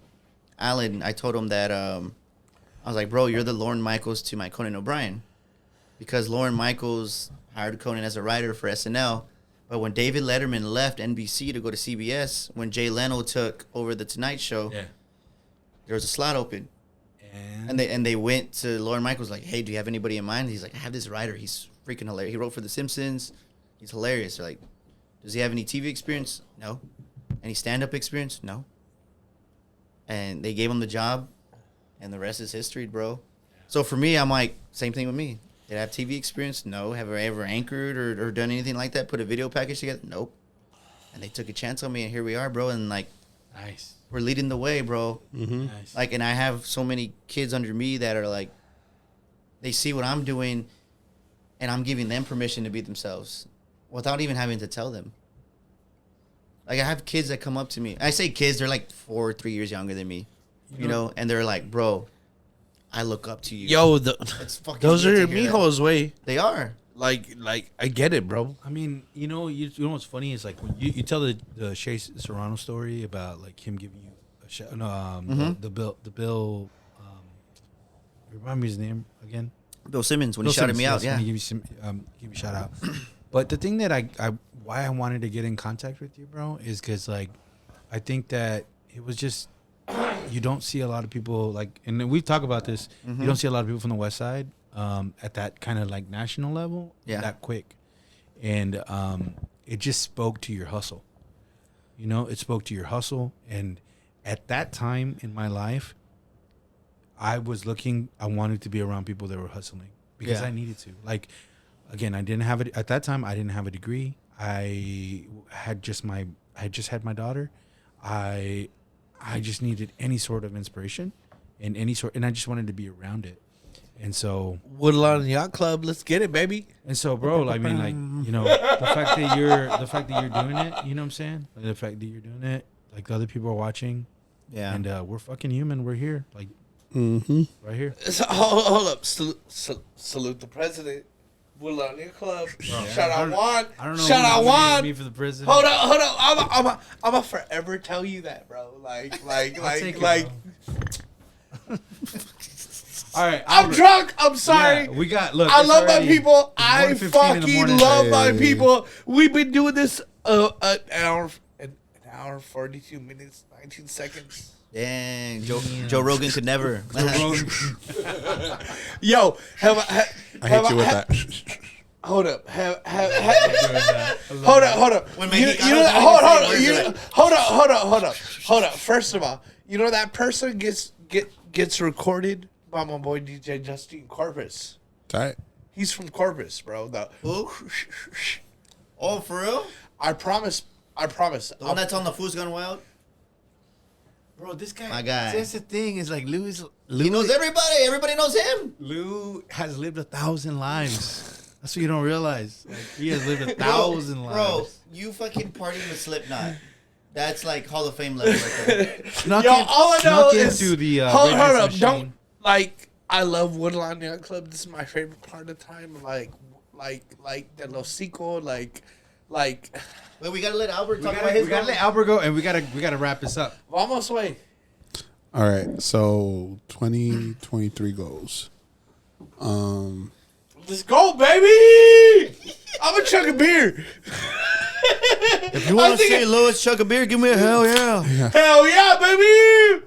Alan. I told him that I was like, bro, you're the Lorne Michaels to my Conan O'Brien, because Lorne Michaels hired Conan as a writer for SNL, but when David Letterman left NBC to go to CBS, when Jay Leno took over the Tonight Show, there was a slot open. And they went to Lorne Michaels like, hey, do you have anybody in mind? He's like, I have this writer. He's freaking hilarious. He wrote for The Simpsons. He's hilarious. They're like, does he have any TV experience? No. Any stand-up experience? No. And they gave him the job, and the rest is history, bro. So for me, I'm like, same thing with me. Did I have TV experience? No. Have I ever anchored or done anything like that? Put a video package together? Nope. And they took a chance on me, and here we are, bro. And like, Nice. we're leading the way, bro. Nice. Like, and I have so many kids under me that are like, they see what I'm doing, and I'm giving them permission to be themselves without even having to tell them. Like, I have kids that come up to me. I say kids, they're like 3 years younger than me, you know, and they're like, bro, I look up to you. Yo, It's fucking those good are to hear that. mijos way. They are. Like I get it, bro. I mean, you know what's funny is like when you tell the Shea Serrano story about like him giving you a shout. No, the Bill. Remind me his name again. Bill Simmons, when Bill he shouted Simmons, me out, yes, yeah. when he give you a shout out. But the thing that why I wanted to get in contact with you, bro, is because like I think that it was just you don't see a lot of people like, and we talk about this. You don't see a lot of people from the West Side at that kind of like national level that quick, and it just spoke to your hustle. You know, it spoke to your hustle, and at that time in my life, I wanted to be around people that were hustling because I needed to. Like, again, I didn't have it at that time. I didn't have a degree. I had just had my daughter. I just needed any sort of inspiration and I just wanted to be around it. And so Woodlawn Yacht Club, let's get it, baby. And so, bro, I mean, like, you know, the fact that you're doing it, you know what I'm saying? Like, the fact that you're doing it, like the other people are watching. Yeah. And we're fucking human. We're here. Like, right here. So, hold up. Salute the president. Woodlawn Yacht Club. Shout out Juan. I don't know. Shout out Juan. Me for the president. Hold up. I'm a forever tell you that, bro. Like. All right. I'm drunk. I'm sorry. Yeah, we got. Look, I it's love my already- people. it's I 1:15 in the fucking morning. love my Hey. people. We've been doing this an hour 42 minutes 19 seconds. Dang, Joe Rogan could never. Yo, I hate you with that. Hold up. Hold up. When You Mexicanos know, don't even say words, hold up. First of all, you know that person gets recorded by my boy DJ Justine Corpus. Tight. He's from Corpus, bro. Who? Oh, for real? I promise. The one that's on the Food's Gone Wild? Bro, this guy. My guy. That's the thing. Is like Lew He knows everybody. Everybody knows him. Lew has lived 1,000 lives. That's what you don't realize. Like, he has lived 1,000 lives. Bro, you fucking partied with Slipknot. That's like Hall of Fame level right there. Snuck Yo, all I know is into the hold Red Ice up. Machine. Don't like. I love Woodlawn Yacht Club. This is my favorite part of the time. Like the Lew Sico. Like. Wait, we gotta let Albert We talk about gotta, his. we gotta let Albert go, and we gotta wrap this up. Vamos, way. All right. So 2023 goals. Let's go, baby! I'm gonna chug a beer. If you want to say Lewis chug a beer, give me a hell yeah. Hell yeah, baby!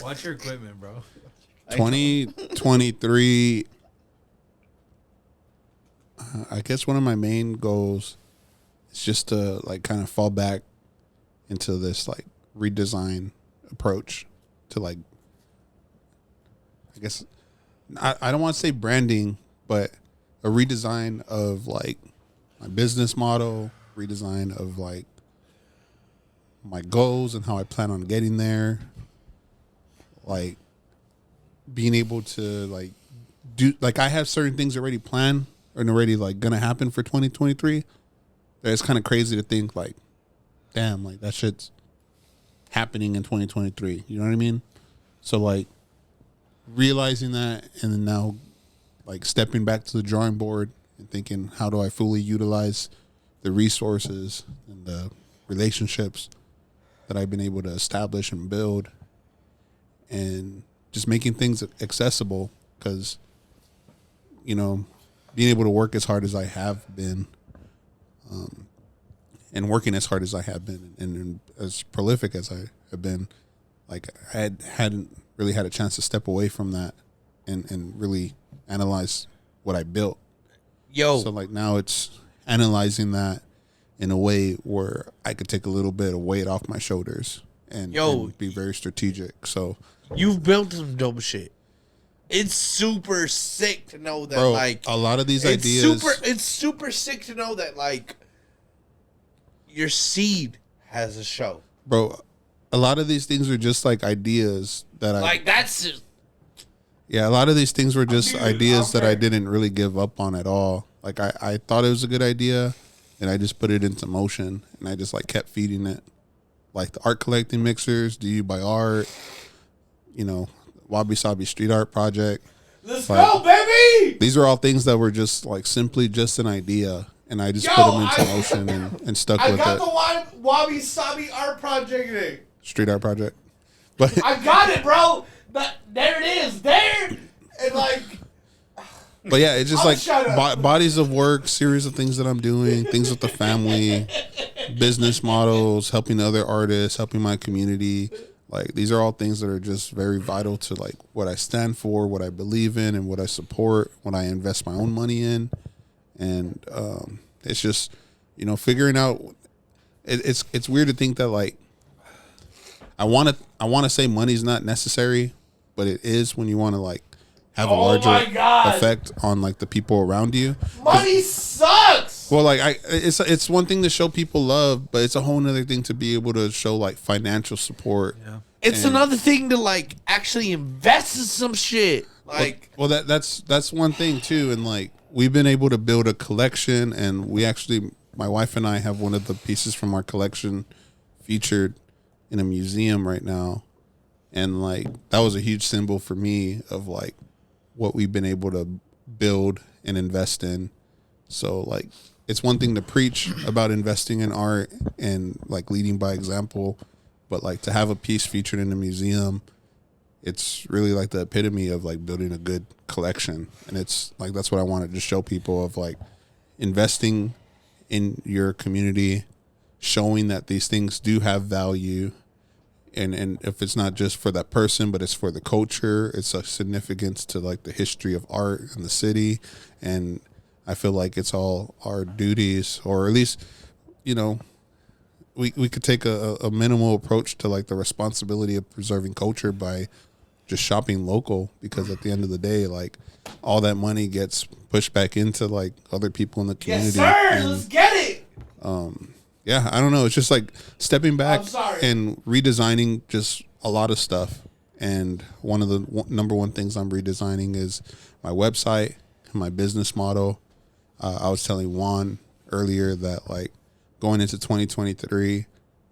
Watch your equipment, bro. 2023. I guess one of my main goals is just to like kind of fall back into this like redesign approach to like, I guess I don't want to say branding, but a redesign of like my business model, redesign of like my goals and how I plan on getting there. Like being able to like do, like I have certain things already planned and already like gonna happen for 2023. That it's kind of crazy to think like, damn, like that shit's happening in 2023. You know what I mean? So like realizing that and then now like stepping back to the drawing board and thinking, how do I fully utilize the resources and the relationships that I've been able to establish and build, and just making things accessible, because, you know, being able to work as hard as I have been, and working as hard as I have been, and as prolific as I have been, like I hadn't really had a chance to step away from that and really analyze what I built. Yo. So like now it's analyzing that in a way where I could take a little bit of weight off my shoulders and be very strategic. So you've built some dope shit. It's super sick to know that, bro, like, a lot of these ideas. It's super sick to know that, like, your seed has a show. Bro, a lot of these things are just like ideas that a lot of these things were just ideas that I didn't really give up on at all. Like I thought it was a good idea, and I just put it into motion, and I just like kept feeding it. Like the art collecting mixers, Do You Buy Art, you know, Wabi Sabi Street Art Project. Let's go, baby! These are all things that were just like simply just an idea, and I just put them into motion and stuck with it. I got the Wabi Sabi Art Project thing. Street Art Project. But I got it, bro. But there it is. There. And like. But yeah, it's just like bodies of work, series of things that I'm doing, things with the family, business models, helping other artists, helping my community. Like these are all things that are just very vital to like what I stand for, what I believe in, and what I support, what I invest my own money in. And it's just, you know, figuring out. It's weird to think that like I want to say money's not necessary, but it is when you want to like have a larger effect on like the people around you. Money sucks. Well, like it's one thing to show people love, but it's a whole other thing to be able to show like financial support. Yeah. It's another thing to like actually invest in some shit. Like, well that's one thing too, and like we've been able to build a collection, and we actually, my wife and I have one of the pieces from our collection featured in a museum right now, and like that was a huge symbol for me of like what we've been able to build and invest in. So like it's one thing to preach about investing in art and like leading by example, but like to have a piece featured in a museum, it's really like the epitome of like building a good collection. And it's like that's what I wanted to show people, of like investing in your community, showing that these things do have value. And if it's not just for that person, but it's for the culture, it's a significance to like the history of art in the city. And I feel like it's all our duties, or at least, you know, we could take a minimal approach to like the responsibility of preserving culture by just shopping local, because at the end of the day, like all that money gets pushed back into like other people in the community. Yes, sir. And, let's get it. yeah, I don't know. It's just like stepping back and redesigning just a lot of stuff. And one of the number one things I'm redesigning is my website, my business model. I was telling Juan earlier that like going into 2023,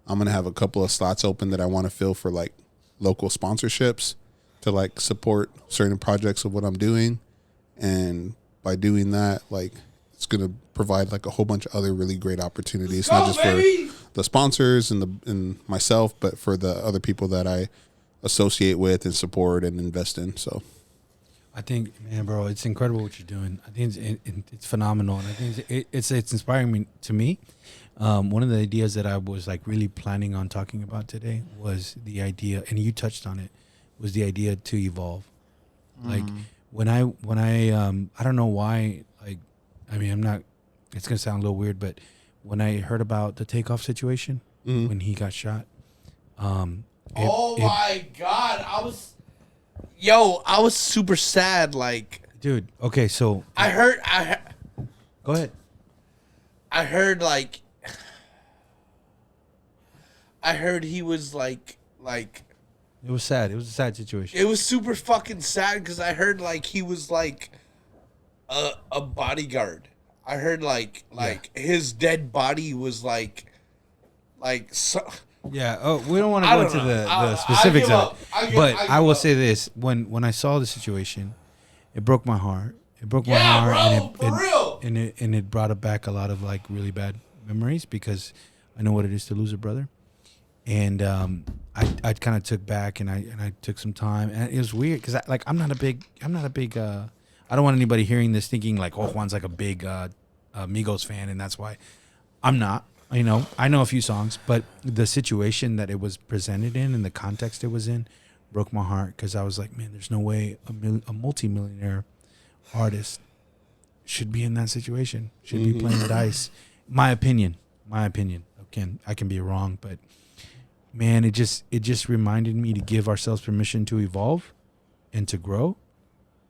I'm going to have a couple of slots open that I want to fill for like local sponsorships to like support certain projects of what I'm doing. And by doing that, like it's going to provide like a whole bunch of other really great opportunities, not just for the sponsors and myself, but for the other people that I associate with and support and invest in. So I think, man, bro, it's incredible what you're doing. I think it's phenomenal, and I think it's inspiring to me. One of the ideas that I was like really planning on talking about today was the idea, and you touched on it, was the idea to evolve. Like when I I don't know why, like, I mean, I'm not, it's going to sound a little weird, but when I heard about the Takeoff situation, when he got shot. My God. I was super sad. Like, dude, okay, so. I heard. Go ahead. I heard, like. I heard he was like. It was sad. It was a sad situation. It was super fucking sad because I heard, like, he was like a bodyguard. I heard like his dead body was like so. Yeah. Oh, we don't want to go into the specifics of it. But I will say this: when I saw the situation, it broke my heart. It broke my Yeah, heart, bro, for real. and it brought back a lot of like really bad memories because I know what it is to lose a brother, and I kind of took back and I took some time, and it was weird because I'm not a big I don't want anybody hearing this thinking like, oh, Juan's like a big Migos fan, and that's why I'm not. You know, I know a few songs, but the situation that it was presented in and the context it was in broke my heart because I was like, man, there's no way a multimillionaire artist should be in that situation, should be playing the dice. My opinion. I can be wrong, but man, it just reminded me to give ourselves permission to evolve and to grow,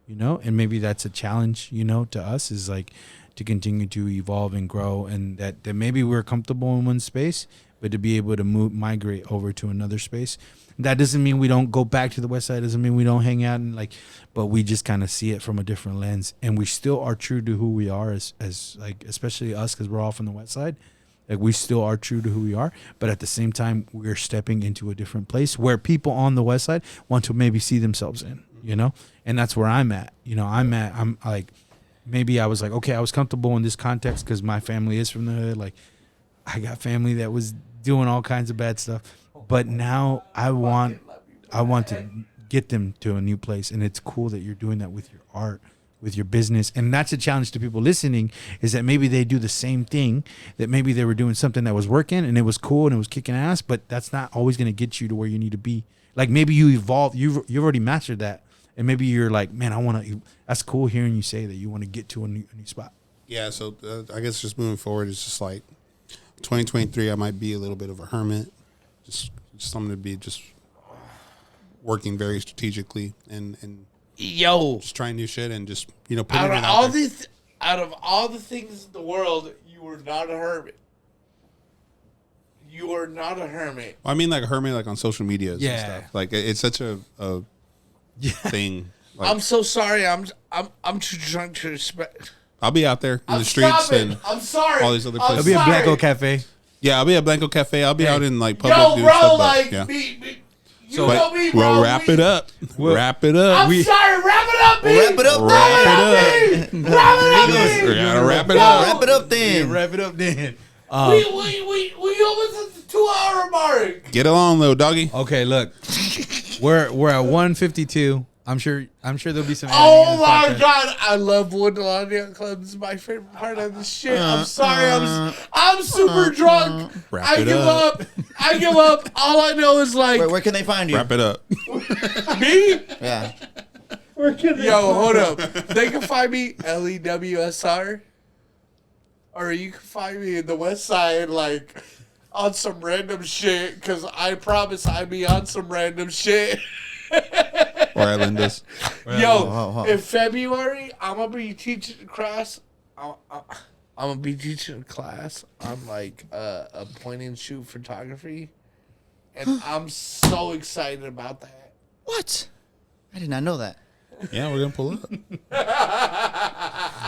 you know, and maybe that's a challenge, you know, to us is like to continue to evolve and grow, and that maybe we're comfortable in one space, but to be able to migrate over to another space. That doesn't mean we don't go back to the West Side. Doesn't mean we don't hang out and like, but we just kind of see it from a different lens, and we still are true to who we are as like, especially us, because we're all from the West Side. Like we still are true to who we are, but at the same time, we're stepping into a different place where people on the West Side want to maybe see themselves in, you know, and that's where I'm at. You know, I'm like, maybe I was like, okay, I was comfortable in this context because my family is from the hood. Like, I got family that was doing all kinds of bad stuff. But now I want to get them to a new place, and it's cool that you're doing that with your art, with your business, and that's a challenge to people listening. Is that maybe they do the same thing, that maybe they were doing something that was working and it was cool and it was kicking ass, but that's not always going to get you to where you need to be. Like maybe you evolve, you've already mastered that, and maybe you're like, man, I want to. That's cool hearing you say that you want to get to a new spot. Yeah, so I guess just moving forward, it's just like 2023. I might be a little bit of a hermit. Just something to be just working very strategically and just trying new shit and just, you know, putting it out there. Out of all the things in the world, you are not a hermit. You are not a hermit. I mean, like a hermit, like on social media and Yeah. stuff. Like it's such a thing. Like, I'm so sorry. I'm too drunk to respect. I'll be out there in the streets and I'm sorry. all these other places. I'll be at Blanco Cafe. Yeah, I'll be at Blanco Cafe. I'll be out in like public. Yo, doing bro, stuff, like yeah. you know me, bro. Well, wrap it up. Wrap it up. I'm sorry. Wrap it up, B. Wrap it up. Wrap it up. We gotta wrap it up. Wrap it up then. Wrap it up then. We almost at the 2-hour mark. Get along, little doggy. Okay, look, we're at 152. I'm sure there'll be some. Oh my God, I love Woodlawn Yacht Club. This is my favorite part of the shit. I'm sorry, I'm super drunk. Wrap I it give up. up. I give up. All I know is like Where can they find you? Wrap it up. me. Yeah. Yo, hold up. They can find me LEWSR, or you can find me in the West Side, like on some random shit. Cause I promise I be on some random shit. Or at Linda's. Yo, in February, I'm gonna be teaching a class. I'm gonna be teaching a class on like a point and shoot photography, and I'm so excited about that. What? I did not know that. Yeah, we're gonna pull up.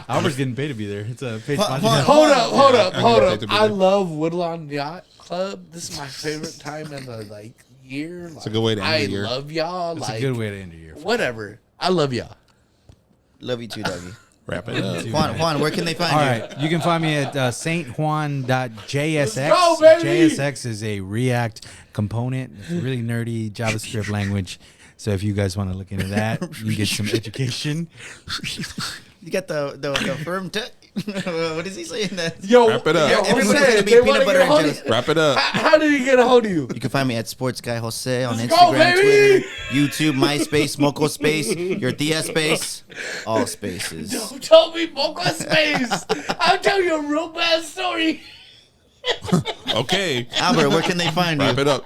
Albert's getting paid to be there. It's a paid Hold sponsorship. Hold up. take the I video. love Woodlawn Yacht Club. This is my favorite time in the year. It's a good way to end the year. I love y'all. It's a good way to end the year. Whatever. I love y'all. Love you too, Dougie. Wrap it up. Juan, where can they find All you? right, you can find me at saintjuan.jsx. Let's go, baby! JSX is a React component. It's a really nerdy JavaScript language. So if you guys want to look into that, you get some education. You got the firm tuck. What is he saying? That Yo, Wrap it up. Yo, Everybody's Jose, gonna be they peanut wanna butter get a and hold jelly. of- Wrap it up. How did he get a hold of you? you can find me at Sports Guy Jose on Let's Instagram, go, baby! Twitter, YouTube, MySpace, Moco Space, your Tia Space, all spaces. Don't tell me Mocha Space. I'll tell you a real bad story. Okay. Albert, where can they find Wrap you? it up.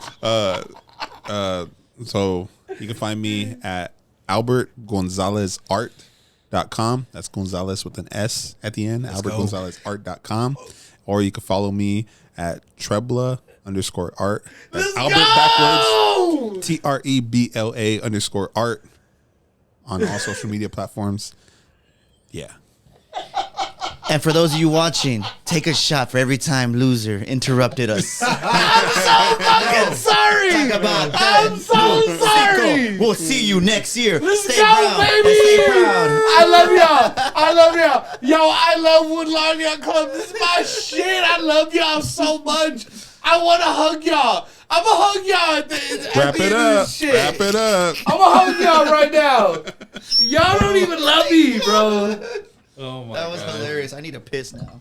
So you can find me at albertgonzalesart.com. That's Gonzales with an S at the end. albertgonzalesart.com. Or you can follow me at Trebla _art. That's Albert backwards. TREBLA _art on all social media platforms. Yeah. And for those of you watching, take a shot for every time loser interrupted us. I'm so fucking sorry. Talk about I'm so sorry. We'll see you next year. Let's Stay go, proud. baby. Stay proud. I love y'all. I love y'all. Yo, I love Woodlawn Yacht Club. This is my shit. I love y'all so much. I want to hug y'all. I'm going to hug y'all at the Wrap end it of up. this shit. Wrap it up. I'm going to hug y'all right now. Y'all don't even love me, bro. Oh my That was God. hilarious. I need to piss now.